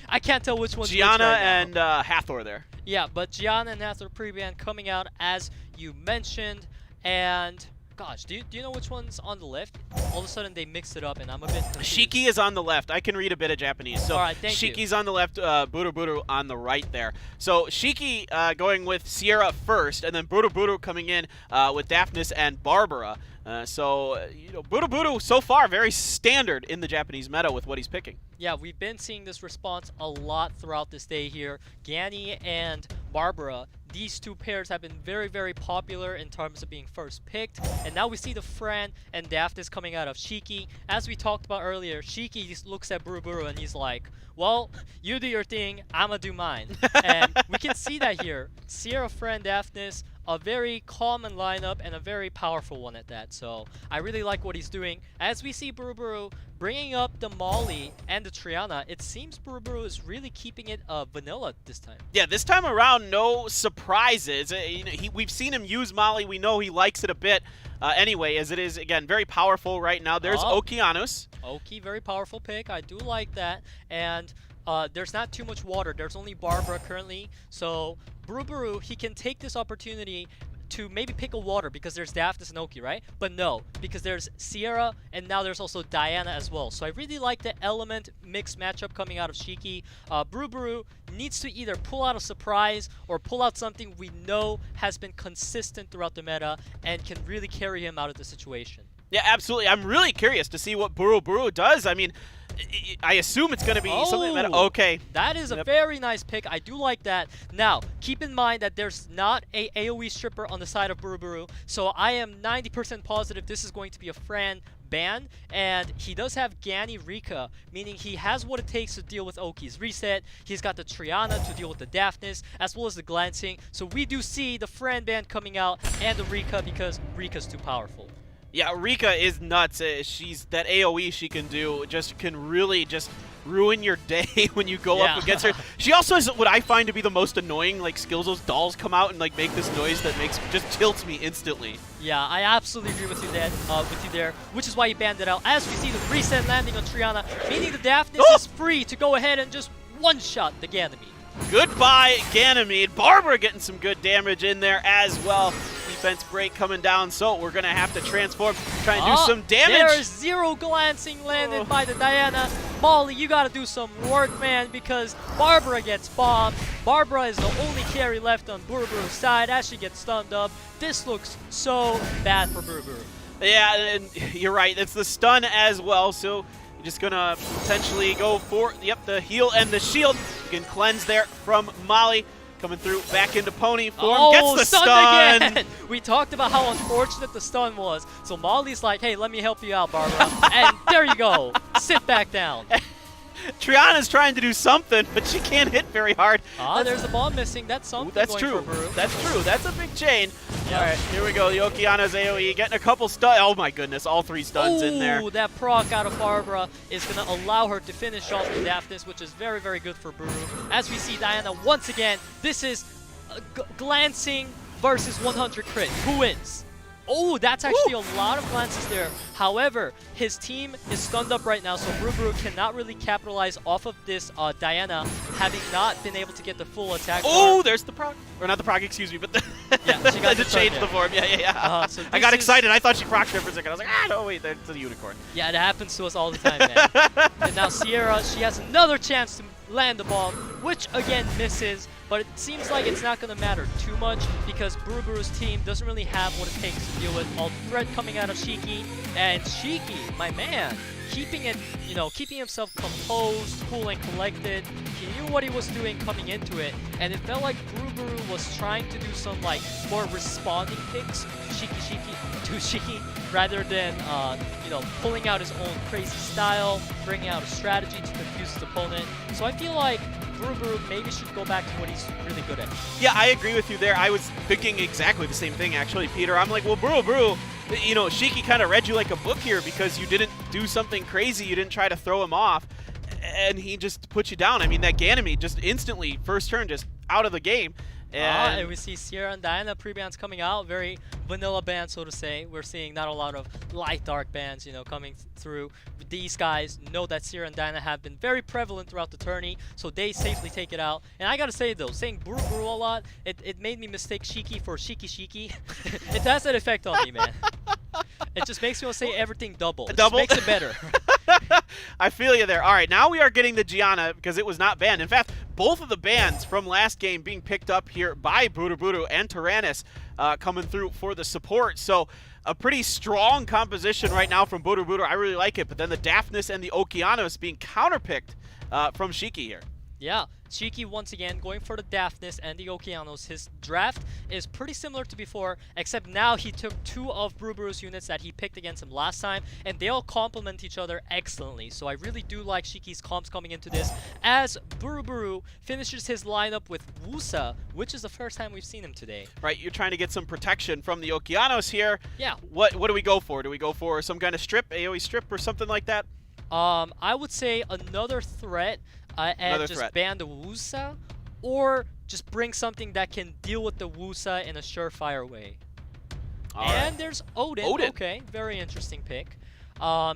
I can't tell which one's Gianna right and Hathor there. Yeah, but Gianna and Hathor pre-ban coming out as you mentioned, and... Gosh, do you know which one's on the left? All of a sudden they mixed it up and I'm a bit confused. SHIKI is on the left. I can read a bit of Japanese. So right, SHIKI's on the left, BURUBURU on the right there. So SHIKI going with Sierra first, and then BURUBURU coming in with Daphnis and Barbara. You know, BURUBURU so far very standard in the Japanese meta with what he's picking. Yeah, we've been seeing this response a lot throughout this day here. Gani and Barbara, these two pairs have been very, very popular in terms of being first picked. And now we see the Fran and Daphnis coming out of SHIKI. As we talked about earlier, SHIKI just looks at BURUBURU and he's like, well, you do your thing, I'ma do mine. And we can see that here. Sierra, Fran, Daphnis, a very common lineup and a very powerful one at that. So I really like what he's doing. As we see BURUBURU bringing up the Molly and the Triana, it seems BURUBURU is really keeping it vanilla this time. Yeah, this time around, no surprises. You know, we've seen him use Molly. We know he likes it a bit anyway, as it is, again, very powerful right now. There's Okeanos. Oki, very powerful pick. I do like that. And there's not too much water. There's only Barbara currently. So BURUBURU, he can take this opportunity to maybe pick a water because there's Daphnis and Oki, right? But no, because there's Sierra and now there's also Diana as well. So I really like the element mixed matchup coming out of Shiki. BURUBURU needs to either pull out a surprise or pull out something we know has been consistent throughout the meta and can really carry him out of the situation. Yeah, absolutely. I'm really curious to see what BURUBURU does. I mean, I assume it's going to be something that... Okay. That is a very nice pick. I do like that. Now, keep in mind that there's not a AoE stripper on the side of BURUBURU, so I am 90% positive this is going to be a Fran ban, and he does have Gani Rika, meaning he has what it takes to deal with Oki's reset. He's got the Triana to deal with the Daphnis, as well as the glancing. So we do see the Fran ban coming out and the Rika because Rika's too powerful. Yeah, Rika is nuts. She's that AoE she can do can really just ruin your day when you go up against her. She also has what I find to be the most annoying like skills. Those dolls come out and like make this noise that just tilts me instantly. Yeah, I absolutely agree with you there, which is why you banned it out. As we see the reset landing on Triana, meaning the Daphnis is free to go ahead and just one-shot the Ganymede. Goodbye, Ganymede. Barbara getting some good damage in there as well. Defense break coming down, so we're going to have to transform, try and do some damage. There's 0 glancing landed by the Diana. Molly, you got to do some work, man, because Barbara gets bombed. Barbara is the only carry left on BURUBURU's side as she gets stunned up. This looks so bad for BURUBURU. Yeah, and you're right. It's the stun as well, so you're just going to potentially go for, the heal and the shield. You can cleanse there from Molly. Coming through, back into pony form, gets the stun! Again. We talked about how unfortunate the stun was. So Molly's like, hey, let me help you out, Barbara. And there you go. Sit back down. Triana's trying to do something, but she can't hit very hard. There's a bomb missing. That's something. That's true. That's true. That's a big chain. Yep. All right, here we go. The Okeana's AoE getting a couple stuns. Oh my goodness, all 3 stuns in there. Ooh, that proc out of Barbara is going to allow her to finish off the Daphnis, which is very, very good for Buru. As we see Diana once again, this is glancing versus 100 crit. Who wins? Oh, that's actually a lot of glances there. However, his team is stunned up right now, so BURUBURU cannot really capitalize off of this Diana, having not been able to get the full attack. Oh, there's the proc. Or not the proc, excuse me, but the she got to change the form. Yeah. So I got excited. I thought she procced there for a second. I was like, no, wait, that's a unicorn. Yeah, it happens to us all the time, man. And now Sierra, she has another chance to land the bomb, which again misses. But it seems like it's not going to matter too much because BURUBURU's team doesn't really have what it takes to deal with all the threat coming out of Shiki. And Shiki, my man, keeping himself composed, cool and collected. He knew what he was doing coming into it, and it felt like BURUBURU was trying to do some like more responding picks to Shiki rather than pulling out his own crazy style, bringing out a strategy to confuse his opponent. So I feel like BURUBURU maybe should go back to what he's really good at. Yeah, I agree with you there. I was thinking exactly the same thing, actually, Peter. I'm like, well, BURUBURU, Shiki kind of read you like a book here because you didn't do something crazy. You didn't try to throw him off, and he just put you down. I mean, that Ganymede just instantly, first turn, just out of the game. And we see Sierra and Diana pre-bans coming out, very vanilla bans, so to say. We're seeing not a lot of light dark bans, coming through. These guys know that Sierra and Diana have been very prevalent throughout the tourney, so they safely take it out. And I gotta say though, saying BURUBURU a lot, it made me mistake Shiki for Shiki. It has that effect on me, man. It just makes me want to say everything double. It just makes it better. I feel you there. All right, now we are getting the Gianna because it was not banned. In fact, both of the bans from last game being picked up here by BURUBURU and Tyrannus coming through for the support. So a pretty strong composition right now from BURUBURU. I really like it. But then the Daphnis and the Okeanos being counterpicked from Shiki here. Yeah, Shiki once again going for the Daphnis and the Okeanos. His draft is pretty similar to before, except now he took 2 of BURUBURU's units that he picked against him last time, and they all complement each other excellently. So I really do like Shiki's comps coming into this, as BURUBURU finishes his lineup with Wusa, which is the first time we've seen him today. Right, you're trying to get some protection from the Okeanos here. Yeah. What do we go for? Do we go for some kind of strip, AoE strip or something like that? I would say another threat. And just ban the Wusa, or just bring something that can deal with the Wusa in a surefire way. There's Odin. Okay, very interesting pick.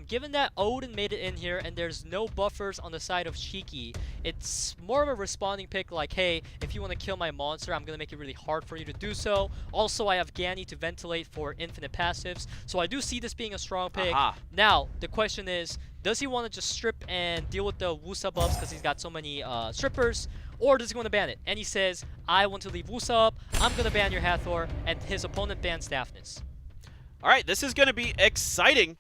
Given that Odin made it in here and there's no buffers on the side of SHIKI, it's more of a responding pick like, hey, if you want to kill my monster, I'm going to make it really hard for you to do so. Also, I have Gani to ventilate for infinite passives, so I do see this being a strong pick. Now, the question is, does he want to just strip and deal with the Wusa buffs because he's got so many strippers? Or does he want to ban it? And he says, I want to leave Wusa up, I'm going to ban your Hathor, and his opponent bans Daphnis. Alright, this is going to be exciting.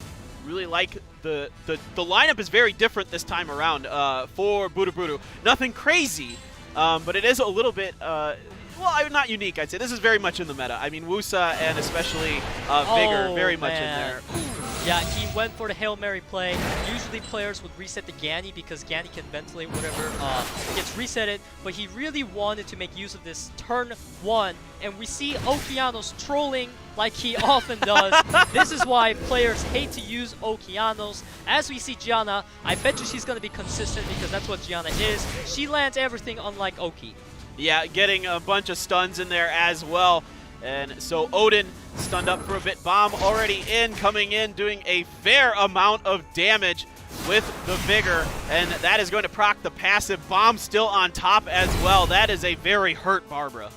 Really like the lineup is very different this time around for BURUBURU. Nothing crazy, but it is a little bit, well, not unique, I'd say. This is very much in the meta. I mean, Wusa and especially Vigor, very much in there. Yeah, he went for the Hail Mary play. Usually players would reset the Gani because Gani can ventilate whatever gets resetted, but he really wanted to make use of this turn 1, and we see Okeanos trolling like he often does. This is why players hate to use Okeanos. As we see Gianna, I bet you she's going to be consistent because that's what Gianna is. She lands everything unlike Oki. Yeah, getting a bunch of stuns in there as well. And so Odin stunned up for a bit. Bomb already in, coming in, doing a fair amount of damage with the Vigor. And that is going to proc the passive. Bomb still on top as well. That is a very hurt Barbara.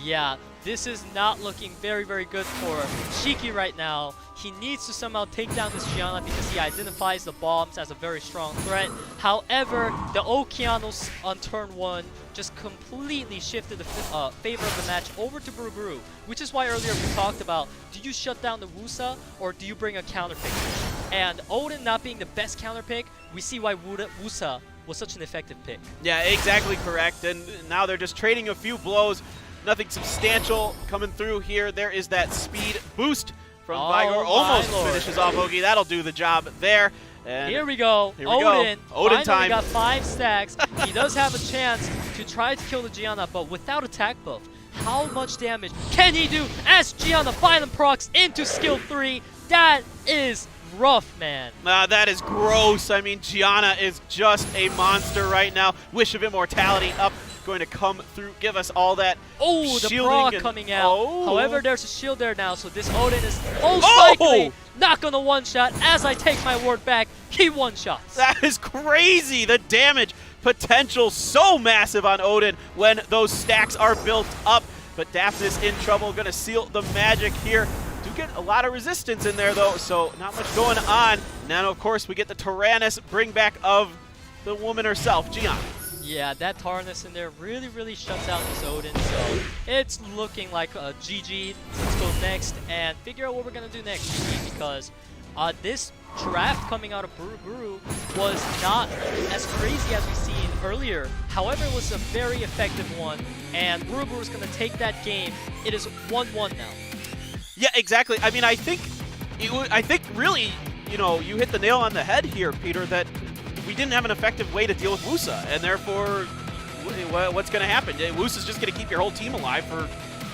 Yeah, this is not looking very, very good for SHIKI right now. He needs to somehow take down this Gianna because he identifies the bombs as a very strong threat. However, the Okeanos on turn 1 just completely shifted the favor of the match over to BURUBURU, which is why earlier we talked about, do you shut down the Wusa or do you bring a counter pick? And Odin not being the best counter pick, we see why Wusa was such an effective pick. Yeah, exactly correct. And now they're just trading a few blows. Nothing substantial coming through here. There is that speed boost from Vigor. Almost finishes off Ogi. That'll do the job there. And here we go. Odin time. Got 5 stacks. He does have a chance to try to kill the Gianna, but without attack buff, how much damage can he do as Gianna finally procs into skill 3? That is rough, man. That is gross. I mean, Gianna is just a monster right now. Wish of Immortality up. Going to come through, give us all that the proc coming out. However, there's a shield there now, so this Odin is most likely not going to one-shot. As I take my word back, he one-shots. That is crazy. The damage potential so massive on Odin when those stacks are built up. But Daphnis in trouble, going to seal the magic here. Do get a lot of resistance in there, though, so not much going on. Now, of course, we get the Tyrannus bring back of the woman herself, Gianna. Yeah, that Tyrannus in there really, really shuts out this Odin, so it's looking like a GG. Let's go next and figure out what we're going to do next, GG, because this draft coming out of BURUBURU was not as crazy as we've seen earlier. However, it was a very effective one, and BURUBURU is going to take that game. It is 1-1 now. Yeah, exactly. I mean, I think really, you know, you hit the nail on the head here, Peter, that we didn't have an effective way to deal with Wusa, and therefore, what's going to happen? Wusa's just going to keep your whole team alive for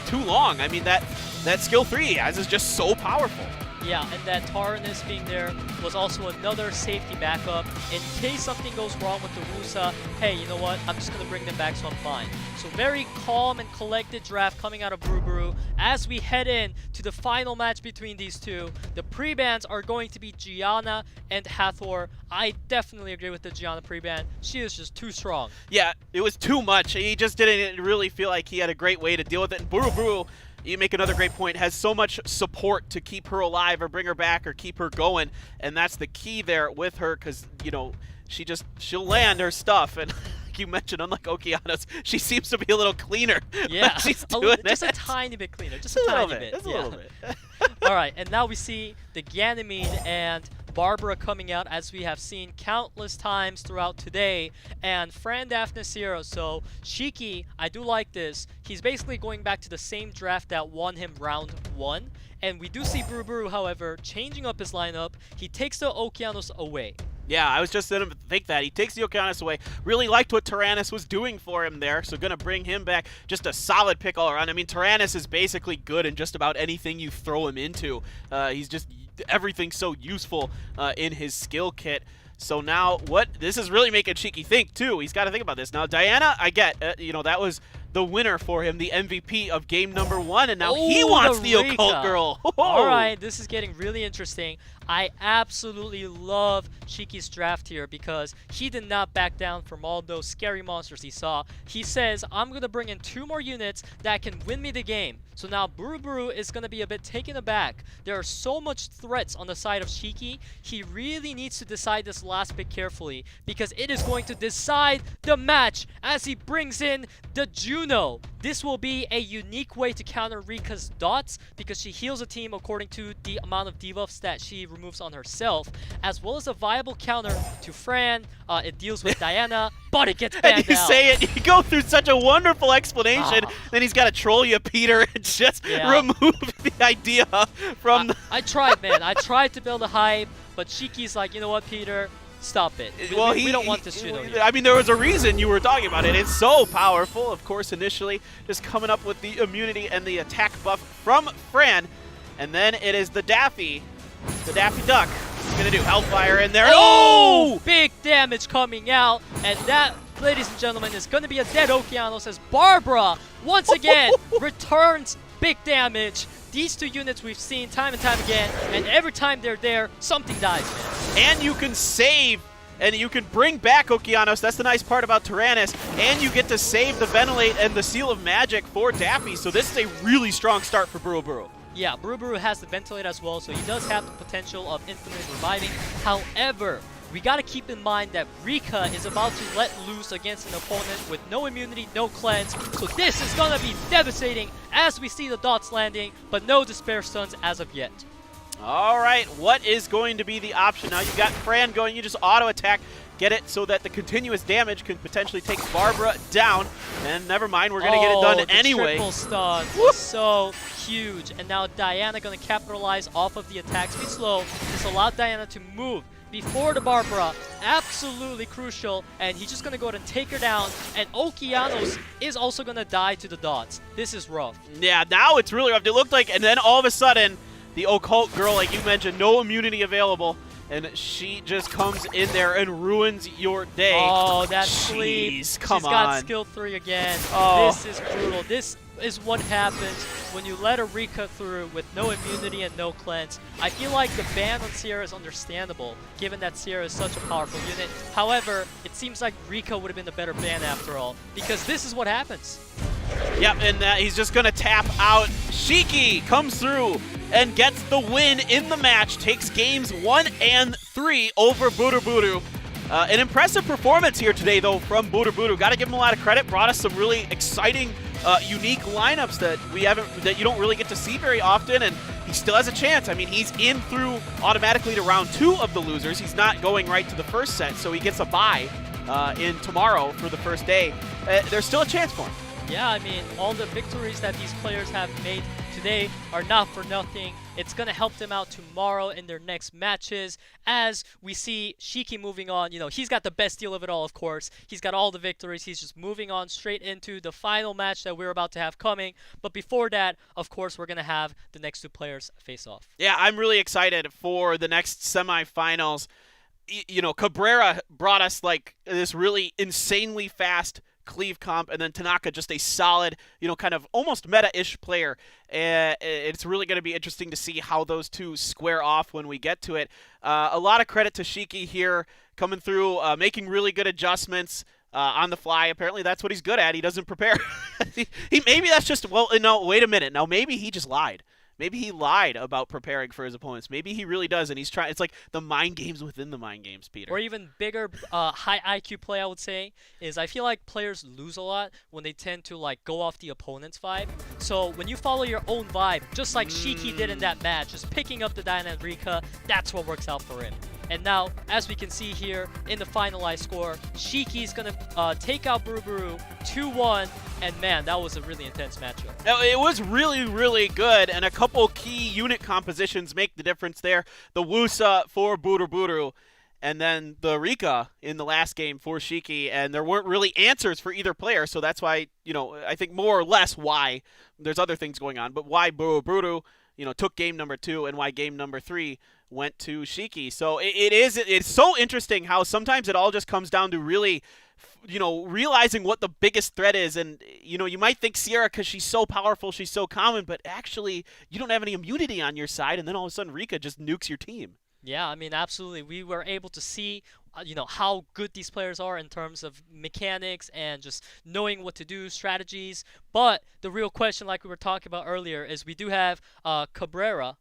too long. I mean, that skill 3 he has is just so powerful. Yeah, and that Tyrannus being there was also another safety backup. In case something goes wrong with the Wusa, hey, you know what? I'm just going to bring them back, so I'm fine. So very calm and collected draft coming out of BURUBURU. As we head in to the final match between these two, the pre-bans are going to be Gianna and Hathor. I definitely agree with the Gianna pre-ban. She is just too strong. Yeah, it was too much. He just didn't really feel like he had a great way to deal with it. And BURUBURU, you make another great point, has so much support to keep her alive or bring her back or keep her going. And that's the key there with her because, you know, she'll land her stuff. And like you mentioned, unlike Okeanos, she seems to be a little cleaner. Yeah, she's doing just a tiny bit cleaner. Just a tiny bit. Just a little bit. All right, and now we see the Ganymede and Barbara coming out, as we have seen countless times throughout today, and Fran Daphnis here. So SHIKI, I do like this. He's basically going back to the same draft that won him round 1, and we do see BURUBURU, however, changing up his lineup. He takes the Okeanos away. Yeah, I was just going to think that. He takes the Okeanos away. Really liked what Tyrannus was doing for him there, so going to bring him back. Just a solid pick all around. I mean, Tyrannus is basically good in just about anything you throw him into. He's just everything's so useful in his skill kit. So now this is really making SHIKI think too. He's got to think about this. Now Diana, I get, you know, that was the winner for him, the MVP of game number 1, and now he wants the occult girl. All right, this is getting really interesting. I absolutely love SHIKI's draft here because he did not back down from all those scary monsters he saw. He says, I'm going to bring in 2 more units that can win me the game. So now BURUBURU is going to be a bit taken aback. There are so much threats on the side of SHIKI. He really needs to decide this last pick carefully because it is going to decide the match as he brings in the Juno. This will be a unique way to counter Rika's dots because she heals a team according to the amount of debuffs that she removes on herself, as well as a viable counter to Fran. It deals with Diana, but it gets banned out. And you say it, you go through such a wonderful explanation, then he's got to troll you, Peter, and just remove the idea from I tried, man. I tried to build a hype, but Shiki's like, you know what, Peter? Stop it. We don't want this Juno here. I mean, there was a reason you were talking about it. It's so powerful. Of course, initially, just coming up with the immunity and the attack buff from Fran. And then it is the Daffy Duck. He's going to do Hellfire in there. Oh! Big damage coming out. And that, ladies and gentlemen, is going to be a dead Okeanos as Barbara, once again, returns big damage. These 2 units we've seen time and time again, and every time they're there, something dies, man. And you can save, and you can bring back Okeanos. That's the nice part about Tyrannus. And you get to save the Ventilate and the Seal of Magic for Daffy. So this is a really strong start for BURUBURU. Yeah, BURUBURU has the Ventilate as well, so he does have the potential of infinite reviving. However, we got to keep in mind that Rika is about to let loose against an opponent with no immunity, no cleanse. So this is going to be devastating as we see the dots landing, but no despair stuns as of yet. All right, what is going to be the option? Now you've got Fran going, you just auto-attack, get it so that the continuous damage can potentially take Barbara down. And never mind, we're going to get it done anyway. Triple stun was so huge. And now Diana going to capitalize off of the attack speed slow. This allowed Diana to move before the Barbara, absolutely crucial, and he's just going to go ahead and take her down, and Okeanos is also going to die to the dots. This is rough. Yeah, now it's really rough. It looked like, and then all of a sudden, the occult girl, like you mentioned, no immunity available, and she just comes in there and ruins your day. Oh, that sleep. Come on. She's got skill 3 again. Oh. This is brutal. This is what happens when you let a Rika through with no immunity and no cleanse. I feel like the ban on Sierra is understandable, given that Sierra is such a powerful unit. However, it seems like Rika would have been the better ban after all, because this is what happens. Yep, and he's just going to tap out. SHIKI comes through and gets the win in the match, takes games 1 and 3 over BURUBURU. An impressive performance here today, though, from BURUBURU. Got to give him a lot of credit. Brought us some really exciting, unique lineups that you don't really get to see very often, and he still has a chance. I mean, he's in through automatically to round 2 of the losers. He's not going right to the first set, so he gets a bye in tomorrow for the first day. There's still a chance for him. Yeah, I mean, all the victories that these players have made today are not for nothing. It's going to help them out tomorrow in their next matches. As we see SHIKI moving on, you know, he's got the best deal of it all, of course. He's got all the victories. He's just moving on straight into the final match that we're about to have coming. But before that, of course, we're going to have the next 2 players face off. Yeah, I'm really excited for the next semifinals. You know, Cabrera brought us like this really insanely fast cleave comp, and then Tanaka just a solid, you know, kind of almost meta-ish player. It's really going to be interesting to see how those 2 square off when we get to it. A lot of credit to SHIKI here, coming through, making really good adjustments on the fly. Apparently that's what he's good at. He doesn't prepare. Maybe that's just, well, no, wait a minute. Now maybe he just lied. Maybe he lied about preparing for his opponents. Maybe he really does, and he's trying. It's like the mind games within the mind games, Peter. Or even bigger, high IQ play, I would say, is I feel like players lose a lot when they tend to like go off the opponent's vibe. So when you follow your own vibe, just like SHIKI did in that match, just picking up the Diana and Rika, that's what works out for him. And now, as we can see here in the finalized score, SHIKI's going to take out BURUBURU 2-1. And man, that was a really intense matchup. It was really, really good. And a couple key unit compositions make the difference there. The Wusa for BURUBURU, and then the Rika in the last game for SHIKI. And there weren't really answers for either player. So that's why, you know, I think more or less why. There's other things going on, but why BURUBURU took game number 2 and why game number 3 went to SHIKI. So it's so interesting how sometimes it all just comes down to really, realizing what the biggest threat is. And, you might think Sierra, because she's so powerful, she's so common, but actually you don't have any immunity on your side, and then all of a sudden Rika just nukes your team. Yeah, I mean, absolutely. We were able to see, how good these players are in terms of mechanics and just knowing what to do, strategies. But the real question, like we were talking about earlier, is we do have CABRERA.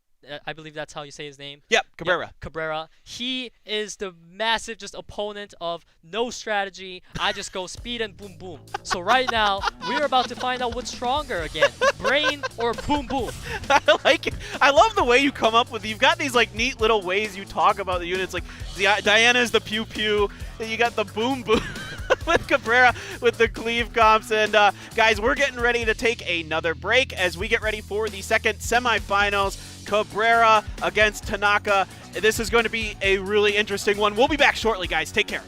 I believe that's how you say his name. Yep, CABRERA. Yep, CABRERA. He is the massive just opponent of no strategy. I just go speed and boom boom. So right now, we're about to find out what's stronger again. Brain or boom boom. I like it. I love the way you come up with, you've got these like neat little ways you talk about the units. Like Diana's the pew pew. Then you got the boom boom. With Cabrera with the cleave comps. And guys, we're getting ready to take another break as we get ready for the second semifinals. Cabrera against Tanaka. This is going to be a really interesting one. We'll be back shortly, guys. Take care.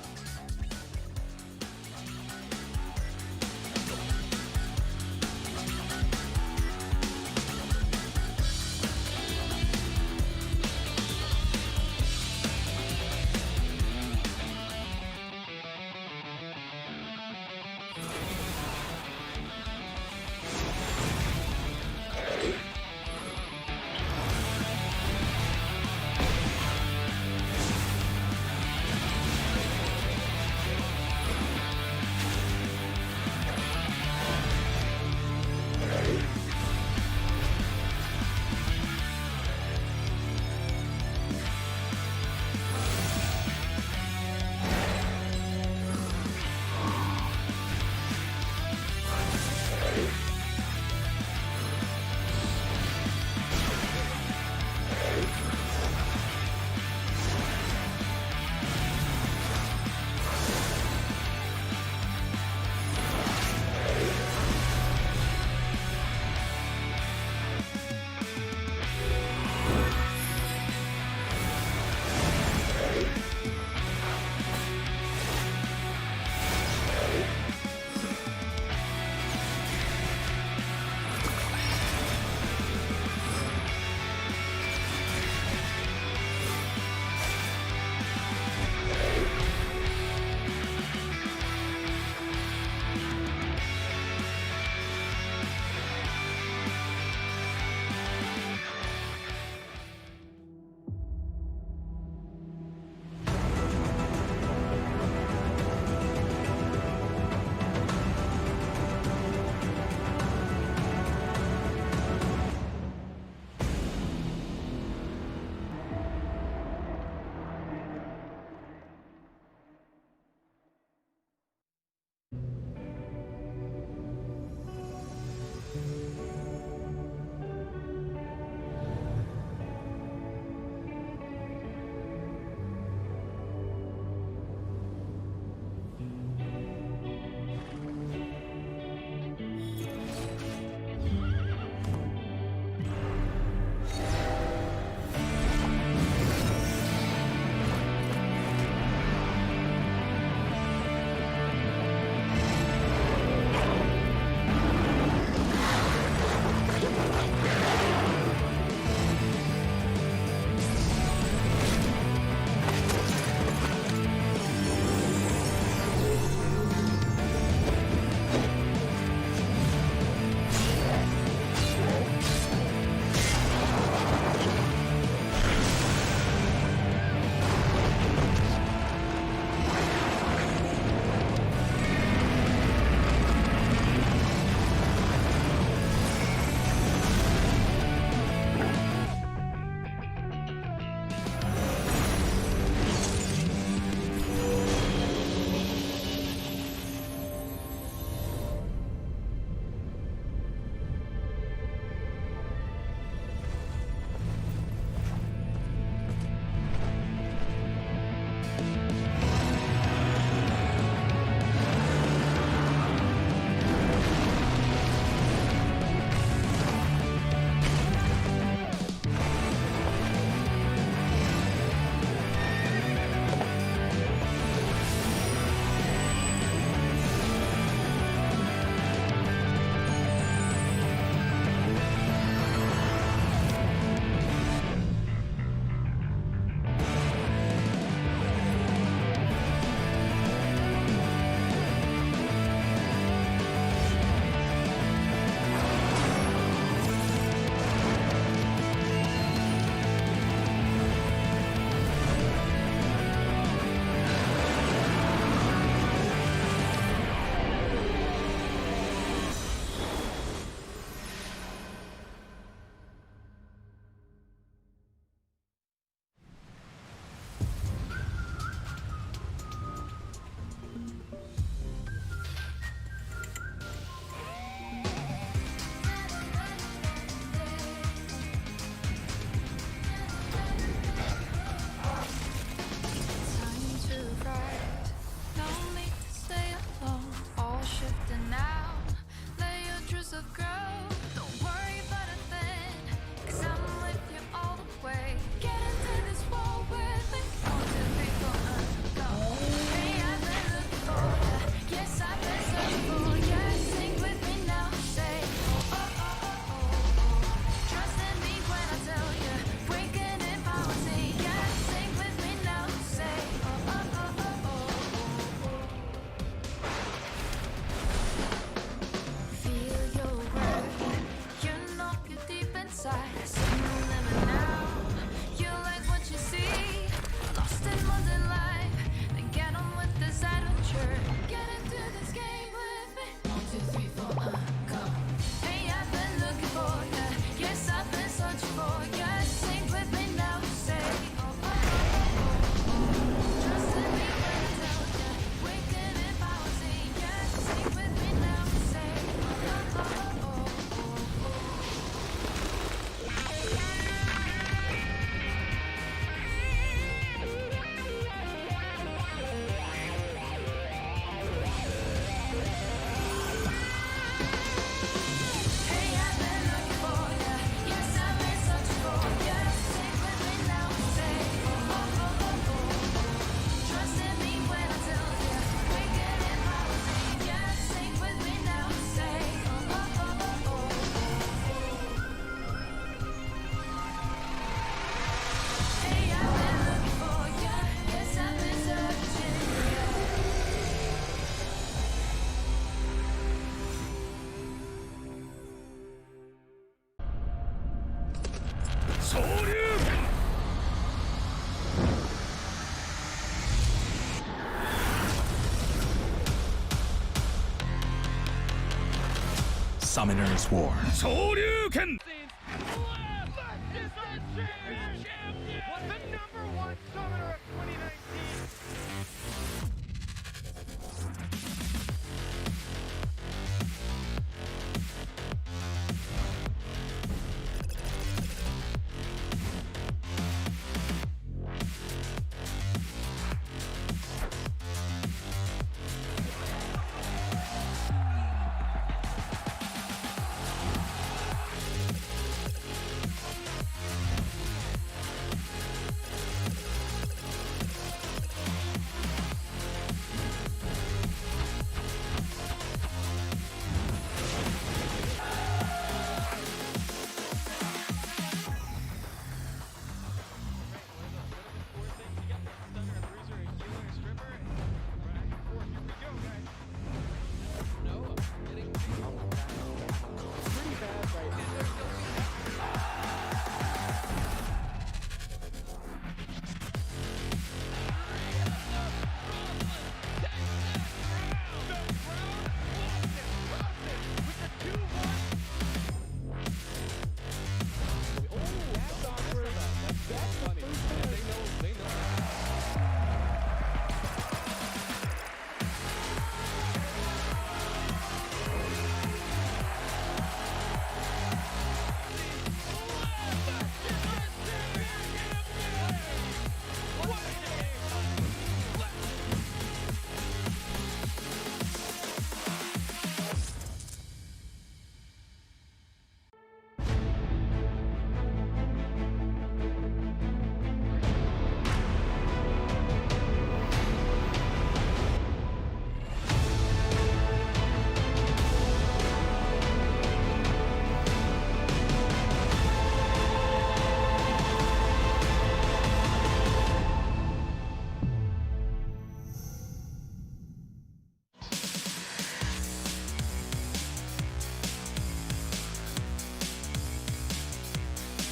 Summoner's War.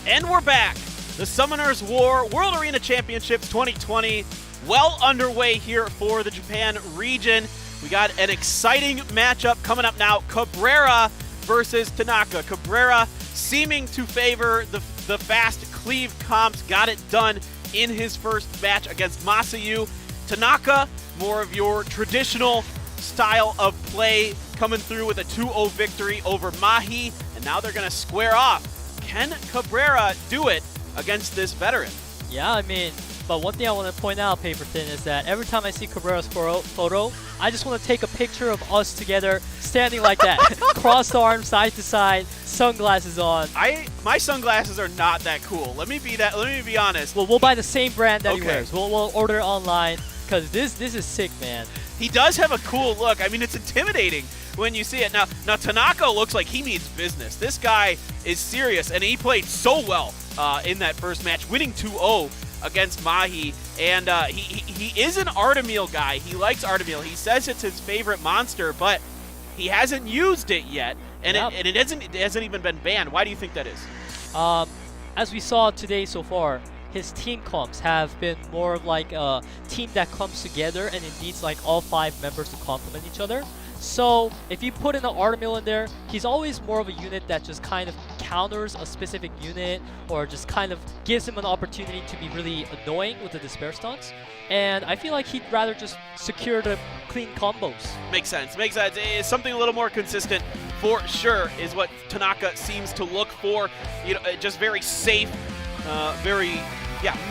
And we're back. The Summoner's War World Arena Championships 2020 well underway here for the Japan region. We got an exciting matchup coming up now. Cabrera versus Tanaka. Cabrera seeming to favor the fast cleave comps. Got it done in his first match against MASAYU. Tanaka, more of your traditional style of play, coming through with a 2-0 victory over MAHI. And now they're going to square off. Can Cabrera do it against this veteran? Yeah, I mean, but one thing I want to point out, Paperthin, is that every time I see Cabrera's photo, I just want to take a picture of us together, standing like that, crossed arms, side to side, sunglasses on. My sunglasses are not that cool. Let me be honest. Well, we'll buy the same brand that he wears. We'll order it online because this is sick, man. He does have a cool look. I mean, it's intimidating when you see it. Now Tanaka looks like he means business. This guy is serious, and he played so well in that first match, winning 2-0 against MAHI. And he is an Artemil guy. He likes Artemil. He says it's his favorite monster, but he hasn't used it yet, and it hasn't even been banned. Why do you think that is? As we saw today so far, his team comps have been more of like a team that comes together and it needs like all 5 members to complement each other. So if you put in an Artemil in there, he's always more of a unit that just kind of counters a specific unit or just kind of gives him an opportunity to be really annoying with the despair stunts. And I feel like he'd rather just secure the clean combos. Makes sense. Makes sense. It's something a little more consistent for sure is what Tanaka seems to look for. You know, just very safe, very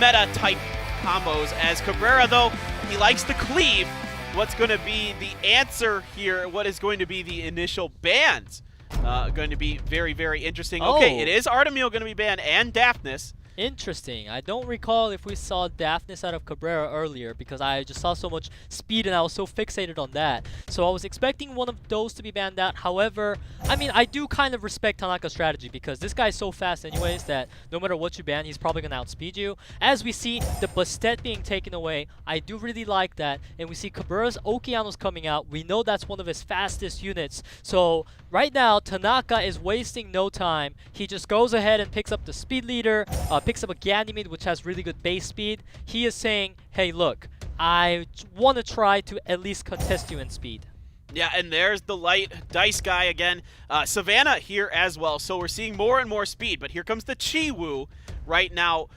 meta type combos. As Cabrera, though, he likes to cleave. What's going to be the answer here? What is going to be the initial bans? Going to be very, very interesting. Okay, it is Artemil going to be banned and Daphnis. Interesting. I don't recall if we saw Daphnis out of Cabrera earlier because I just saw so much speed and I was so fixated on that. So I was expecting one of those to be banned out. However, I mean, I do kind of respect Tanaka's strategy because this guy's so fast anyways that no matter what you ban, he's probably going to outspeed you. As we see the Bastet being taken away, I do really like that. And we see Cabrera's Okeanos coming out. We know that's one of his fastest units. So right now, Tanaka is wasting no time. He just goes ahead and picks up the speed leader, picks up a Ganymede, which has really good base speed. He is saying, hey, look, I want to try to at least contest you in speed. Yeah, and there's the light dice guy again. Savannah here as well. So we're seeing more and more speed, but here comes the Chiwoo right now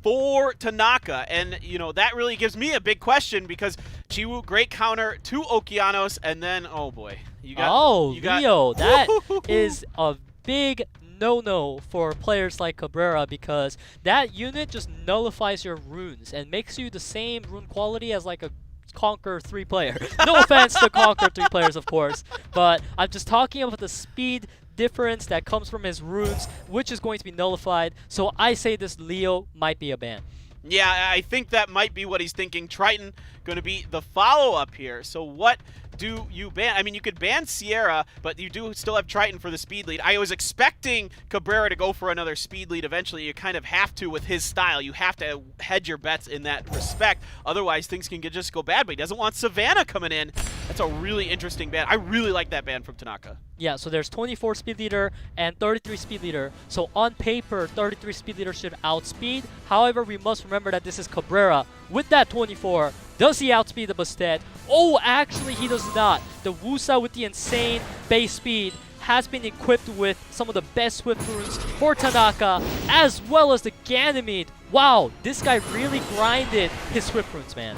for Tanaka. And, you know, that really gives me a big question because Chiwoo, great counter to Okeanos, and then, oh boy. Leo, that is a big no-no for players like Cabrera because that unit just nullifies your runes and makes you the same rune quality as like a Conquer 3 player. No offense to Conquer 3 players, of course, but I'm just talking about the speed difference that comes from his runes, which is going to be nullified. So I say this Leo might be a ban. Yeah, I think that might be what he's thinking. Triton going to be the follow-up here. So what do you ban? I mean, you could ban Sierra, but you do still have Triton for the speed lead. I was expecting Cabrera to go for another speed lead eventually. You kind of have to with his style. You have to hedge your bets in that respect. Otherwise, things can just go bad, but he doesn't want Savannah coming in. That's a really interesting ban. I really like that ban from Tanaka. Yeah, so there's 24 speed leader and 33 speed leader. So on paper, 33 speed leader should outspeed. However, we must remember that this is Cabrera. With that 24, does he outspeed the Bastet? Oh, actually he does not. The Wusa with the insane base speed has been equipped with some of the best Swift runes for Tanaka, as well as the Ganymede. Wow, this guy really grinded his Swift runes, man.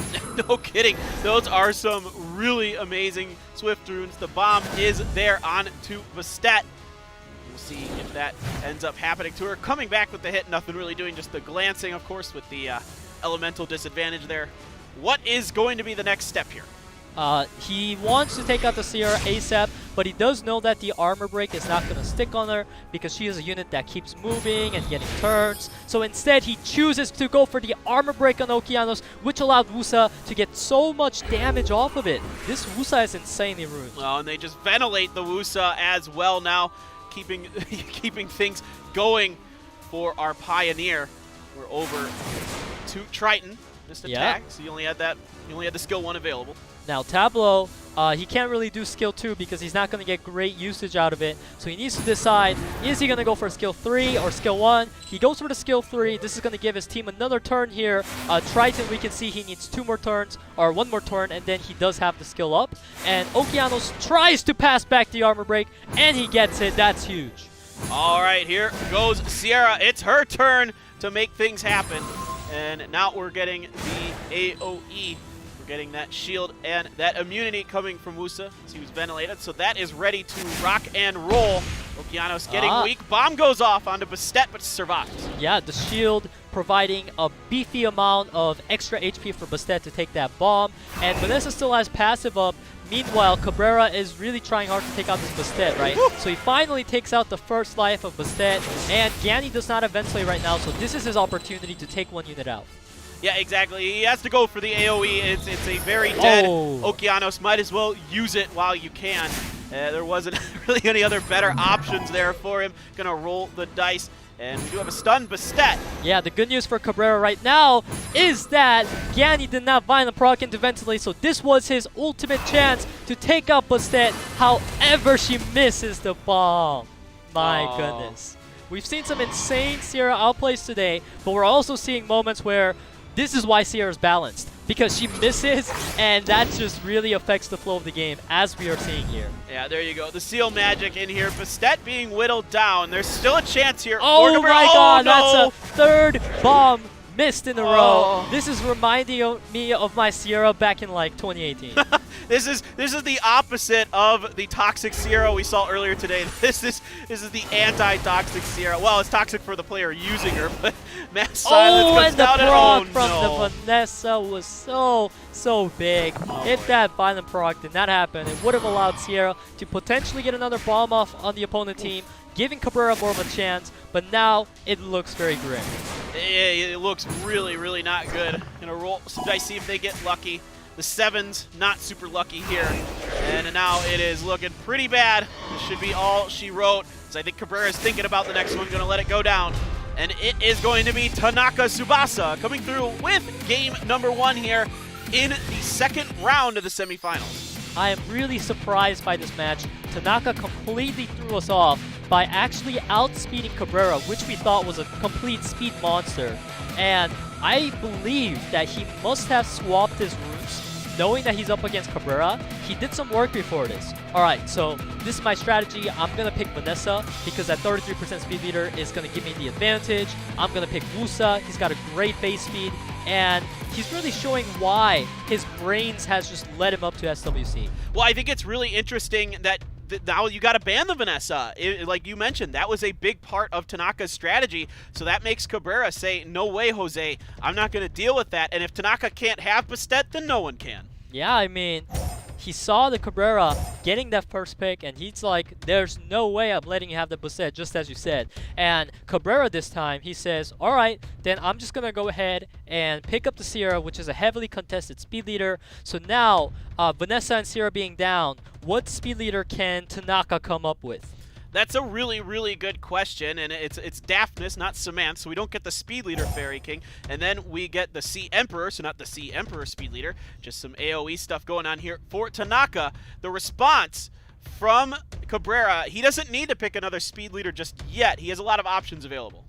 No kidding. Those are some really amazing Swift runes. The bomb is there on to Bastet. We'll see if that ends up happening to her. Coming back with the hit, nothing really doing, just the glancing, of course, with the elemental disadvantage there. What is going to be the next step here? He wants to take out the Sierra ASAP, but he does know that the armor break is not going to stick on her because she is a unit that keeps moving and getting turns. So instead, he chooses to go for the armor break on Okeanos, which allowed Wusa to get so much damage off of it. This Wusa is insanely rude. Oh, and they just ventilate the Wusa as well now, keeping things going for our Pioneer. We're over to Triton. Just attack, so you only had the skill 1 available. Now Tableau, he can't really do skill 2 because he's not going to get great usage out of it. So he needs to decide, is he going to go for skill 3 or skill 1? He goes for the skill 3. This is going to give his team another turn here. Triton, we can see he needs 2 more turns, or 1 more turn, and then he does have the skill up. And Okeanos tries to pass back the armor break, and he gets it. That's huge. All right, here goes Sierra. It's her turn to make things happen. And now we're getting the AoE. We're getting that shield and that immunity coming from Wusa as he was ventilated. So that is ready to rock and roll. Okeanos getting weak. Bomb goes off onto Bastet, but survives. Yeah, the shield providing a beefy amount of extra HP for Bastet to take that bomb. And Vanessa still has passive up. Meanwhile, Cabrera is really trying hard to take out this Bastet, right? So he finally takes out the first life of Bastet, and Gani does not have Vensley right now, so this is his opportunity to take 1 unit out. Yeah, exactly. He has to go for the AoE. It's a very dead Okeanos. Might as well use it while you can. There wasn't really any other better options there for him. Gonna roll the dice. And we do have a stun Bastet. Yeah, the good news for Cabrera right now is that Gani did not violent proc into Ventilate, so this was his ultimate chance to take out Bastet. However, she misses the bomb. My goodness. We've seen some insane Sierra outplays today, but we're also seeing moments where this is why Sierra's balanced, because she misses, and that just really affects the flow of the game, as we are seeing here. Yeah, there you go. The seal magic in here. Bastet being whittled down. There's still a chance here. Oh my god, no. That's a 3rd bomb missed in a row. This is reminding me of my Sierra back in like 2018. This is the opposite of the toxic Sierra we saw earlier today. This is the anti-toxic Sierra. Well, it's toxic for the player using her, but Mass Silence comes down and proc from the Vanessa was so big. If that violent proc did not happen, it would have allowed Sierra to potentially get another bomb off on the opponent team, giving Cabrera more of a chance, but now it looks very grim. It looks really, really not good. Gonna roll some dice, see if they get lucky. The 7's not super lucky here. And now it is looking pretty bad. This should be all she wrote. So I think Cabrera is thinking about the next one, gonna let it go down. And it is going to be Tanaka TSUBASA coming through with game number 1 here in the 2nd round of the semifinals. I am really surprised by this match. Tanaka completely threw us off by actually outspeeding Cabrera, which we thought was a complete speed monster. And I believe that he must have swapped his runes knowing that he's up against Cabrera, he did some work before this. Alright, so this is my strategy. I'm going to pick Vanessa because that 33% speed leader is going to give me the advantage. I'm going to pick Wusa. He's got a great base speed, and he's really showing why his brains has just led him up to SWC. Well, I think it's really interesting that now you got to ban the Vanessa. Like you mentioned, that was a big part of Tanaka's strategy. So that makes Cabrera say, no way, Jose, I'm not going to deal with that. And if Tanaka can't have Bastet, then no one can. Yeah, I mean, he saw the Cabrera getting that first pick, and he's like, there's no way I'm letting you have the Bastet, just as you said. And Cabrera this time, he says, all right, then I'm just going to go ahead and pick up the Sierra, which is a heavily contested speed leader. So now, Vanessa and Sierra being down, what speed leader can Tanaka come up with? That's a really, really good question, and it's Daphnis, not Samantha, so we don't get the Speed Leader Fairy King, and then we get the Sea Emperor, so not the Sea Emperor Speed Leader, just some AoE stuff going on here for Tanaka. The response from Cabrera, he doesn't need to pick another Speed Leader just yet. He has a lot of options available.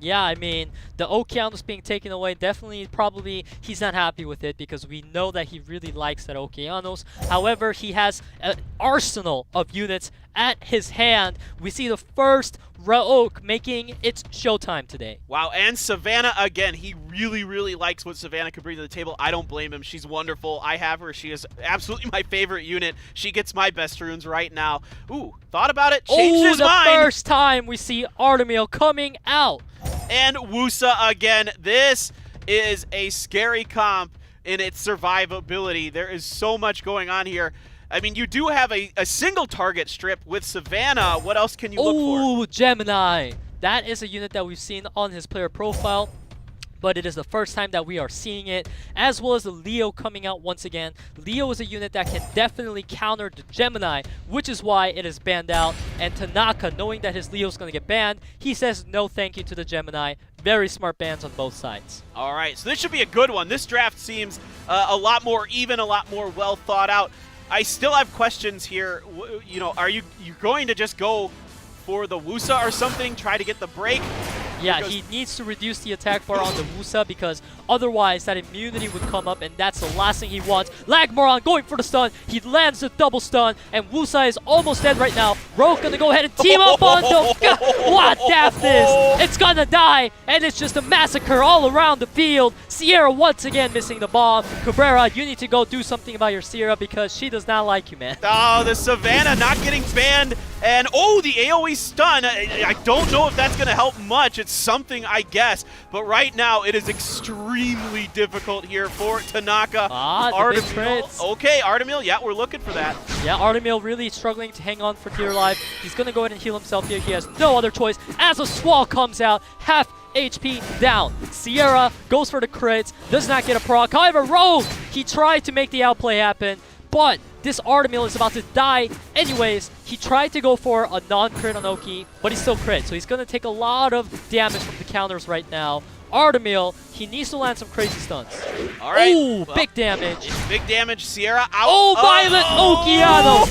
Yeah, I mean, the Okeanos being taken away, definitely, probably, he's not happy with it because we know that he really likes that Okeanos. However, he has an arsenal of units at his hand. We see the first Raok making its showtime today. Wow, and Savannah again. He really, really likes what Savannah can bring to the table. I don't blame him. She's wonderful. I have her. She is absolutely my favorite unit. She gets my best runes right now. Ooh, thought about it, changed his mind. The first time we see Artemil coming out. And Wusa again. This is a scary comp in its survivability. There is so much going on here. I mean, you do have a single target strip with Savannah. What else can you look for? Ooh, Gemini. That is a unit that we've seen on his player profile, but it is the first time that we are seeing it, as well as the Leo coming out once again. Leo is a unit that can definitely counter the Gemini, which is why it is banned out. And Tanaka, knowing that his Leo is going to get banned, he says no thank you to the Gemini. Very smart bans on both sides. All right, so this should be a good one. This draft seems a lot more even, a lot more well thought out. I still have questions here. You know, are you going to just go for the Wusa or something, try to get the break? Yeah, he needs to reduce the attack bar on the Wusa because otherwise that immunity would come up, and that's the last thing he wants. Lagmoron going for the stun. He lands the double stun, and Wusa is almost dead right now. Rogue gonna go ahead and team up on the... What Daphnis? It's gonna die, and it's just a massacre all around the field. Sierra once again missing the bomb. Cabrera, you need to go do something about your Sierra because she does not like you, man. Oh, the Savannah not getting banned. And oh, the AoE stun. I don't know if that's going to help much. It's something, I guess. But right now, it is extremely difficult here for Tanaka. Artemil. Okay, Artemil. Yeah, we're looking for that. Yeah, Artemil really struggling to hang on for dear life. He's going to go ahead and heal himself here. He has no other choice. As a Swall comes out, half HP down. Sierra goes for the crits. Does not get a proc. However, Rogue, he tried to make the outplay happen. But this Artemil is about to die anyways. He tried to go for a non-crit on Oki, but he still crit. So he's going to take a lot of damage from the counters right now. Artemil, he needs to land some crazy stunts. All right. Ooh, well, big damage. Big damage. Sierra out. Oh, Violent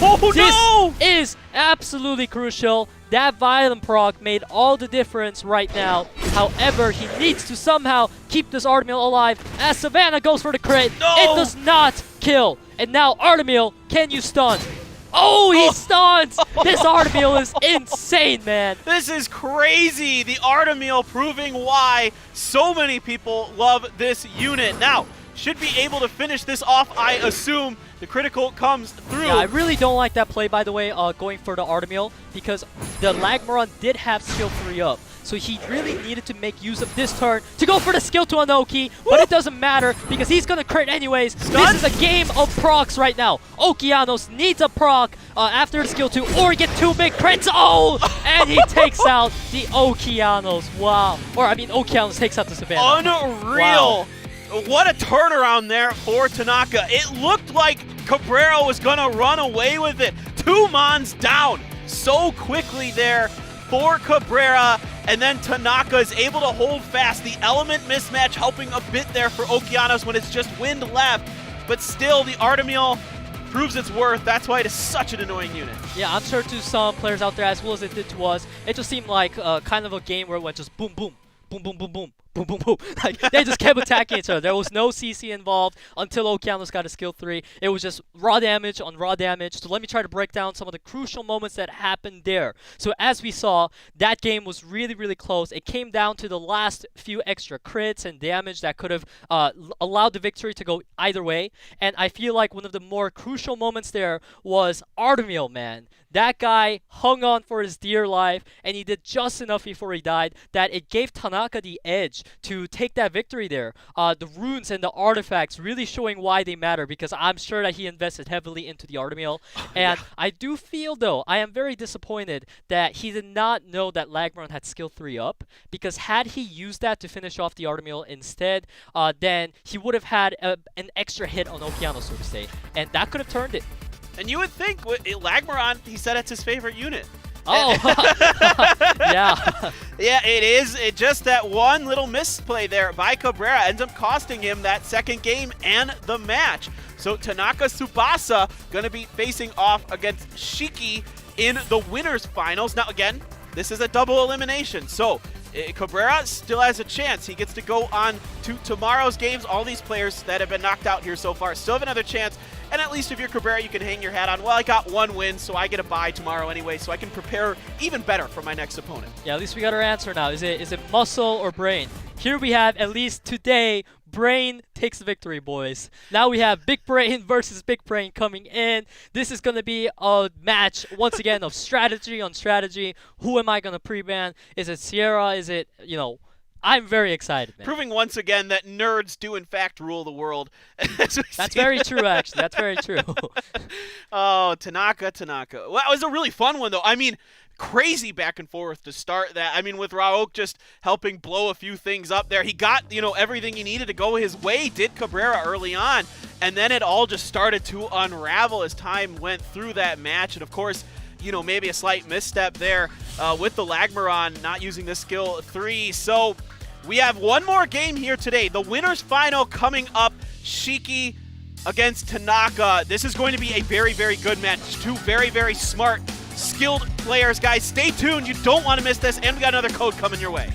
Okeanos. This is absolutely crucial. That Violent proc made all the difference right now. However, he needs to somehow keep this Artemil alive as Savannah goes for the crit. No! It does not kill. And now Artemil, can you stun? Oh, he stuns! This Artemil is insane, man. This is crazy. The Artemil proving why so many people love this unit. Now, should be able to finish this off, I assume. The critical comes through. Yeah, I really don't like that play, by the way, going for the Artemil, because the Lagmaron did have skill 3 up. So he really needed to make use of this turn to go for the skill 2 on Oki, but it doesn't matter because he's going to crit anyways. Stun? This is a game of procs right now. Okeanos needs a proc after the skill 2 or get 2 big crits. Oh! And he takes out the Okeanos. Wow. Or, I mean, Okeanos takes out the Savannah. Unreal. Wow. What a turnaround there for Tanaka. It looked like Cabrera was going to run away with it. 2 Mons down so quickly there for Cabrera, and then Tanaka is able to hold fast. The element mismatch helping a bit there for Okeanos when it's just wind left, but still the Artemil proves its worth. That's why it is such an annoying unit. Yeah, I'm sure to some players out there, as well as it did to us, it just seemed like kind of a game where it went just boom, boom, boom, boom, boom, boom, boom, boom, boom. Like, they just kept attacking each other. There was no CC involved until Okeanos got a skill 3. It was just raw damage on raw damage. So let me try to break down some of the crucial moments that happened there. So as we saw, that game was really, really close. It came down to the last few extra crits and damage that could have allowed the victory to go either way. And I feel like one of the more crucial moments there was Artemil, man. That guy hung on for his dear life, and he did just enough before he died that it gave Tanaka the edge to take that victory there. The runes and the artifacts really showing why they matter, because I'm sure that he invested heavily into the Artemil. And I do feel, though, I am very disappointed that he did not know that Lagmaron had skill 3 up, because had he used that to finish off the Artemil instead, then he would have had an extra hit on Okeanos, so to say, and that could have turned it. And you would think, Lagmaron, he said it's his favorite unit. Oh, yeah. Yeah, it is. It just that one little misplay there by Cabrera ends up costing him that second game and the match. So Tanaka TSUBASA going to be facing off against SHIKI in the winners finals. Now, again, this is a double elimination. So Cabrera still has a chance. He gets to go on to tomorrow's games. All these players that have been knocked out here so far still have another chance. And at least if you're Cabrera, you can hang your hat on, well, I got one win, so I get a bye tomorrow anyway, so I can prepare even better for my next opponent. Yeah, at least we got our answer now. Is it muscle or brain? Here we have, at least today, Brain takes the victory, boys. Now we have Big Brain versus Big Brain coming in. This is going to be a match, once again, of strategy on strategy. Who am I going to pre-ban? Is it Sierra? Is it, you know... I'm very excited, man. Proving once again that nerds do in fact rule the world. That's very true, actually. That's very true. Oh, Tanaka. Well, that was a really fun one, though. I mean, crazy back and forth to start that. I mean, with Raok just helping blow a few things up there. He got, everything he needed to go his way, did Cabrera early on. And then it all just started to unravel as time went through that match. And, of course, maybe a slight misstep there with the Lagmaron not using the skill 3. So we have one more game here today. The winners final coming up. SHIKI against Tanaka. This is going to be a very, very good match. Two very, very smart, skilled players. Guys, stay tuned. You don't want to miss this. And we got another code coming your way.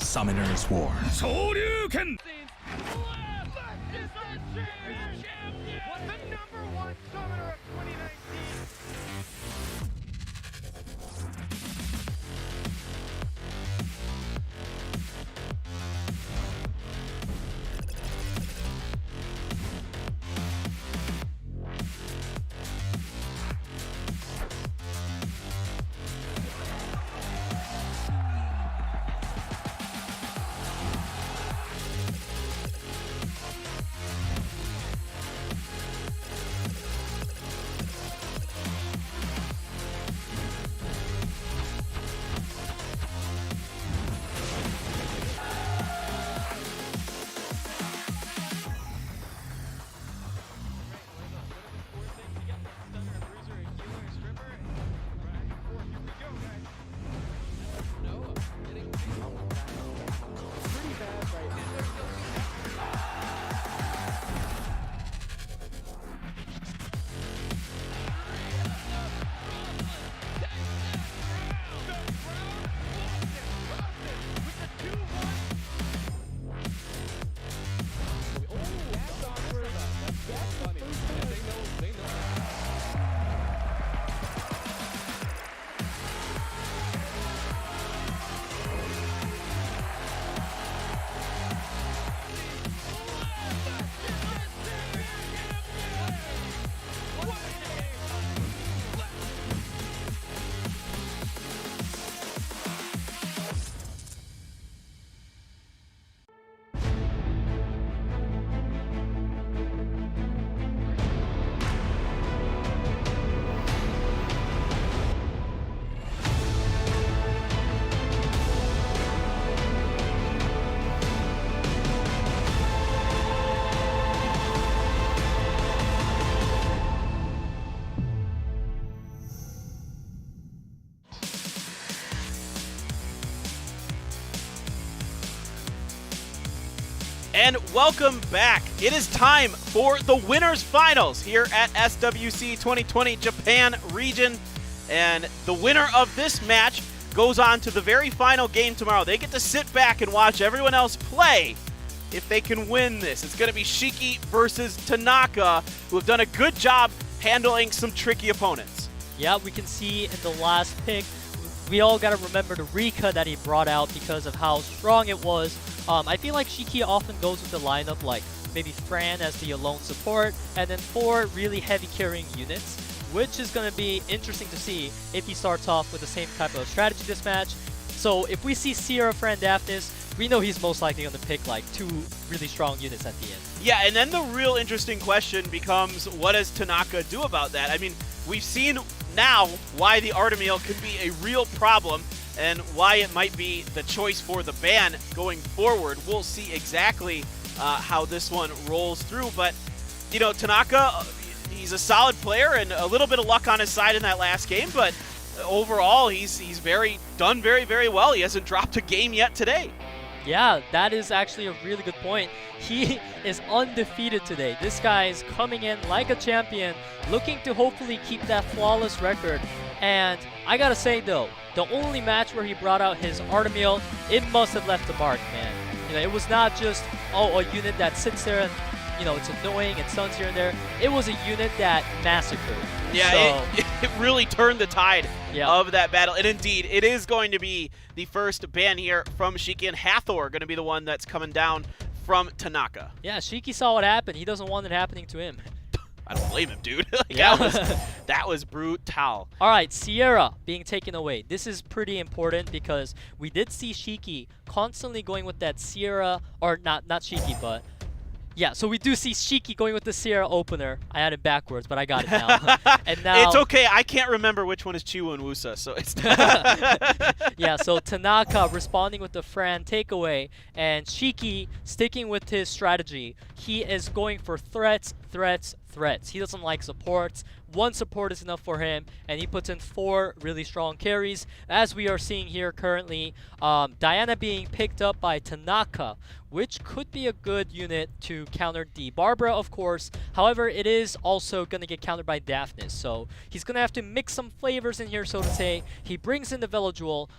Summoner's War. And welcome back. It is time for the winners finals here at SWC 2020 Japan region. And the winner of this match goes on to the very final game tomorrow. They get to sit back and watch everyone else play if they can win this. It's going to be SHIKI versus TANAKA, who have done a good job handling some tricky opponents. Yeah, we can see in the last pick, we all got to remember the Rika that he brought out because of how strong it was. I feel like SHIKI often goes with the lineup like maybe Fran as the alone support and then 4 really heavy carrying units, which is going to be interesting to see if he starts off with the same type of strategy this match. So if we see Sierra, Fran, Daphnis, we know he's most likely going to pick like 2 really strong units at the end. Yeah, and then the real interesting question becomes, what does Tanaka do about that? I mean, we've seen now why the Artemil can be a real problem and why it might be the choice for the ban going forward. We'll see exactly how this one rolls through. But, you know, Tanaka, he's a solid player and a little bit of luck on his side in that last game. But overall, he's done very, very well. He hasn't dropped a game yet today. Yeah, that is actually a really good point. He is undefeated today. This guy is coming in like a champion, looking to hopefully keep that flawless record. And I gotta say though, the only match where he brought out his Artemil, it must have left a mark, man. You know, it was not just, oh, a unit that sits there and, you know, it's annoying and stuns here and there. It was a unit that massacred. Yeah, so, it really turned the tide of that battle. And indeed, it is going to be the first ban here from SHIKI, and Hathor going to be the one that's coming down from Tanaka. Yeah, SHIKI saw what happened. He doesn't want it happening to him. I don't blame him, dude. Yeah. that was brutal. All right, Sierra being taken away. This is pretty important because we did see SHIKI constantly going with that Sierra, or not SHIKI, but yeah, so we do see SHIKI going with the Sierra opener. I had it backwards, but I got it now. And now it's okay. I can't remember which one is Chiwu and Wusa, so it's yeah, so Tanaka responding with the Fran takeaway, and SHIKI sticking with his strategy. He is going for threats, threats. He doesn't like supports. One support is enough for him, and he puts in 4 really strong carries. As we are seeing here currently, Diana being picked up by Tanaka, which could be a good unit to counter the Barbara, of course. However, it is also going to get countered by Daphnis, so he's going to have to mix some flavors in here, so to say. He brings in the Velodual,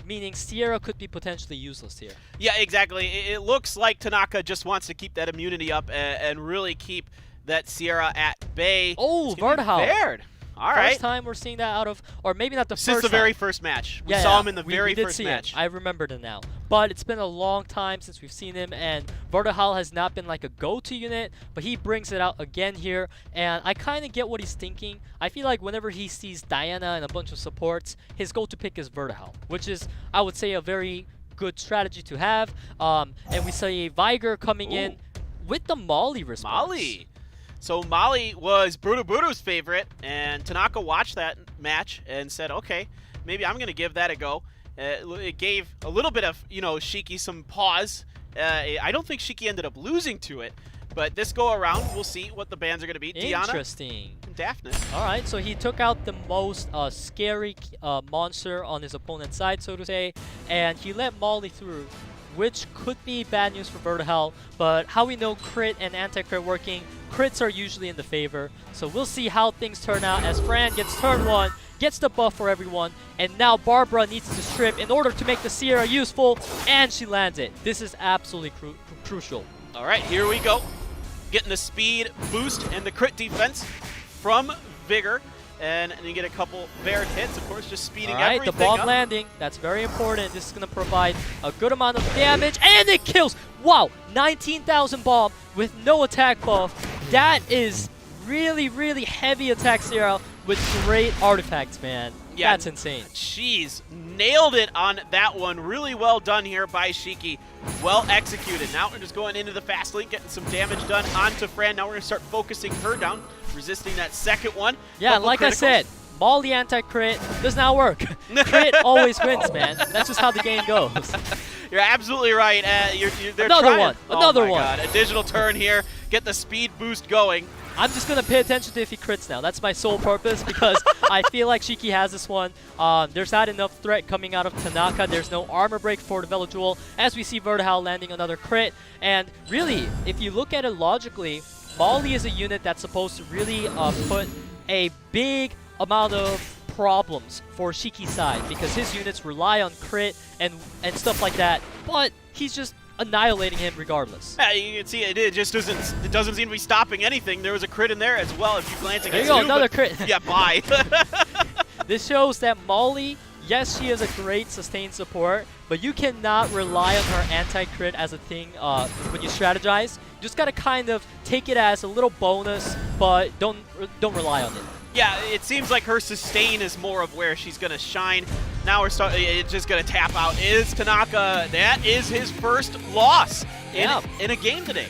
meaning Sierra could be potentially useless here. Yeah, exactly. It looks like Tanaka just wants to keep that immunity up and really keep that Sierra at bay. Oh, Vertihal. All right. First time we're seeing that out of, or maybe not the first time. Since the very first match. We saw him in the very first match. I remembered it now. But it's been a long time since we've seen him, and Vertihal has not been like a go-to unit, but he brings it out again here, and I kind of get what he's thinking. I feel like whenever he sees Diana and a bunch of supports, his go-to pick is Vertihal, which is, I would say, a very good strategy to have. And we see Viger coming in with the Molly response. Molly. So Molly was Buruburu's favorite, and Tanaka watched that match and said, okay, maybe I'm going to give that a go. It gave a little bit of, SHIKI some pause. I don't think SHIKI ended up losing to it, but this go around, we'll see what the bans are going to be. Interesting. Diana and Daphnis. All right, so he took out the most scary monster on his opponent's side, so to say, and he let Molly through, which could be bad news for Vertihal, but how we know crit and anti-crit working, crits are usually in the favor, so we'll see how things turn out as Fran gets turn 1, gets the buff for everyone, and now Barbara needs to strip in order to make the Sierra useful, and she lands it. This is absolutely crucial. All right, here we go. Getting the speed boost and the crit defense from Vigor. And you get a couple Baird hits, of course, just speeding everything up. All right, the bomb landing. That's very important. This is going to provide a good amount of damage, and it kills. Wow, 19,000 bomb with no attack buff. That is really, really heavy attack Sierra with great artifacts, man. Yeah, that's insane. Jeez, nailed it on that one. Really well done here by SHIKI. Well executed. Now we're just going into the fast lane, getting some damage done onto Fran. Now we're going to start focusing her down, resisting that second one. Yeah, like I said, Molly anti-crit does not work. Crit always wins, man. That's just how the game goes. You're absolutely right. Another one. Another one. God. A digital turn here. Get the speed boost going. I'm just going to pay attention to if he crits now. That's my sole purpose because I feel like SHIKI has this one. There's not enough threat coming out of Tanaka. There's no armor break for the Velodual as we see Vertihal landing another crit. And really, if you look at it logically, Molly is a unit that's supposed to really put a big amount of problems for SHIKI's side because his units rely on crit and stuff like that. But he's just annihilating him regardless. Yeah, you can see it just doesn't seem to be stopping anything. There was a crit in there as well. If you glance against there you go, another crit. Yeah, bye. This shows that Molly, yes, she is a great sustained support, but you cannot rely on her anti-crit as a thing when you strategize. You just gotta kind of take it as a little bonus, but don't rely on it. Yeah, it seems like her sustain is more of where she's going to shine. Now it's just going to tap out. Is Tanaka, that is his first loss in a game today.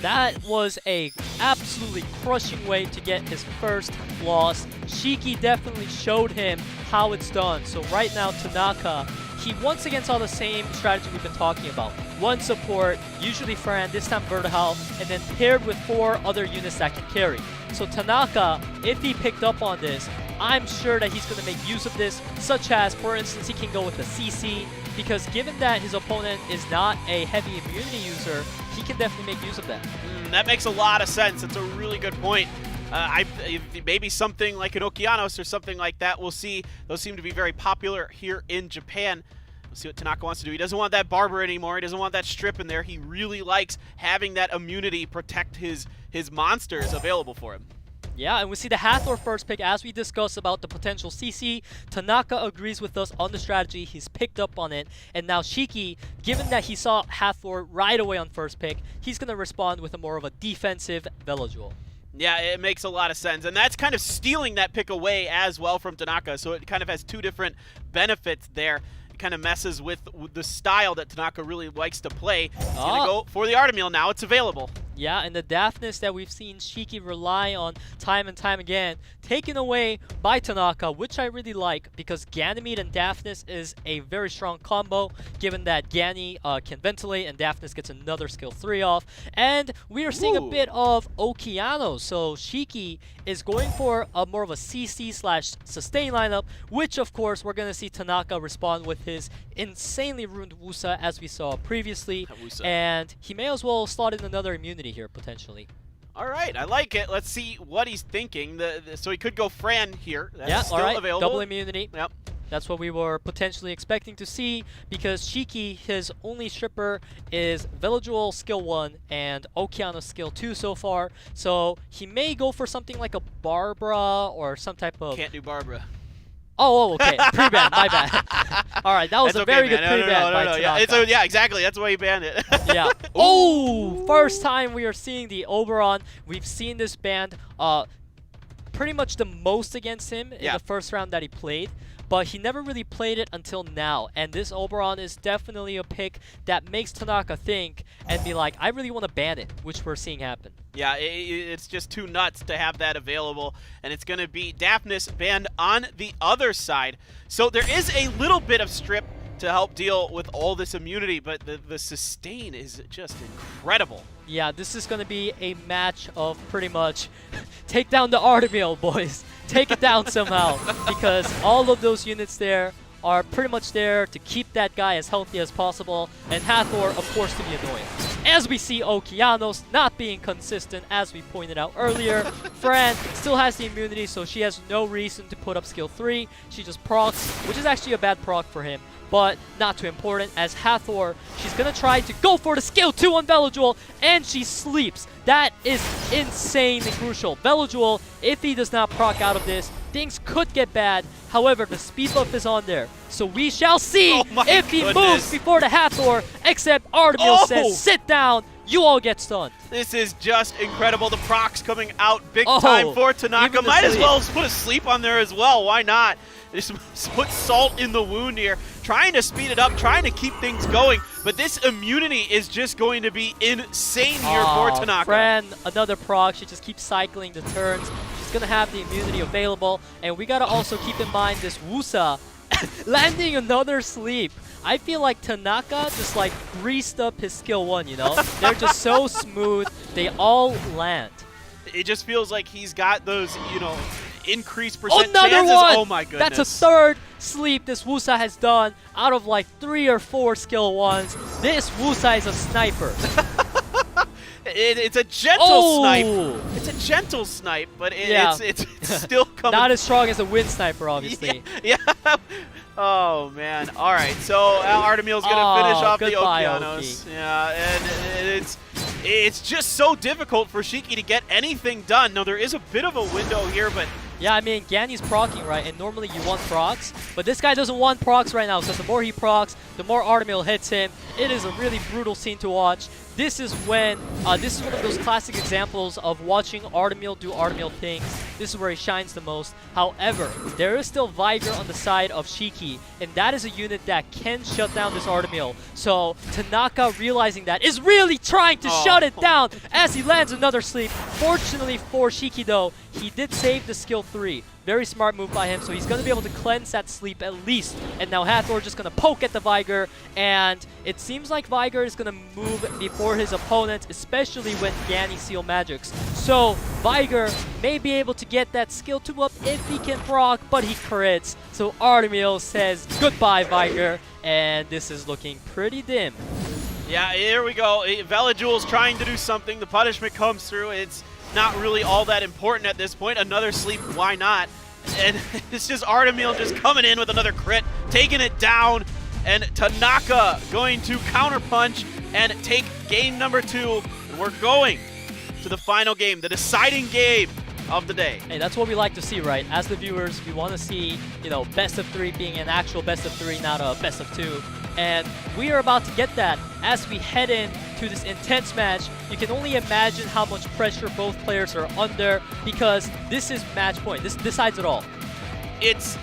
That was a absolutely crushing way to get his first loss. SHIKI definitely showed him how it's done. So right now, Tanaka, he once again saw the same strategy we've been talking about. One support, usually Fran, this time Vertihal, and then paired with 4 other units that can carry. So Tanaka, if he picked up on this, I'm sure that he's going to make use of this, such as, for instance, he can go with the CC, because given that his opponent is not a heavy immunity user, he can definitely make use of that. That makes a lot of sense. It's a really good point. Maybe something like an Okeanos or something like that. We'll see. Those seem to be very popular here in Japan. We'll see what Tanaka wants to do. He doesn't want that Barber anymore. He doesn't want that strip in there. He really likes having that immunity protect his monsters available for him. Yeah, and we see the Hathor first pick as we discuss about the potential CC. Tanaka agrees with us on the strategy. He's picked up on it. And now SHIKI, given that he saw Hathor right away on first pick, he's going to respond with a more of a defensive Velodual. Yeah, it makes a lot of sense. And that's kind of stealing that pick away as well from Tanaka. So it kind of has 2 different benefits there. It kind of messes with the style that Tanaka really likes to play. He's going to go for the Artemil now. It's available. Yeah, and the daftness that we've seen SHIKI rely on time and time again, taken away by Tanaka, which I really like because Ganymede and daftness is a very strong combo, given that Gany can ventilate and daftness gets another skill 3 off. And we are seeing a bit of Okeano, so SHIKI is going for a more of a CC/sustain lineup, which of course we're going to see Tanaka respond with his insanely ruined Wusa as we saw previously, and he may as well slot in another immunity here potentially. All right, I like it. Let's see what he's thinking. So he could go Fran here. That's still all right, available. double immunity. Yep. That's what we were potentially expecting to see because SHIKI, his only stripper is Velajuel skill 1 and Okeano skill 2 so far. So he may go for something like a Barbara or some type of... Can't do Barbara. Oh, okay. Pre-ban, my bad. All right, that was a very good pre-ban by Tanaka. Yeah, exactly. That's why he banned it. Yeah. Oh, first time we are seeing the Oberon. We've seen this banned pretty much the most against him in the first round that he played. But he never really played it until now. And this Oberon is definitely a pick that makes Tanaka think and be like, I really want to ban it, which we're seeing happen. Yeah, it's just too nuts to have that available. And it's going to be Daphnis banned on the other side. So there is a little bit of strip to help deal with all this immunity, but the sustain is just incredible. Yeah, this is going to be a match of pretty much take down the Artemil, boys. Take it down somehow, because all of those units there are pretty much there to keep that guy as healthy as possible, and Hathor, of course, to be annoying. As we see Okeanos not being consistent, as we pointed out earlier. Fran still has the immunity, so she has no reason to put up skill 3. She just procs, which is actually a bad proc for him, but not too important, as Hathor, she's going to try to go for the skill 2 on Velajuel, and she sleeps. That is insanely crucial. Velajuel, if he does not proc out of this, things could get bad. However, the speed buff is on there, so we shall see if he moves before the Hathor, except Artemil says, sit down, you all get stunned. This is just incredible. The procs coming out big time for Tanaka. Might as well put a sleep on there as well. Why not? Just put salt in the wound here, trying to speed it up, trying to keep things going. But this immunity is just going to be insane here for Tanaka. Fran, another proc. She just keeps cycling the turns. She's going to have the immunity available. And we got to also keep in mind this Wusa landing another sleep. I feel like Tanaka just like greased up his skill 1, you know? They're just so smooth. They all land. It just feels like he's got those, you know, increased percent Another chances. one! Oh my goodness. That's a third sleep this Wusa has done out of like 3 or 4 skill 1s. This Wusa is a sniper. It's a gentle snipe. It's a gentle snipe, but it's still coming. Not as strong as a wind sniper, obviously. Yeah. Oh man. All right. So Artemil's gonna finish off the Okeanos. Yeah, and it's just so difficult for SHIKI to get anything done. Now there is a bit of a window here, but yeah, I mean, Gany's procking, right? And normally you want procs, but this guy doesn't want procs right now, because the more he procs, the more Artemil hits him. It is a really brutal scene to watch. This is when, this is one of those classic examples of watching Artemil do Artemil things. This is where he shines the most. However, there is still Viger on the side of SHIKI, and that is a unit that can shut down this Artemil. So Tanaka, realizing that, is really trying to shut it down as he lands another sleep. Fortunately for SHIKI though, he did save the skill 3. Very smart move by him, so he's going to be able to cleanse that sleep at least. And now Hathor just going to poke at the Viger, and it seems like Viger is going to move before his opponent, especially when Gany seal magics. So Viger may be able to get that skill 2 up if he can proc, but he crits. So Artemil says goodbye, Viger, and this is looking pretty dim. Yeah, here we go. Velajuel's trying to do something. The punishment comes through. It's not really all that important at this point. Another sleep, why not? And it's just Artemil just coming in with another crit, taking it down, and Tanaka going to counterpunch and take game number 2. And we're going to the final game, the deciding game of the day. Hey, that's what we like to see, right? As the viewers, we want to see, you know, best of 3 being an actual best of 3, not a best of 2. And we are about to get that as we head in to this intense match. You can only imagine how much pressure both players are under, because this is match point. This decides it all. It's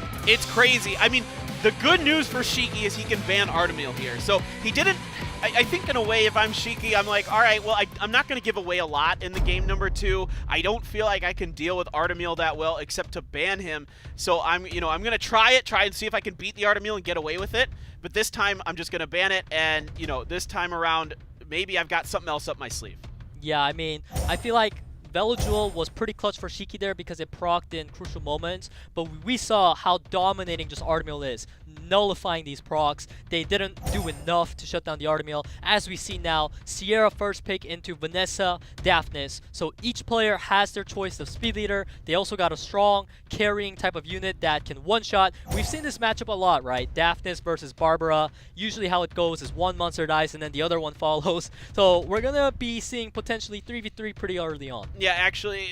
crazy. I mean, the good news for SHIKI is he can ban Artemil here. So he didn't I think in a way, if I'm Shiki, I'm like, all right, well, I'm not going to give away a lot in the game number 2. I don't feel like I can deal with Artemil that well, except to ban him. So I'm going to try and see if I can beat the Artemil and get away with it. But this time, I'm just going to ban it, and this time around, maybe I've got something else up my sleeve. Yeah, I mean, I feel like Veloduel was pretty clutch for Shiki there because it procced in crucial moments, but we saw how dominating just Artemil is, nullifying these procs. They didn't do enough to shut down the Artemil. As we see now, Sierra first pick into Vanessa, Daphnis. So each player has their choice of speed leader. They also got a strong carrying type of unit that can one-shot. We've seen this matchup a lot, right? Daphnis versus Barbara. Usually how it goes is one monster dies and then the other one follows. So we're gonna be seeing potentially 3v3 pretty early on. Yeah, actually,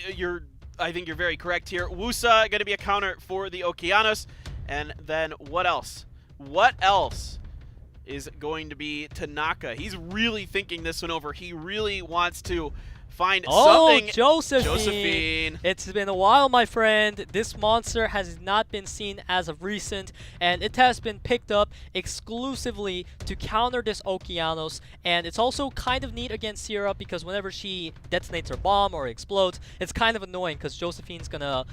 I think you're very correct here. Wusa going to be a counter for the Okeanos. And then what else? What else is going to be Tanaka? He's really thinking this one over. He really wants to find something. Josephine. It's been a while, my friend. This monster has not been seen as of recent, and it has been picked up exclusively to counter this Okeanos. And it's also kind of neat against Sierra because whenever she detonates her bomb or explodes, it's kind of annoying because Josephine's gonna,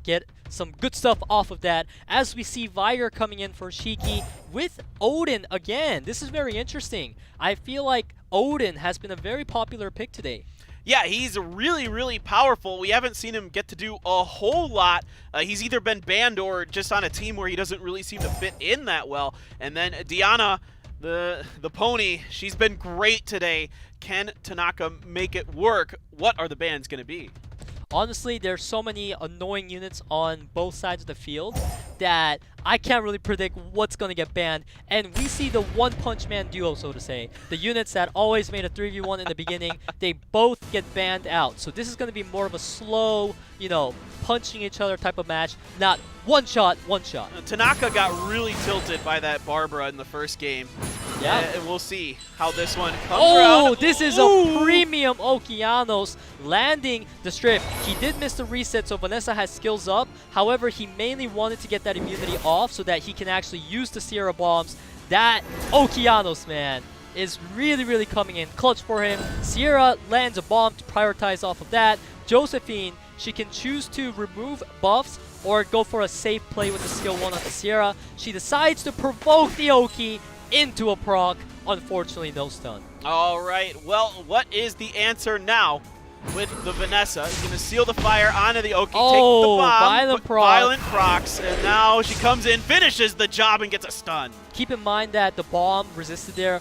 get some good stuff off of that. As we see Viger coming in for Shiki with Odin again. This is very interesting. I feel like Odin has been a very popular pick today. Yeah, he's really, really powerful. We haven't seen him get to do a whole lot. He's either been banned or just on a team where he doesn't really seem to fit in that well. And then Diana, the pony, she's been great today. Can Tanaka make it work? What are the bans going to be? Honestly, there's so many annoying units on both sides of the field that I can't really predict what's going to get banned. And we see the one-punch-man duo, so to say. The units that always made a 3v1 in the beginning, they both get banned out. So this is going to be more of a slow, punching each other type of match, not one shot. Tanaka got really tilted by that Barbara in the first game. Yeah. And we'll see how this one comes around. Oh, this is a premium Okeanos landing the strip. He did miss the reset, so Vanessa has skills up. However, he mainly wanted to get that immunity off so that he can actually use the Sierra bombs. That Okeanos, man, is really, really coming in clutch for him. Sierra lands a bomb to prioritize off of that. Josephine, she can choose to remove buffs or go for a safe play with the skill 1 on the Sierra. She decides to provoke the Oki into a proc. Unfortunately, no stun. All right, well, what is the answer now with the Vanessa? He's going to seal the fire onto the Oki, take the bomb, violent procs, and now she comes in, finishes the job, and gets a stun. Keep in mind that the bomb resisted there,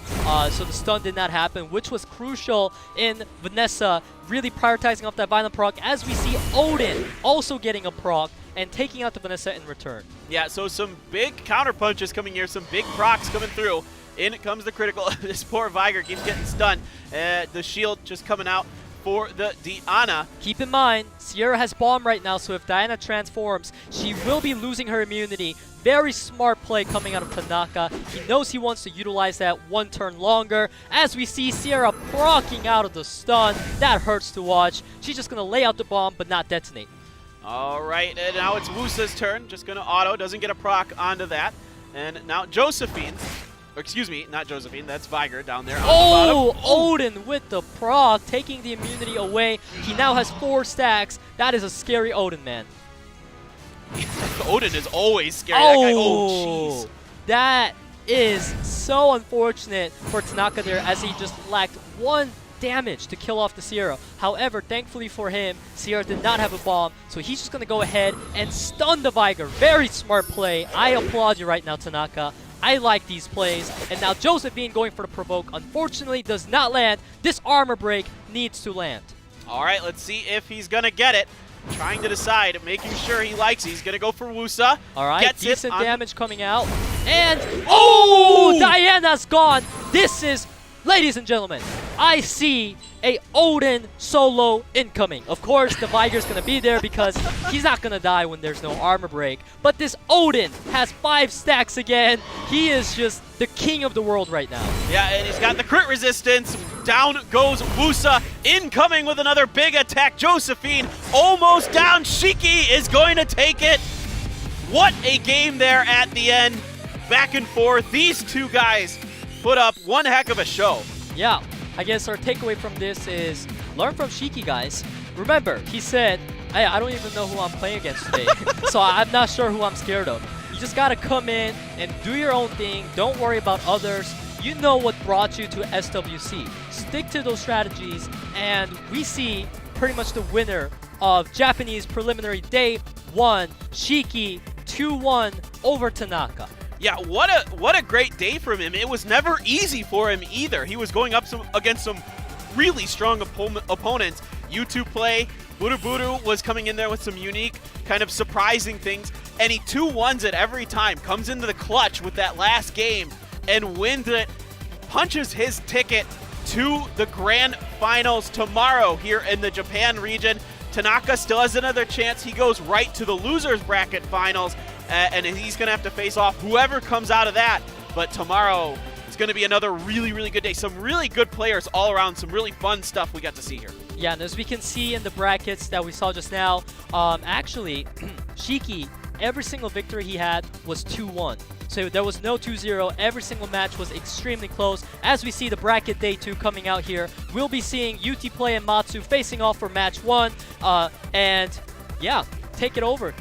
so the stun did not happen, which was crucial in Vanessa really prioritizing off that violent proc, as we see Odin also getting a proc and taking out the Vanessa in return. Yeah, so some big counter punches coming here, some big procs coming through. In comes the critical. This poor Viger keeps getting stunned. The shield just coming out for the Diana. Keep in mind, Sierra has bomb right now, so if Diana transforms, she will be losing her immunity. Very smart play coming out of Tanaka. He knows he wants to utilize that one turn longer. As we see Sierra proccing out of the stun. That hurts to watch. She's just going to lay out the bomb, but not detonate. All right, and now it's Wusa's turn. Just going to auto. Doesn't get a proc onto that. And now Josephine. Excuse me, not Josephine. That's Viger down there. Oh, Odin with the proc, taking the immunity away. He now has 4 stacks. That is a scary Odin, man. Odin is always scary. That guy, jeez. That is so unfortunate for Tanaka there, as he just lacked 1 damage to kill off the Sierra. However, thankfully for him, Sierra did not have a bomb, so he's just going to go ahead and stun the Viger. Very smart play. I applaud you right now, Tanaka. I like these plays. And now Josephine going for the provoke. Unfortunately, does not land. This armor break needs to land. All right, let's see if he's going to get it. Trying to decide, making sure he likes it. He's going to go for Wusa. All right, decent damage coming out. And, oh, Diana's gone. This is, ladies and gentlemen, I see a Odin solo incoming. Of course, the Viger's going to be there because he's not going to die when there's no armor break. But this Odin has 5 stacks again. He is just the king of the world right now. Yeah, and he's got the crit resistance. Down goes Wusa, incoming with another big attack. Josephine almost down. Shiki is going to take it. What a game there at the end. Back and forth. These two guys put up one heck of a show. Yeah, I guess our takeaway from this is learn from SHIKI, guys. Remember, he said, hey, I don't even know who I'm playing against today, so I'm not sure who I'm scared of. You just gotta come in and do your own thing. Don't worry about others. You know what brought you to SWC. Stick to those strategies, and we see pretty much the winner of Japanese preliminary day 1, SHIKI, 2-1 over Tanaka. Yeah, what a great day from him. It was never easy for him either. He was going up against some really strong opponents. UTPLAY, BURUBURU was coming in there with some unique, kind of surprising things, and he 2-1s it every time. Comes into the clutch with that last game and wins it. Punches his ticket to the grand finals tomorrow here in the Japan region. Tanaka still has another chance. He goes right to the losers bracket finals, and he's going to have to face off whoever comes out of that. But tomorrow, it's going to be another really, really good day. Some really good players all around. Some really fun stuff we got to see here. Yeah, and as we can see in the brackets that we saw just now, actually, SHIKI, every single victory he had was 2-1. So there was no 2-0. Every single match was extremely close. As we see the bracket day 2 coming out here, we'll be seeing UTPLAY and MATSU facing off for match 1. And yeah, take it over.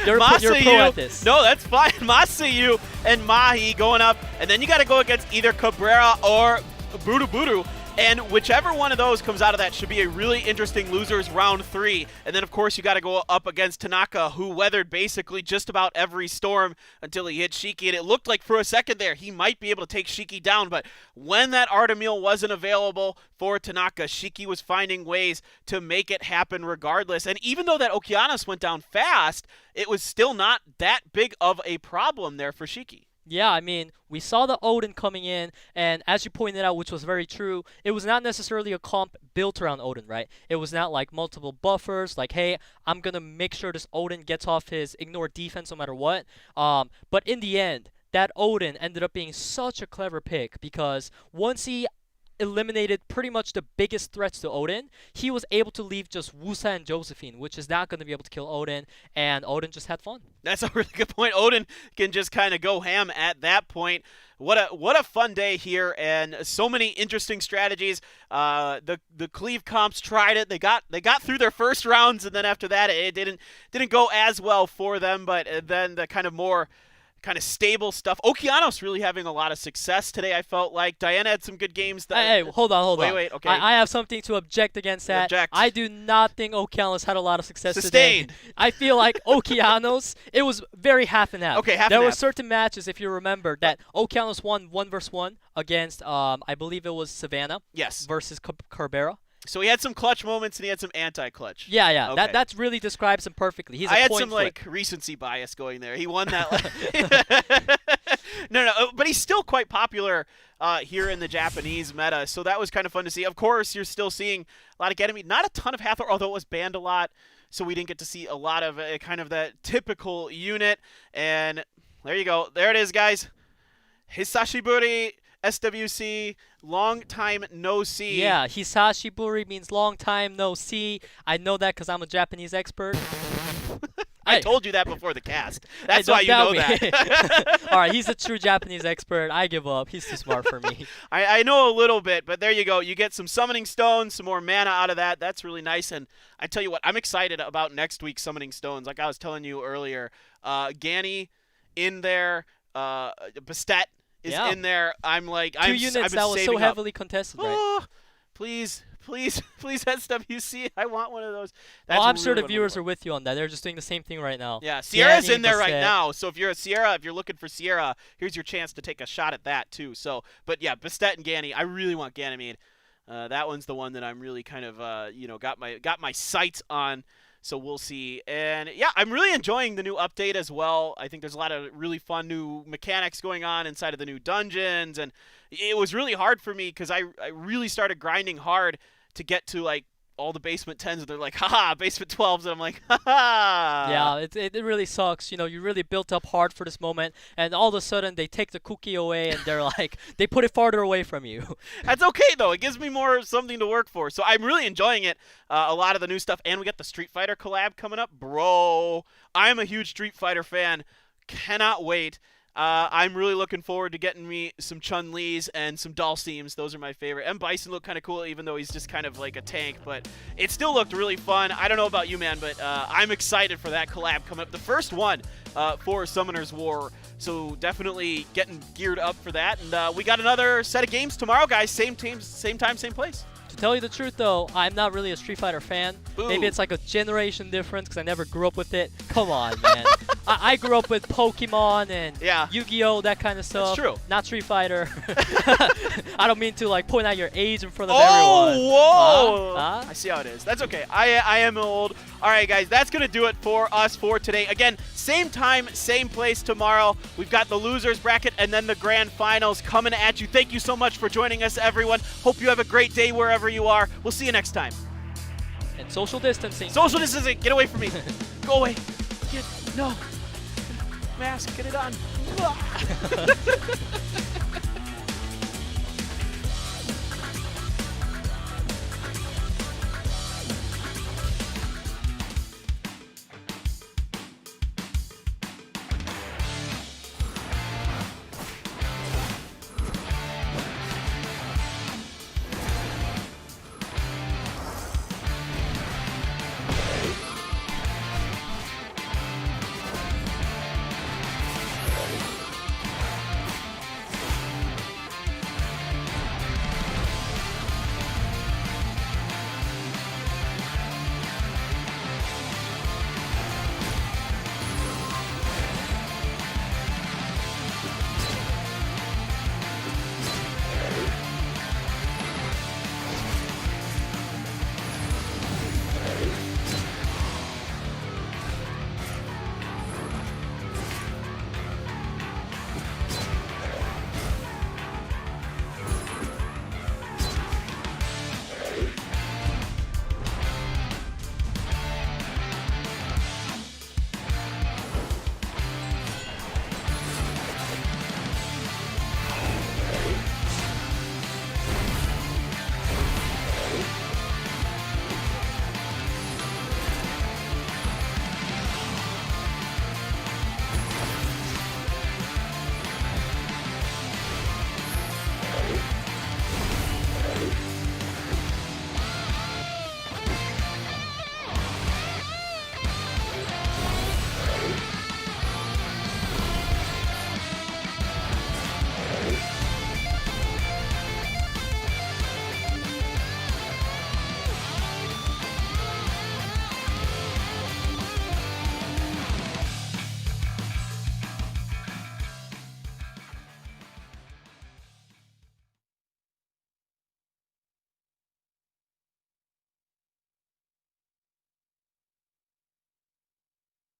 you're a pro at this. No, that's fine. MASAYU and MAHI going up. And then you got to go against either CABRERA or BURUBURU. And whichever one of those comes out of that should be a really interesting losers round 3. And then, of course, you got to go up against Tanaka, who weathered basically just about every storm until he hit SHIKI. And it looked like for a second there he might be able to take SHIKI down. But when that Artemil wasn't available for Tanaka, SHIKI was finding ways to make it happen regardless. And even though that Okeanos went down fast, it was still not that big of a problem there for SHIKI. Yeah, I mean, we saw the Odin coming in, and as you pointed out, which was very true, it was not necessarily a comp built around Odin, right? It was not like multiple buffers, like, hey, I'm going to make sure this Odin gets off his ignore defense no matter what. But in the end, that Odin ended up being such a clever pick because once he eliminated pretty much the biggest threats to Odin, he was able to leave just Wusa and Josephine, which is not going to be able to kill Odin, and Odin just had fun. That's a really good point. Odin can just kind of go ham at that point. What a fun day here, and so many interesting strategies. The Cleve comps tried it. They got through their first rounds, and then after that, it didn't go as well for them. But then the kind of stable stuff. Okeanos really having a lot of success today, I felt like. Diana had some good games. Hey, hold on. Wait, okay. I have something to object against that. Object. I do not think Okeanos had a lot of success Sustained. today. I feel like Okeanos, it was very half and half. Okay, half and There were half. certain matches, if you remember, that Okeanos won 1-1 against, I believe it was Savannah. Yes. Versus CABRERA. So he had some clutch moments and he had some anti-clutch. Yeah. Okay. That really describes him perfectly. He's a I had point some flip. like recency bias going there. He won that. No, but he's still quite popular here in the Japanese meta, so that was kind of fun to see. Of course, you're still seeing a lot of Ganymede. Not a ton of Hathor, although it was banned a lot, so we didn't get to see a lot of kind of that typical unit. And there you go. There it is, guys. Hisashiburi SWC, long time no see. Yeah, Hisashiburi means long time no see. I know that because I'm a Japanese expert. I told you that before the cast. That's why you know that. All right, he's a true Japanese expert. I give up. He's too smart for me. I know a little bit, but there you go. You get some summoning stones, some more mana out of that. That's really nice. And I tell you what, I'm excited about next week's summoning stones. Like I was telling you earlier, Gani in there, Bastet is in there. I'm like, Two units that was so heavily contested, right? Oh, please, SWC. I want one of those. Well, I'm sure the viewers are with you on that. They're just doing the same thing right now. Yeah, Sierra's in there right now. So if you're looking for Sierra, here's your chance to take a shot at that too. So, but yeah, Bastet and Gani. I really want Ganymede. That one's the one that I'm really kind of got my sights on. So we'll see. And yeah, I'm really enjoying the new update as well. I think there's a lot of really fun new mechanics going on inside of the new dungeons. And it was really hard for me because I really started grinding hard to get to like all the basement 10s. And they're like, haha, basement 12s. And I'm like, haha. Yeah, it really sucks. You know, you really built up hard for this moment. And all of a sudden they take the cookie away and they're like, they put it farther away from you. That's okay, though. It gives me more something to work for. So I'm really enjoying it. A lot of the new stuff. And we got the Street Fighter collab coming up. Bro, I'm a huge Street Fighter fan. Cannot wait. I'm really looking forward to getting me some Chun-Li's and some Dhalsims. Those are my favorite. M. Bison looked kind of cool, even though he's just kind of like a tank, but it still looked really fun. I don't know about you, man, but I'm excited for that collab coming up. The first one for Summoner's War, so definitely getting geared up for that. And we got another set of games tomorrow, guys. Same teams, same time, same place. To tell you the truth, though, I'm not really a Street Fighter fan. Boo. Maybe it's like a generation difference because I never grew up with it. Come on, man. I grew up with Pokemon and Yu-Gi-Oh, that kind of stuff. That's true. Not Street Fighter. I don't mean to like point out your age in front of everyone. Whoa! I see how it is. That's okay. I am old. All right, guys, that's going to do it for us for today. Again, same time, same place tomorrow. We've got the losers bracket and then the grand finals coming at you. Thank you so much for joining us, everyone. Hope you have a great day wherever you are. We'll see you next time. And social distancing. Social distancing. Get away from me. Go away. No. Mask. Get it on.